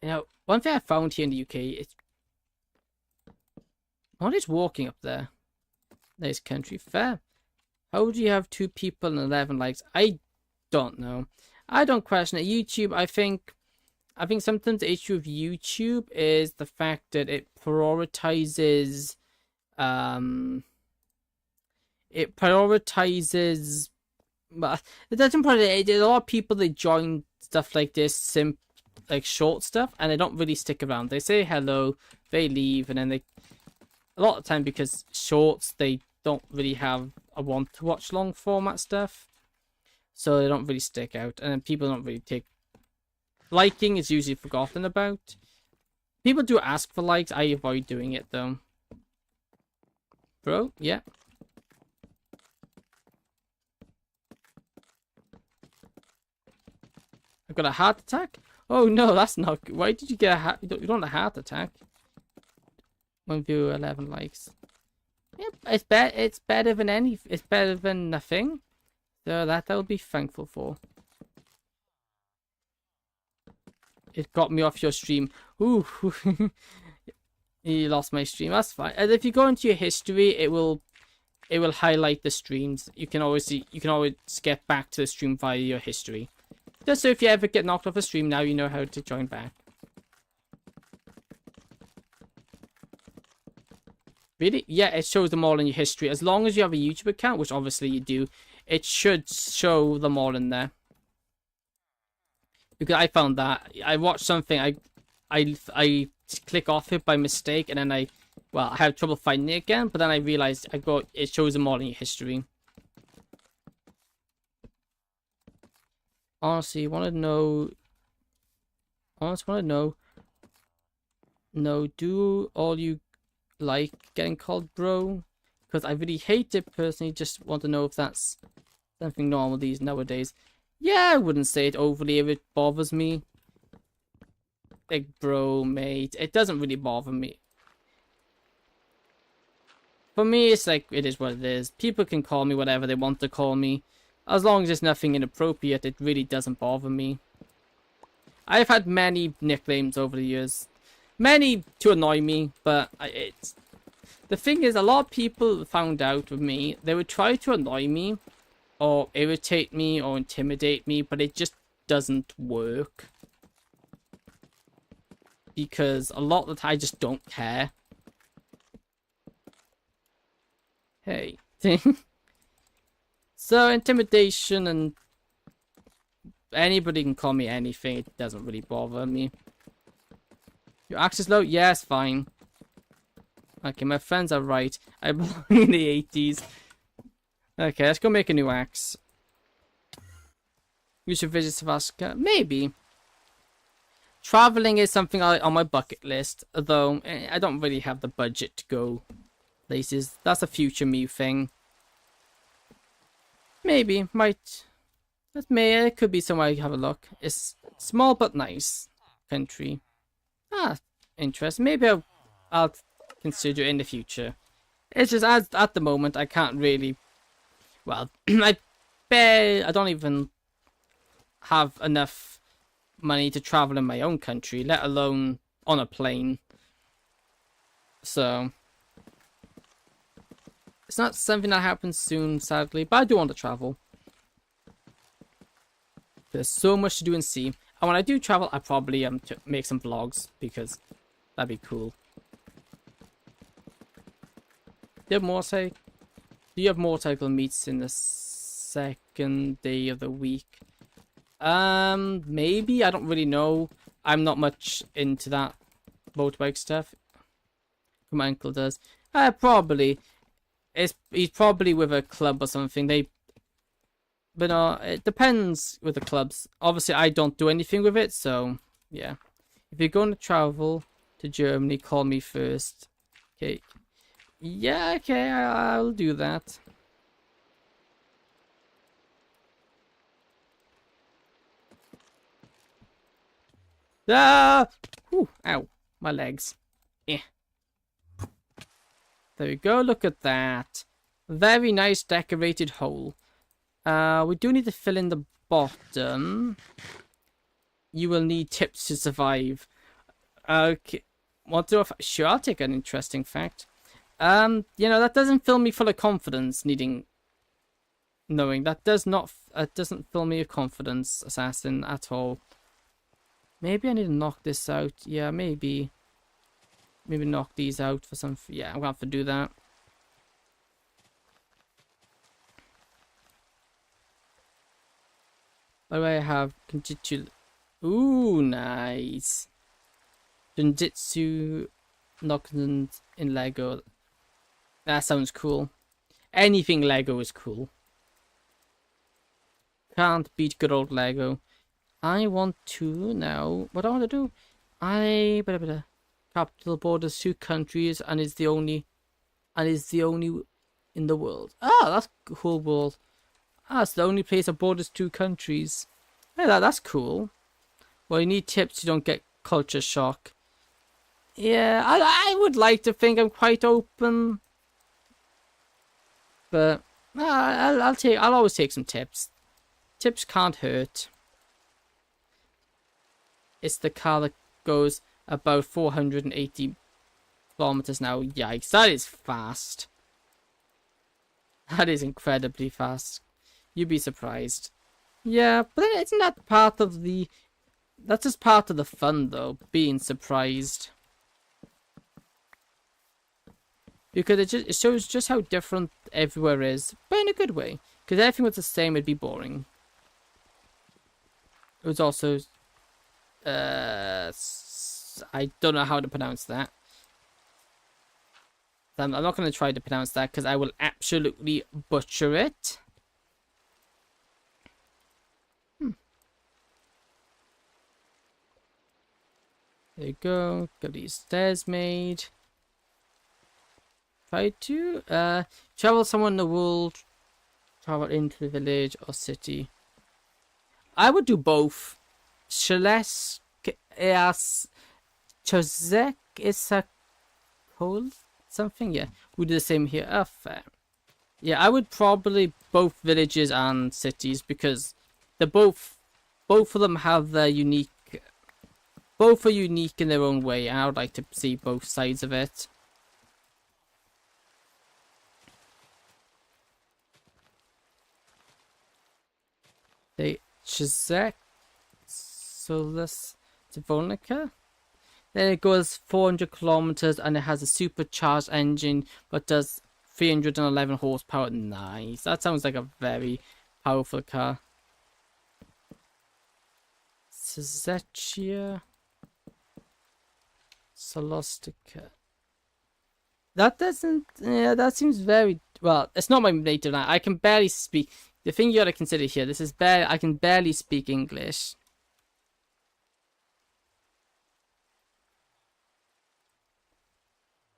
You know, one thing I found here in the UK is what is walking up there? Nice country. Fair. How do you have 2 people and 11 likes? I don't know. I don't question it. YouTube, I think sometimes the issue with YouTube is the fact that it prioritizes well, it doesn't probably. There's a lot of people that join stuff like this, like short stuff, and they don't really stick around. They say hello, they leave, and then a lot of the time, because shorts, they don't really have a want to watch long format stuff, so they don't really stick out, and then people don't really take. Liking is usually forgotten about. People do ask for likes. I avoid doing it though. Bro, yeah. I've got a heart attack? Oh no, that's not good. Why did you get a heart? You don't want a heart attack. 1 view, 11 likes. Yep, it's better than it's better than nothing. So that I'll be thankful for. It got me off your stream. Ooh. You lost my stream. That's fine. And if you go into your history, it will highlight the streams. You can always get back to the stream via your history. Just so if you ever get knocked off a stream, now you know how to join back. Really? Yeah, it shows them all in your history. As long as you have a YouTube account, which obviously you do, it should show them all in there. Because I found that. I watched something, I click off it by mistake, and then I had trouble finding it again, but then I realized it shows them all in your history. Honestly, I want to know. No, do all you like getting called bro? Because I really hate it personally. Just want to know if that's something normal these nowadays. Yeah, I wouldn't say it overly if it bothers me. Like bro, mate, it doesn't really bother me. For me, it's like it is what it is. People can call me whatever they want to call me. As long as it's nothing inappropriate, it really doesn't bother me. I've had many nicknames over the years. Many to annoy me, but the thing is, a lot of people found out with me, they would try to annoy me, or irritate me, or intimidate me, but it just doesn't work. Because a lot of the time, I just don't care. Hey. So, intimidation and anybody can call me anything. It doesn't really bother me. Your axe is low? Yes, fine. Okay, my friends are right. I belong in the 80s. Okay, let's go make a new axe. You should visit South Africa? Maybe. Traveling is something on my bucket list, although I don't really have the budget to go places. That's a future me thing. Maybe, it could be somewhere you have a look. It's small but nice country. Ah, interesting. Maybe I'll consider it in the future. It's just at the moment I can't really. Well, I don't even have enough money to travel in my own country, let alone on a plane. So. It's not something that happens soon, sadly, but I do want to travel. There's so much to do and see. And when I do travel, I probably make some vlogs because that'd be cool. Do you have motorcycle meets in the second day of the week? Maybe. I don't really know. I'm not much into that motorbike stuff. My uncle does. Probably. He's probably with a club or something. But it depends with the clubs. Obviously, I don't do anything with it, so yeah. If you're going to travel to Germany, call me first. Okay. Yeah, okay, I'll do that. Ah! Whew, ow, my legs. Yeah. There we go, look at that. Very nice decorated hole. We do need to fill in the bottom. You will need tips to survive. Okay. Sure, I'll take an interesting fact. You know, that doesn't fill me full of confidence, knowing that doesn't fill me with confidence, assassin, at all. Maybe I need to knock this out. Yeah, maybe knock these out for some. Yeah, I'm gonna have to do that. By the way, I have Genjitsu. Ooh, nice. Genjitsu Nocturne in Lego. That sounds cool. Anything Lego is cool. Can't beat good old Lego. I want to now. What I want to do? Capital borders 2 countries and is the only in the world. Ah, that's a cool world. Ah, it's the only place that borders 2 countries. Yeah, that's cool. Well, you need tips so you don't get culture shock. Yeah, I would like to think I'm quite open. But I'll always take some tips. Tips can't hurt. It's the car that goes about 480 kilometers now. Yikes, that is fast. That is incredibly fast. You'd be surprised. Yeah, but isn't that part of the... That's just part of the fun, though, being surprised. Because it shows just how different everywhere is, but in a good way. Because if everything was the same, it'd be boring. It was also... I don't know how to pronounce that. I'm not going to try to pronounce that because I will absolutely butcher it. There you go. Got these stairs made. Try to travel somewhere in the world. Travel into the village or city. I would do both. Shalesk as Chozek is a cold something, yeah. We do the same here. Oh, fair. Yeah, I would probably both villages and cities because they're both of them have their unique. Both are unique in their own way. I would like to see both sides of it. They Chizek Solus Devonica. Then it goes 400 kilometers and it has a supercharged engine but does 311 horsepower. Nice. That sounds like a very powerful car. Szechia Solostica. That doesn't... Yeah, that seems very... Well, it's not my native language. I can barely speak... The thing you gotta consider here, this is barely... I can barely speak English.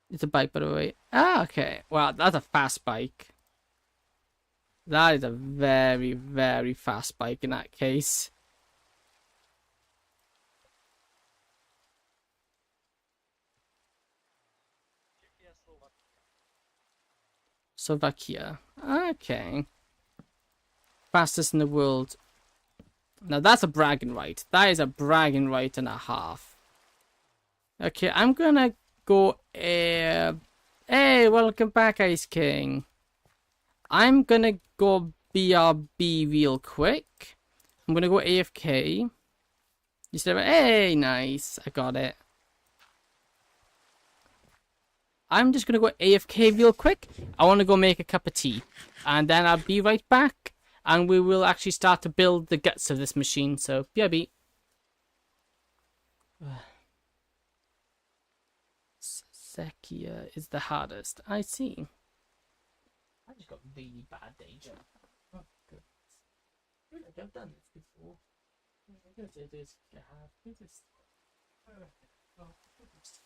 It's a bike, by the way. Ah, okay. Wow, that's a fast bike. That is a very, very fast bike in that case. Slovakia. Okay. Fastest in the world. Now that's a bragging right. That is a bragging right and a half. Okay, I'm gonna go... Hey, welcome back, Ice King. I'm gonna go BRB real quick. I'm gonna go AFK. You said, hey, nice. I got it. I'm just gonna go AFK real quick. I want to go make a cup of tea. And then I'll be right back. And we will actually start to build the guts of this machine. So, BRB. Sekia is the hardest. I see. I just got really bad danger. Oh, goodness. I feel like I've done this before. I'm gonna do this. Do this. Oh, goodness.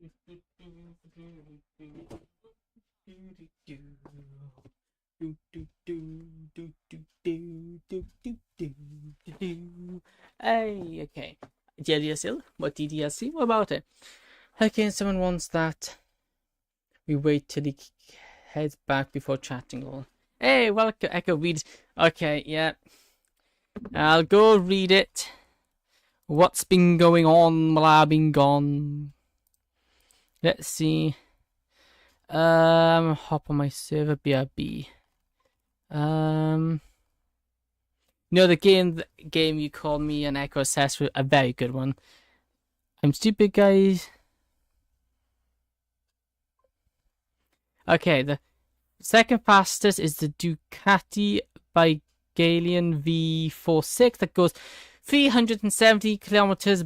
Hey, okay. DLSL? What DDLC? What about it? Okay, someone wants that. We wait till he heads back before chatting all. Hey, welcome, Echo, read. Okay, yeah. I'll go read it. What's been going on while I've been gone? Let's see. Hop on my server, BRB. The game you called me an Echo Assessor, a very good one. I'm stupid, guys. Okay, the second fastest is the Ducati Bigalian V46 that goes 370 kilometers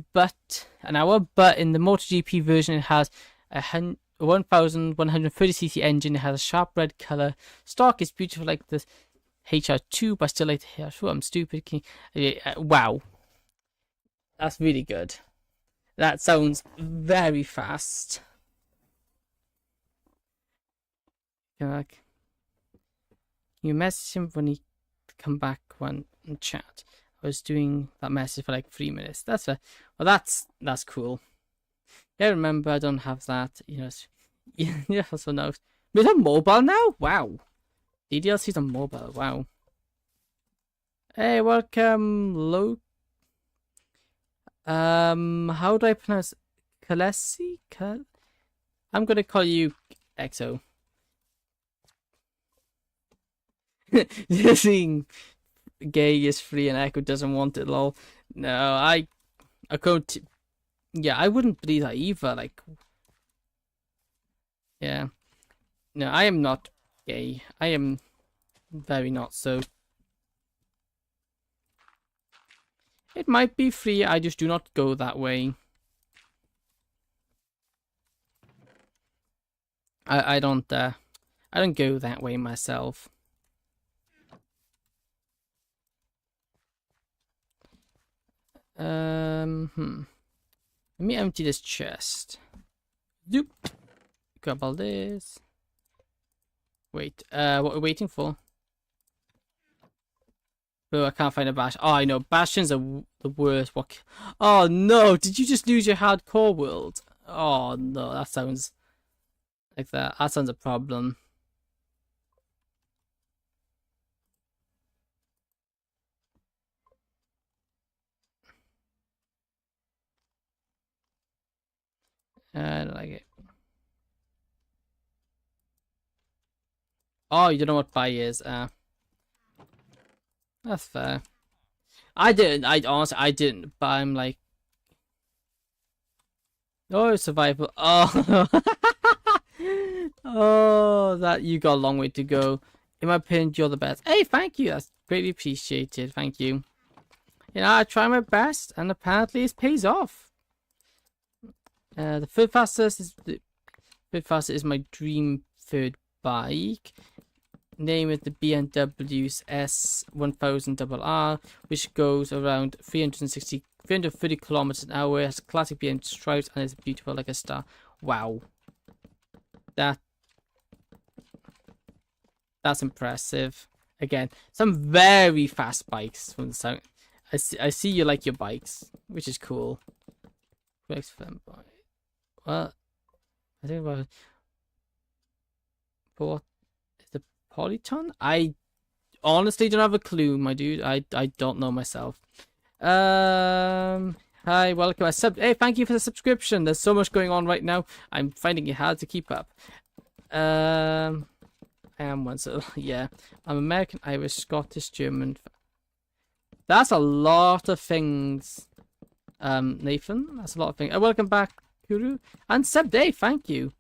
an hour, but in the MotoGP version it has a 1130cc engine. It has a sharp red color. Stock is beautiful like the HR2, but still like the HR2. I'm stupid. Wow, that's really good. That sounds very fast. You message him when he come back and chat. I was doing that message for like 3 minutes. That's that's cool. Yeah, remember I don't have that. Yeah. So now it's on mobile now. Wow, DDLC's on mobile. Wow. Hey, welcome, Lo. How do I pronounce Kalesi? I'm gonna call you EXO. Seeing gay is free and Echo doesn't want it, lol. No, I can't. Yeah, I wouldn't believe that either. Like, yeah, no, I am not gay. I am very not so. It might be free. I just do not go that way. I don't go that way myself. Let me empty this chest. Doop. Grab all this. Wait, what are we waiting for? Oh, I can't find a bash. Oh, I know. Bastions are the worst. What? Oh, no. Did you just lose your hardcore world? Oh, no. That sounds like that. That sounds a problem. I don't like it. Oh, you don't know what buy is. That's fair. I didn't. I honestly, I didn't. But I'm like, oh, survival. Oh, oh, that you got a long way to go. In my opinion, you're the best. Hey, thank you. That's greatly appreciated. Thank you. I try my best, and apparently it pays off. The third fastest is my dream third bike. Name it the BMW's S1000RR, which goes around 330 kilometers an hour. It has classic BM stripes and it's beautiful like a star. Wow, that's impressive. Again, some very fast bikes from the sound. I see you like your bikes, which is cool. Well, I think about what is the Polyton? I honestly don't have a clue, my dude. I don't know myself. Hi, welcome. Hey, thank you for the subscription. There's so much going on right now. I'm finding it hard to keep up. I am one, so yeah. I'm American, Irish, Scottish, German. That's a lot of things. Nathan, that's a lot of things. Welcome back, Kuru. And Seb Day, thank you.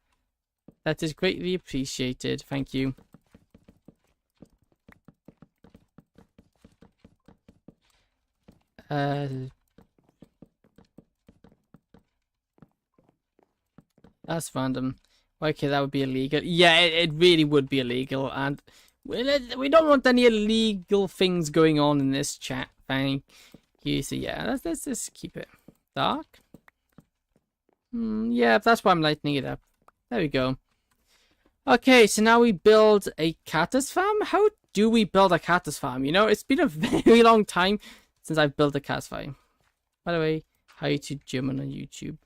That is greatly appreciated. Thank you. That's random. Okay, that would be illegal. Yeah, it really would be illegal, and we don't want any illegal things going on in this chat. Thank you. So yeah, let's just keep it dark. Yeah, that's why I'm lightening it up. There we go. Okay, so now we build a cactus farm. How do we build a cactus farm? You know, it's been a very long time since I've built a cactus farm. By the way, how to German on YouTube.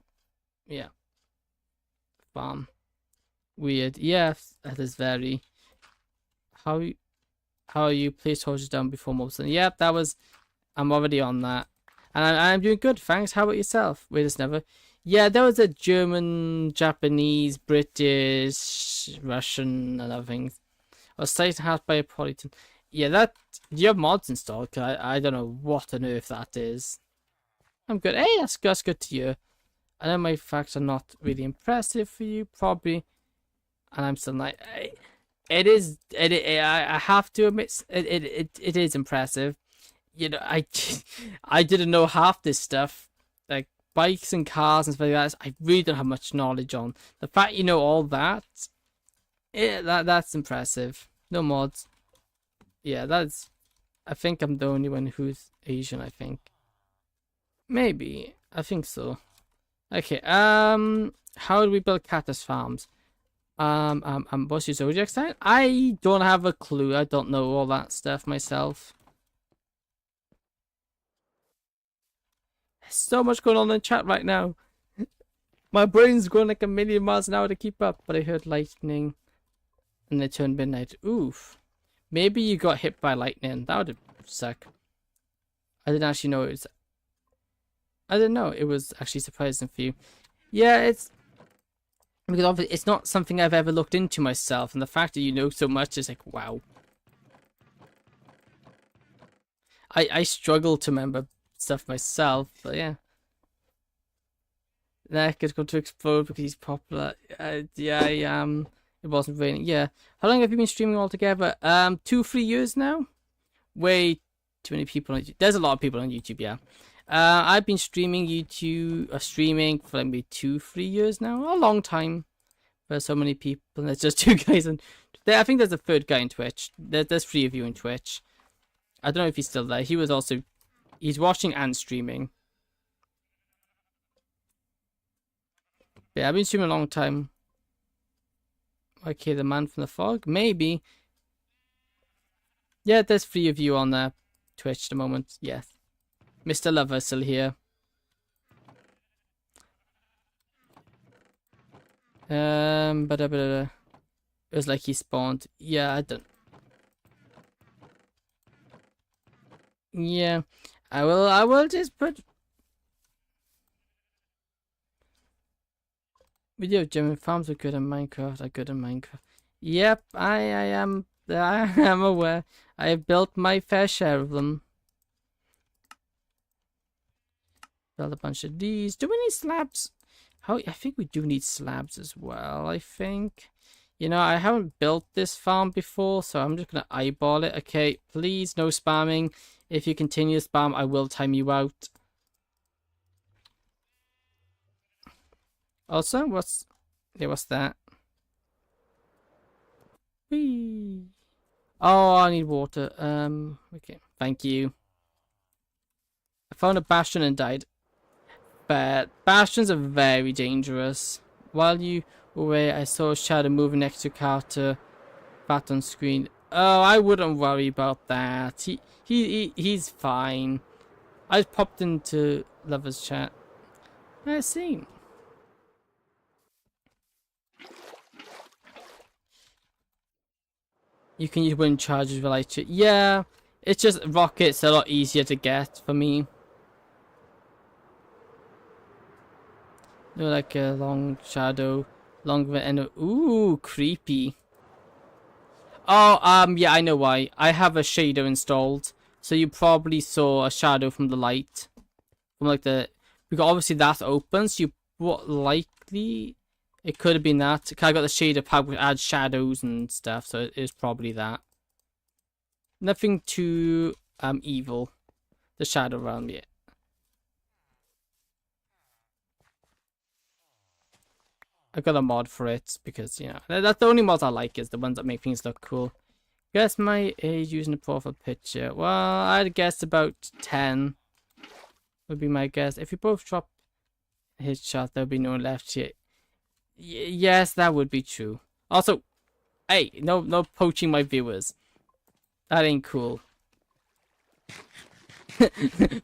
Yeah. Farm. Weird. Yes, that is very. How are you? Place torches down before mobs. Yep, that was. I'm already on that, and I'm doing good. Thanks. How about yourself? Wait, it's never. Yeah, there was a German, Japanese, British, Russian, and other things. I was slightly hacked by a polyton. Yeah, that. Do you have mods installed? Cause I don't know what on earth that is. I'm good. Hey, that's good to you. I know my facts are not really impressive for you, probably, and I'm still like, it is. I have to admit, it is impressive. You know, I didn't know half this stuff, like bikes and cars and stuff like that. I really don't have much knowledge on. The fact you know all that, that's impressive. No mods. Yeah, that's. I think I'm the only one who's Asian. I think. Maybe. I think so. Okay. How do we build cactus farms? What's your zodiac sign? I don't have a clue. I don't know all that stuff myself. There's so much going on in chat right now. My brain's going like a million miles an hour to keep up, but I heard lightning and it turned midnight. Oof. Maybe you got hit by lightning. That would suck. I didn't actually know it was. I didn't know it was actually surprising for you. Yeah, it's because obviously it's not something I've ever looked into myself, and the fact that you know so much is like wow. I struggle to remember stuff myself, but yeah. Neck is going to explode because he's popular. Yeah, it wasn't raining. Yeah. How long have you been streaming altogether? 2-3 years now. Way too many people on YouTube. There's a lot of people on YouTube. Yeah. I've been streaming streaming for maybe 2-3 years now. A long time. There's so many people. And there's just 2 guys on. I think there's a 3rd guy in Twitch. There's 3 of you in Twitch. I don't know if he's still there. He was also. He's watching and streaming. Yeah, I've been streaming a long time. Okay, the man from the fog? Maybe. Yeah, there's 3 of you on Twitch at the moment. Yes. Mr. Lover still here. But it was like he spawned. Yeah, I don't. Yeah, I will just put. Video German farms are good in Minecraft. Yep, I am. I am aware. I have built my fair share of them. Build a bunch of these. Do we need slabs? I think we do need slabs as well. I think. You know, I haven't built this farm before, so I'm just gonna eyeball it. Okay, please no spamming. If you continue to spam, I will time you out. Also, what's that? Whee. Oh, I need water. Okay, thank you. I found a bastion and died. But bastions are very dangerous. While you were away, I saw a shadow moving next to Carter. Bat on screen. Oh, I wouldn't worry about that. He's fine. I just popped into Lover's chat. I see. You can use wind charges with light. Yeah, it's just rockets are a lot easier to get for me. They're like a long shadow, longer and ooh, creepy. Oh, yeah, I know why. I have a shader installed, so you probably saw a shadow from the light, from like because obviously that opens. What likely it could have been that. I got the shader pack which adds shadows and stuff, so it is probably that. Nothing too evil. The shadow realm yet. I got a mod for it because, you know, that's the only mods I like is the ones that make things look cool. Guess my age using the profile picture. Well, I'd guess about 10 would be my guess. If you both drop his shot, there'll be no one left here. Yes, that would be true. Also, hey, no poaching my viewers. That ain't cool.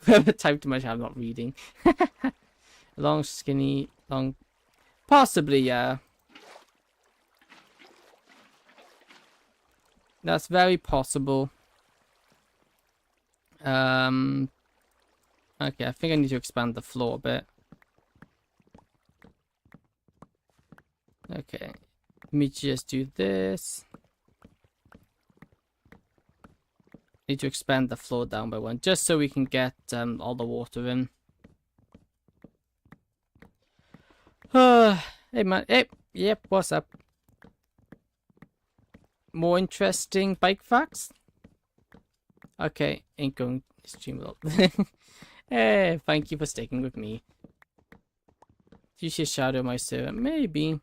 Whoever typed too much, I'm not reading. Long, skinny, long. Possibly, yeah. That's very possible. Okay, I think I need to expand the floor a bit. Okay, let me just do this. Need to expand the floor down by 1, just so we can get all the water in. Hey man, hey, yep, what's up? More interesting bike facts? Okay, ain't going to stream up. Hey, thank you for sticking with me. Do you see a shadow of my servant? Maybe.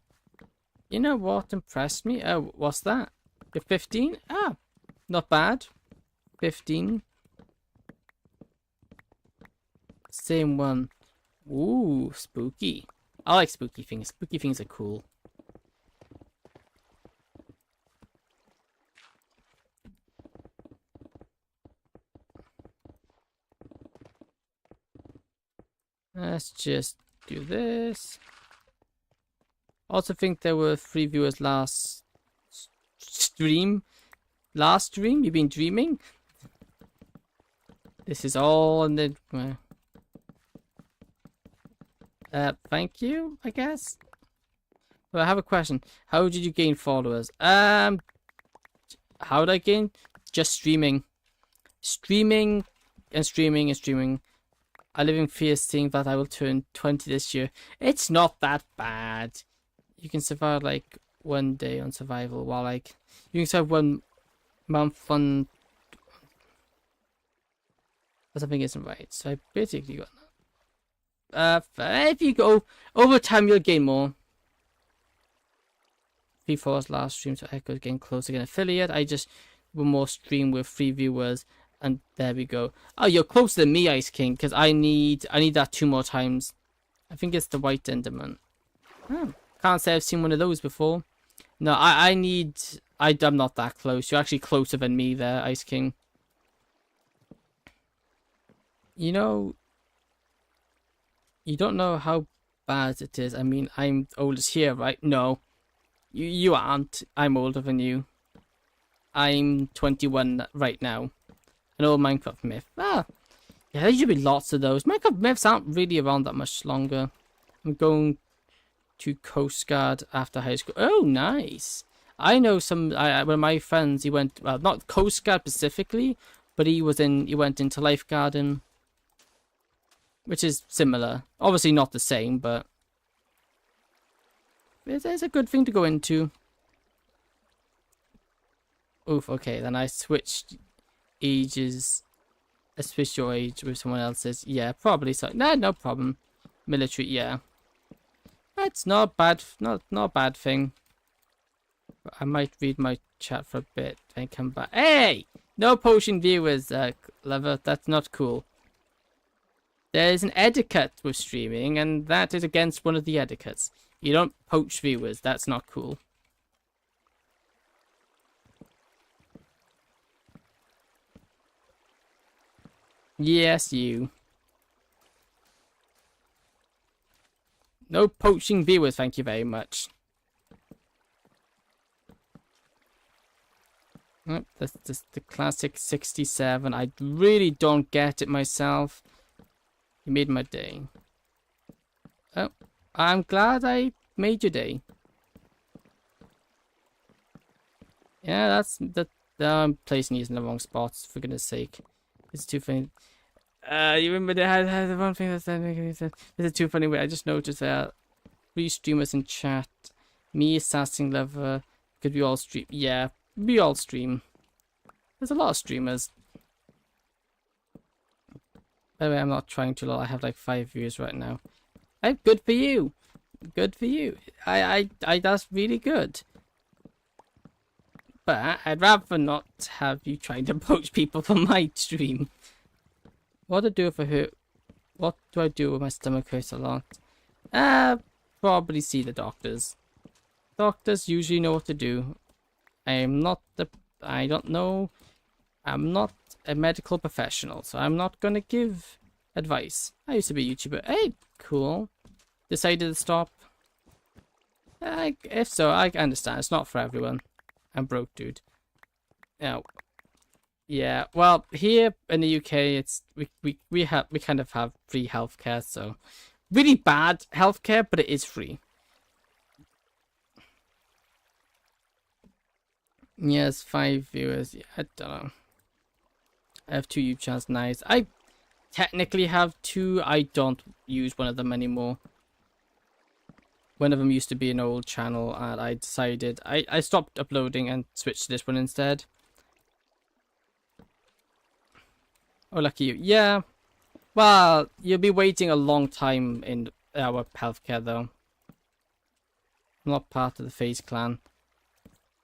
You know what impressed me? Oh, what's that? You're 15? Ah, not bad. 15. Same one. Ooh, spooky. I like spooky things. Spooky things are cool. Let's just do this. Also think there were 3 viewers last stream. Last stream? You've been dreaming? This is all in the... thank you, I guess. But I have a question. How did you gain followers? How did I gain? Just streaming. Streaming and streaming and streaming. I live in fear seeing that I will turn 20 this year. It's not that bad. You can survive like 1 day on survival while like... You can survive 1 month on... But something isn't right. So I basically got... if you go over time, you'll gain more. 3 followers last stream, so Echo's getting close again. Affiliate, I just one more stream with 3 viewers, and there we go. Oh, you're closer than me, Ice King, because I need that 2 more times. I think it's the White Enderman. Oh, can't say I've seen one of those before. No, I'm not that close. You're actually closer than me there, Ice King. You know, you don't know how bad it is. I mean, I'm oldest here, right? No, you aren't. I'm older than you. I'm 21 right now. An old Minecraft myth. Ah, yeah, there should be lots of those. Minecraft myths aren't really around that much longer. I'm going to Coast Guard after high school. Oh, nice. I know some. One of my friends. He went. Well, not Coast Guard specifically, but he went into lifeguarding. Which is similar. Obviously not the same, but it's a good thing to go into. Oof, okay, then I switched ages. I switched your age with someone else's. Yeah, probably so. Nah, no problem. Military, yeah. That's not bad, not a bad thing. But I might read my chat for a bit and come back. Hey! No potion viewers, lover. That's not cool. There's an etiquette with streaming, and that is against one of the etiquettes. You don't poach viewers, that's not cool. Yes, you. No poaching viewers, thank you very much. Oh, that's the classic 67. I really don't get it myself. You made my day. Oh, I'm glad I made your day. Yeah, I'm placing these in the wrong spots, for goodness sake. It's too funny. You remember they had the one thing that said, this is too funny. Wait, I just noticed that 3 streamers in chat. Me, Assassin Lover. Could we all stream? Yeah, we all stream. There's a lot of streamers. By the way, I'm not trying too long. I have like 5 views right now. Hey, good for you. Good for you. I that's really good. But I'd rather not have you trying to poach people from my stream. What do I do if I hurt? What do I do when my stomach hurts a lot? Probably see the doctors. Doctors usually know what to do. I don't know. I'm not a medical professional, so I'm not gonna give advice. I used to be a YouTuber. Hey, cool. Decided to stop. If so, I understand. It's not for everyone. I'm broke, dude. Yeah. Well, here in the UK, it's we kind of have free healthcare, so really bad healthcare, but it is free. Yes, 5 viewers. Yeah, I don't know. I have 2 YouTube channels. Nice. I technically have 2. I don't use one of them anymore. One of them used to be an old channel, and I decided I stopped uploading and switched to this one instead. Oh, lucky you. Yeah. Well, you'll be waiting a long time in our healthcare, though. I'm not part of the FaZe clan.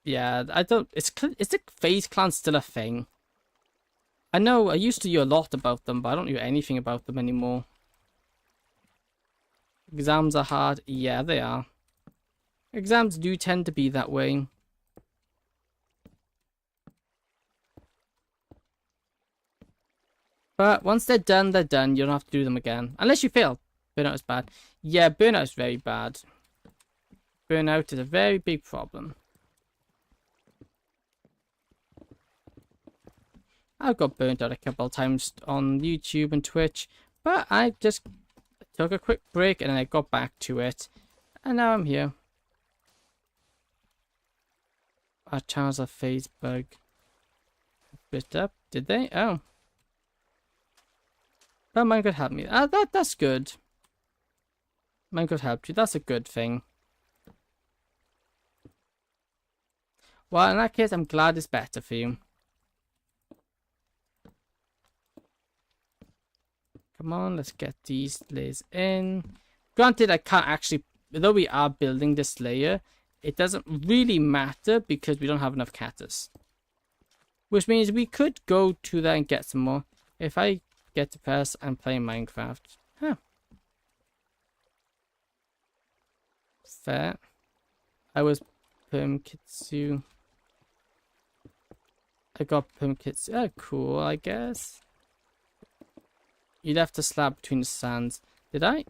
Yeah, I don't. Is the FaZe clan still a thing? I know I used to hear a lot about them, but I don't hear anything about them anymore. Exams are hard. Yeah, they are. Exams do tend to be that way. But once they're done, they're done. You don't have to do them again. Unless you fail. Burnout is bad. Yeah, burnout is very bad. Burnout is a very big problem. I've got burnt out a couple of times on YouTube and Twitch, but I just took a quick break and then I got back to it. And now I'm here. Our channels are Facebook. Split up, did they? Oh. But Minecraft helped me. That's good. Minecraft helped you. That's a good thing. Well, in that case, I'm glad it's better for you. Come on, let's get these layers in. Granted, I can't actually, though we are building this layer, it doesn't really matter because we don't have enough cactus. Which means we could go to there and get some more. If I get to press and play Minecraft. Huh. Fair. I was Permkitsu. I got Permkitsu. Oh, cool, I guess. You left a slab between the sands. Did I?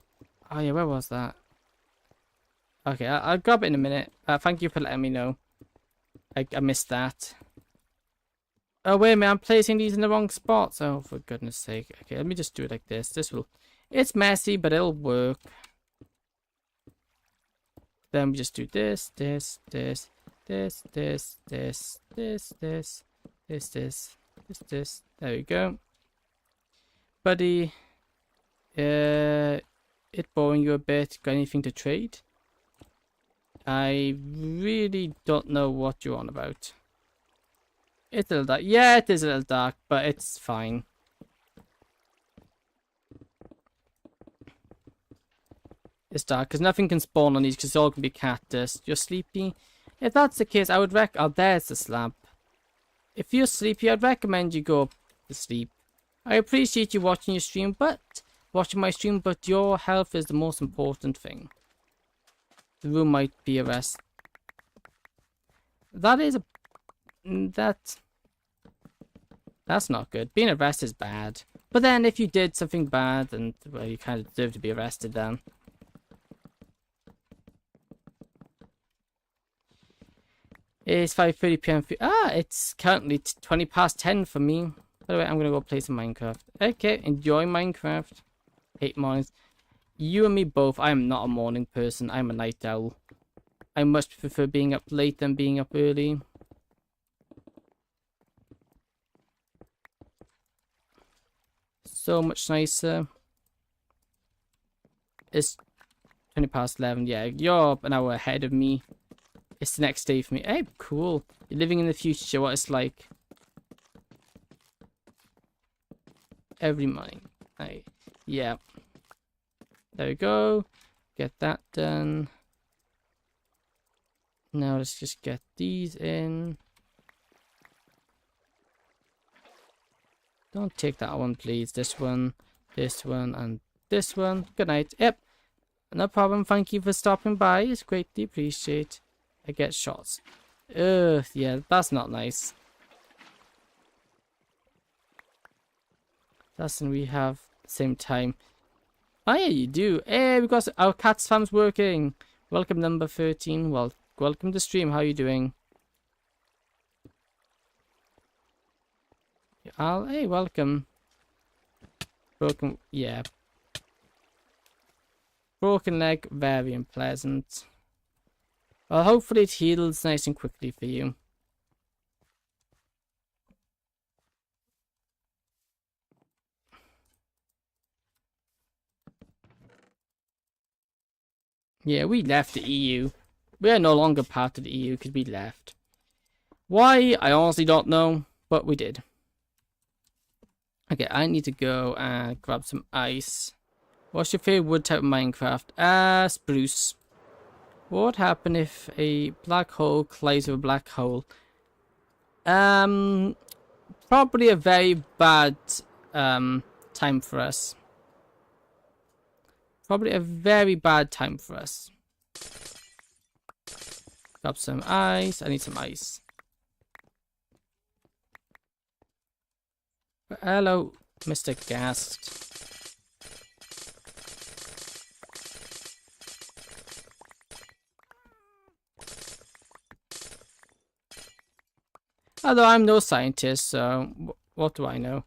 Oh yeah, where was that? Okay, I'll grab it in a minute. Thank you for letting me know. I missed that. Oh wait a minute, I'm placing these in the wrong spots. Oh, for goodness sake. Okay, let me just do it like this. It's messy, but it'll work. Then we just do this. There we go. Buddy, it boring you a bit? Got anything to trade? I really don't know what you're on about. It's a little dark. Yeah, it is a little dark, but it's fine. It's dark because nothing can spawn on these because it's all can be cactus. You're sleepy? If that's the case, I would oh, there's the slab. If you're sleepy, I'd recommend you go to sleep. I appreciate you watching my stream, but your health is the most important thing. The room might be a rest. That's not good. Being arrested is bad. But then if you did something bad, then well, you kind of deserve to be arrested then. It's 5:30 PM. It's currently 20 past 10 for me. By the way, I'm gonna go play some Minecraft. Okay, enjoy Minecraft. Hate mornings. You and me both. I am not a morning person. I'm a night owl. I much prefer being up late than being up early. So much nicer. It's 20 past 11. Yeah, you're an hour ahead of me. It's the next day for me. Hey, cool. You're living in the future. What it's like. Every morning. Yeah. There we go. Get that done. Now let's just get these in. Don't take that one, please. This one, and this one. Good night. Yep. No problem. Thank you for stopping by. It's greatly appreciated. I get shots. Ugh, yeah, that's not nice. Doesn't we have same time? Oh yeah, you do. Hey, because our cat spam's working. Welcome number 13. Well, welcome to stream. How are you doing? Hey, welcome. Broken, yeah. Broken leg, very unpleasant. Well, hopefully it heals nice and quickly for you. Yeah, we left the EU. We are no longer part of the EU because we left. Why? I honestly don't know, but we did. Okay, I need to go and grab some ice. What's your favorite wood type of Minecraft? Spruce. What would happen if a black hole collides with a black hole? Probably a very bad time for us. Probably a very bad time for us. Grab some ice. I need some ice. Hello, Mr. Gast. Although I'm no scientist, so what do I know?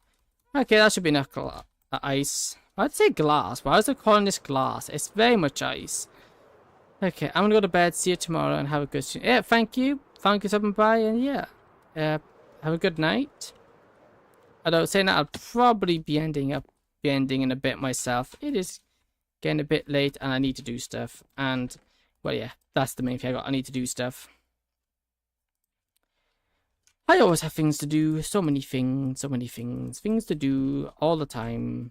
Okay, that should be enough ice. I'd say glass. Why is it calling this glass? It's very much ice. Okay, I'm gonna go to bed. See you tomorrow and have a good stream. Yeah, thank you. Thank you for stopping by, and yeah. Have a good night. Although saying that, I'll probably be ending in a bit myself. It is getting a bit late and I need to do stuff. And, well, yeah, that's the main thing I got. I need to do stuff. I always have things to do. So many things. Things to do all the time.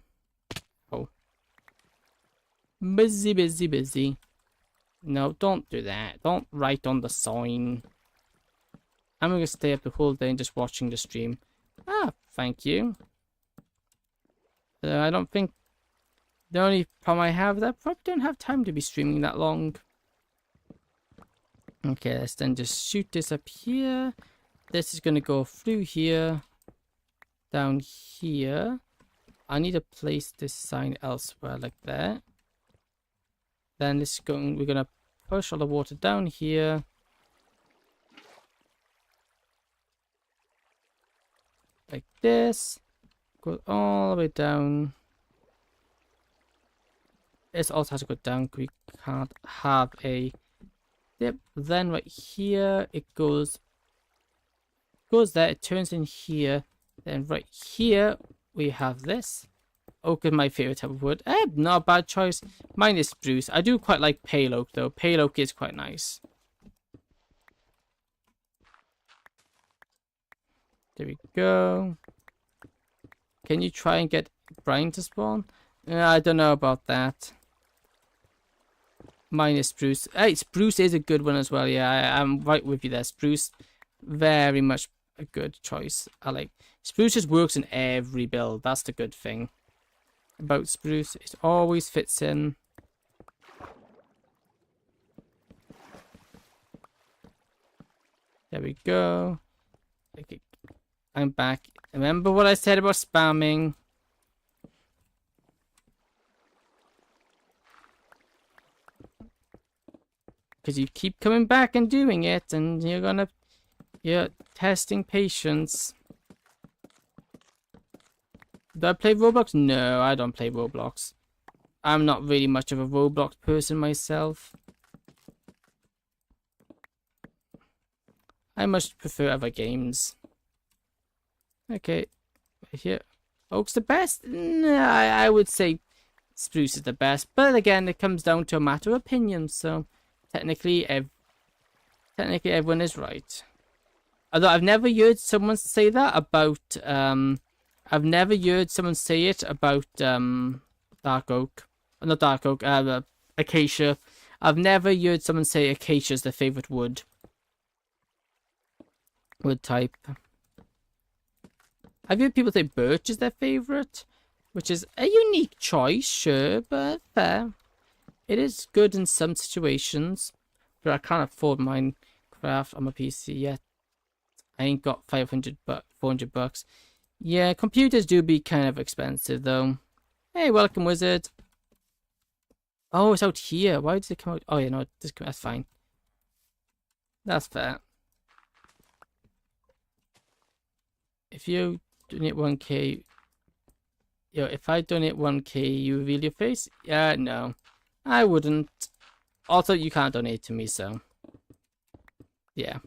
Oh. Busy. No, don't do that. Don't write on the sign. I'm going to stay up the whole day and just watching the stream. Ah, thank you. I don't think... The only problem I have is I probably don't have time to be streaming that long. Okay, let's then just shoot this up here. This is going to go through here. Down here. I need to place this sign elsewhere like that. Then this is going... We're going to push all the water down here. Like this. Go all the way down. This also has to go down. We can't have a dip. Then right here it goes there. It turns in here. Then right here we have this. Oak is my favorite type of wood. Not a bad choice. Mine is spruce. I do quite like pale oak though. Pale oak is quite nice. There we go. Can you try and get Brian to spawn? I don't know about that. Mine is spruce. Hey, spruce is a good one as well. Yeah, I'm right with you there. Spruce, very much a good choice. I like spruce. Just works in every build. That's the good thing about spruce. It always fits in. There we go. Okay, I'm back. Remember what I said about spamming? Because you keep coming back and doing it, and you're testing patience. Do I play Roblox? No, I don't play Roblox. I'm not really much of a Roblox person myself. I much prefer other games. Okay, right here. Oak's the best? Nah, I would say spruce is the best. But again, it comes down to a matter of opinion, so... Technically everyone is right. Although I've never heard someone say that about I've never heard someone say it about dark oak. Not dark oak, acacia. I've never heard someone say acacia is their favorite wood type. I've heard people say birch is their favorite, which is a unique choice, sure, but fair. It is good in some situations, but I can't afford Minecraft on my PC yet. I ain't got 500 but 400 bucks. Yeah, computers do be kind of expensive though. Hey, welcome, wizard. Oh, it's out here. Why did it come out? Oh, yeah, no, that's fine. That's fair. If you donate 1k, yo, if I donate 1k, you reveal your face? Yeah, no, I wouldn't. Also, you can't donate to me, so yeah,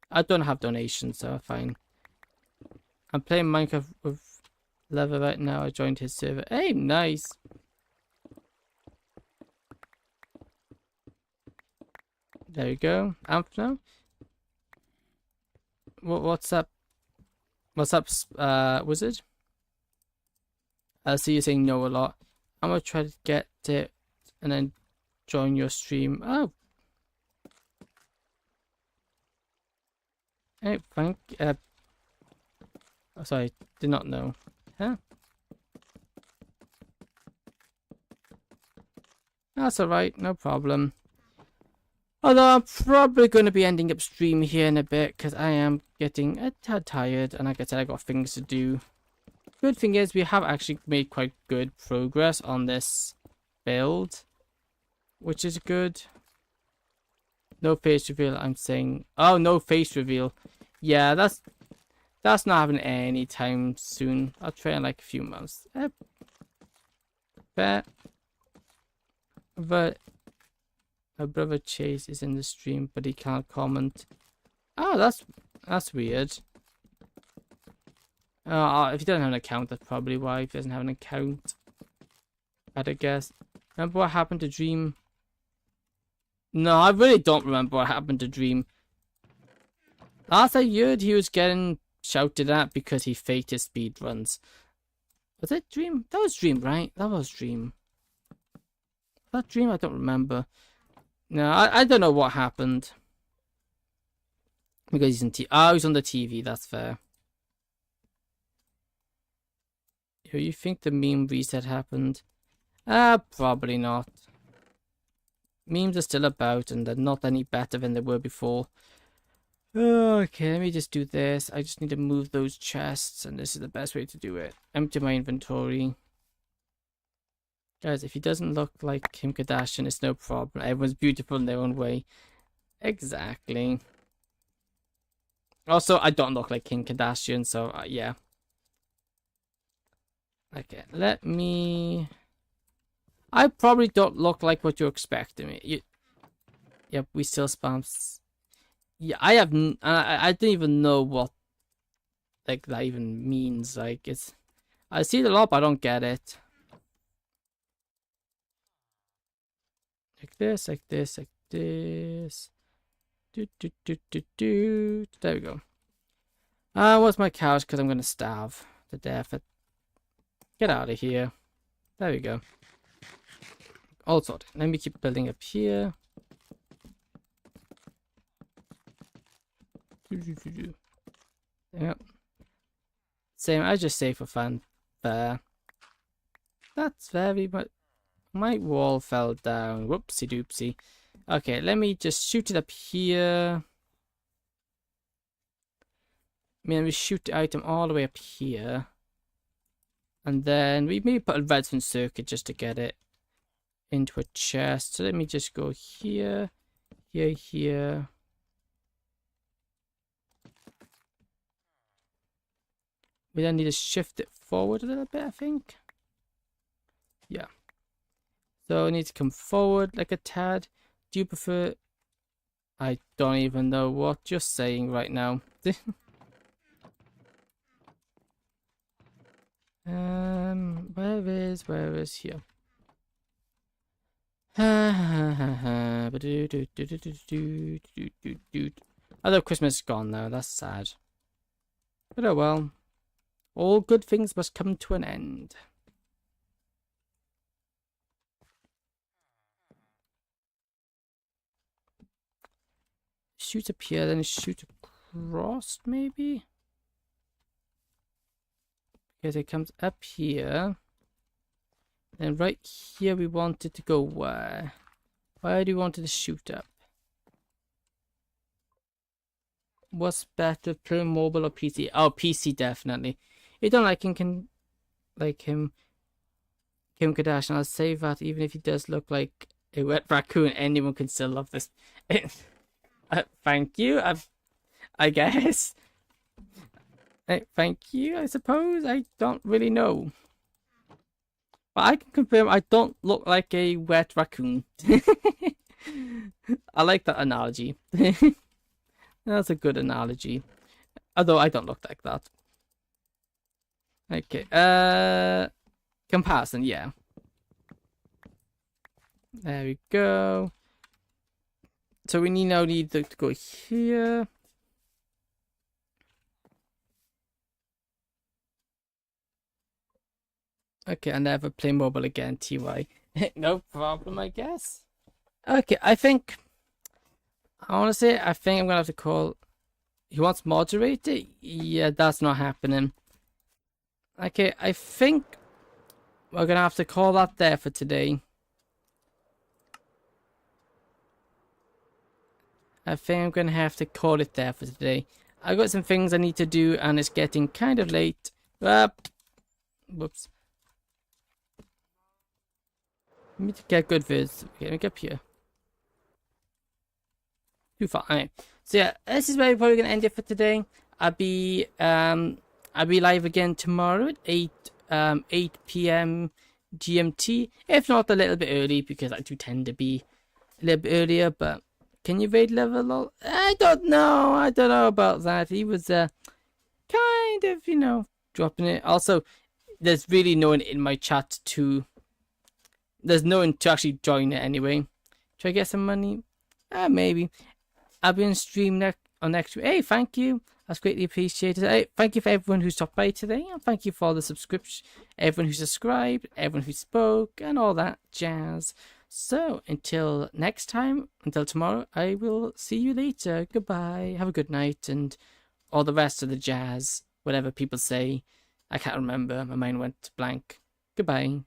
I don't have donations, so fine. I'm playing Minecraft with Lever right now. I joined his server. Hey, nice. There you go. Amp now. What's up? What's up, wizard? I see you saying no a lot. I'm gonna try to get it and then join your stream. Oh, hey, thank. Oh, sorry, did not know. Huh? That's alright, no problem. Although I'm probably going to be ending up stream here in a bit because I am getting a tad tired, and like I said, I got things to do. Good thing is we have actually made quite good progress on this build, which is good. No face reveal, I'm saying. Oh, no face reveal. Yeah, that's not happening anytime soon. I'll try in like a few months. But my brother Chase is in the stream, but he can't comment. Oh, that's weird. If he doesn't have an account, that's probably why. If he doesn't have an account, I'd guess. Remember what happened to Dream? No, I really don't remember what happened to Dream. Last I heard, he was getting shouted at because he faked his speed runs. Was it Dream? That was Dream, right? That was Dream. Was that Dream? I don't remember. No, I don't know what happened. Because he's in he's on the TV, that's fair. You think the meme reset happened? Probably not. Memes are still about and they're not any better than they were before. Okay, let me just do this. I just need to move those chests, and this is the best way to do it. Empty my inventory. Guys, if he doesn't look like Kim Kardashian, it's no problem. Everyone's beautiful in their own way. Exactly. Also, I don't look like Kim Kardashian, so yeah. Okay, let me... I probably don't look like what you're expecting me. Yep, we still spam... Yeah, I have... I don't even know what like that even means. Like, it's... I see it a lot, but I don't get it. Like this, like this, like this. There we go. What's my couch? Because I'm going to starve to death. Get out of here. There we go. All sorted. Let me keep building up here. Yep. Same, I just say for fun. There. That's very much... My wall fell down. Whoopsie doopsie. Okay, let me just shoot it up here. Let me shoot the item all the way up here. And then we maybe put a redstone circuit just to get it into a chest. So let me just go here, here, here. We then need to shift it forward a little bit, I think. Yeah. So I need to come forward like a tad. Do you prefer... I don't even know what you're saying right now. Where is here? Although Christmas is gone now, that's sad. But oh well. All good things must come to an end. Shoot up here, then shoot across, maybe? Because it comes up here. And right here we wanted to go where? Where do you want it to shoot up? What's better, play mobile or PC? Oh, PC definitely. You don't like him, Kim Kardashian. I'll say that even if he does look like a wet raccoon, anyone can still love this. Thank you. I guess. Thank you. I suppose I don't really know, but I can confirm I don't look like a wet raccoon. I like that analogy. That's a good analogy. Although I don't look like that. Okay. Comparison, yeah. There we go. So we now need to go here. Okay, I never play mobile again, TY. No problem, I guess. Okay, I think honestly, I think I'm gonna have to call. He wants moderator? Yeah, that's not happening. Okay, I think we're gonna have to call that there for today. I think I'm gonna have to call it there for today. I got some things I need to do, and it's getting kind of late. Whoops. Let me get good vids. Okay, let me get up here. Too far. Alright. So yeah, this is where we're probably gonna end it for today. I'll be live again tomorrow at 8 p.m. GMT. If not a little bit early, because I do tend to be a little bit earlier, but can you raid level? I don't know. I don't know about that. He was kind of, dropping it. Also, there's really no one in my chat to. There's no one to actually join it anyway. Try to get some money? Maybe. I'll be on stream next week. Hey, thank you. That's greatly appreciated. Hey, thank you for everyone who stopped by today. And thank you for all the subscription, everyone who subscribed, everyone who spoke, and all that jazz. So, until next time, until tomorrow, I will see you later. Goodbye. Have a good night, and all the rest of the jazz. Whatever people say. I can't remember. My mind went blank. Goodbye.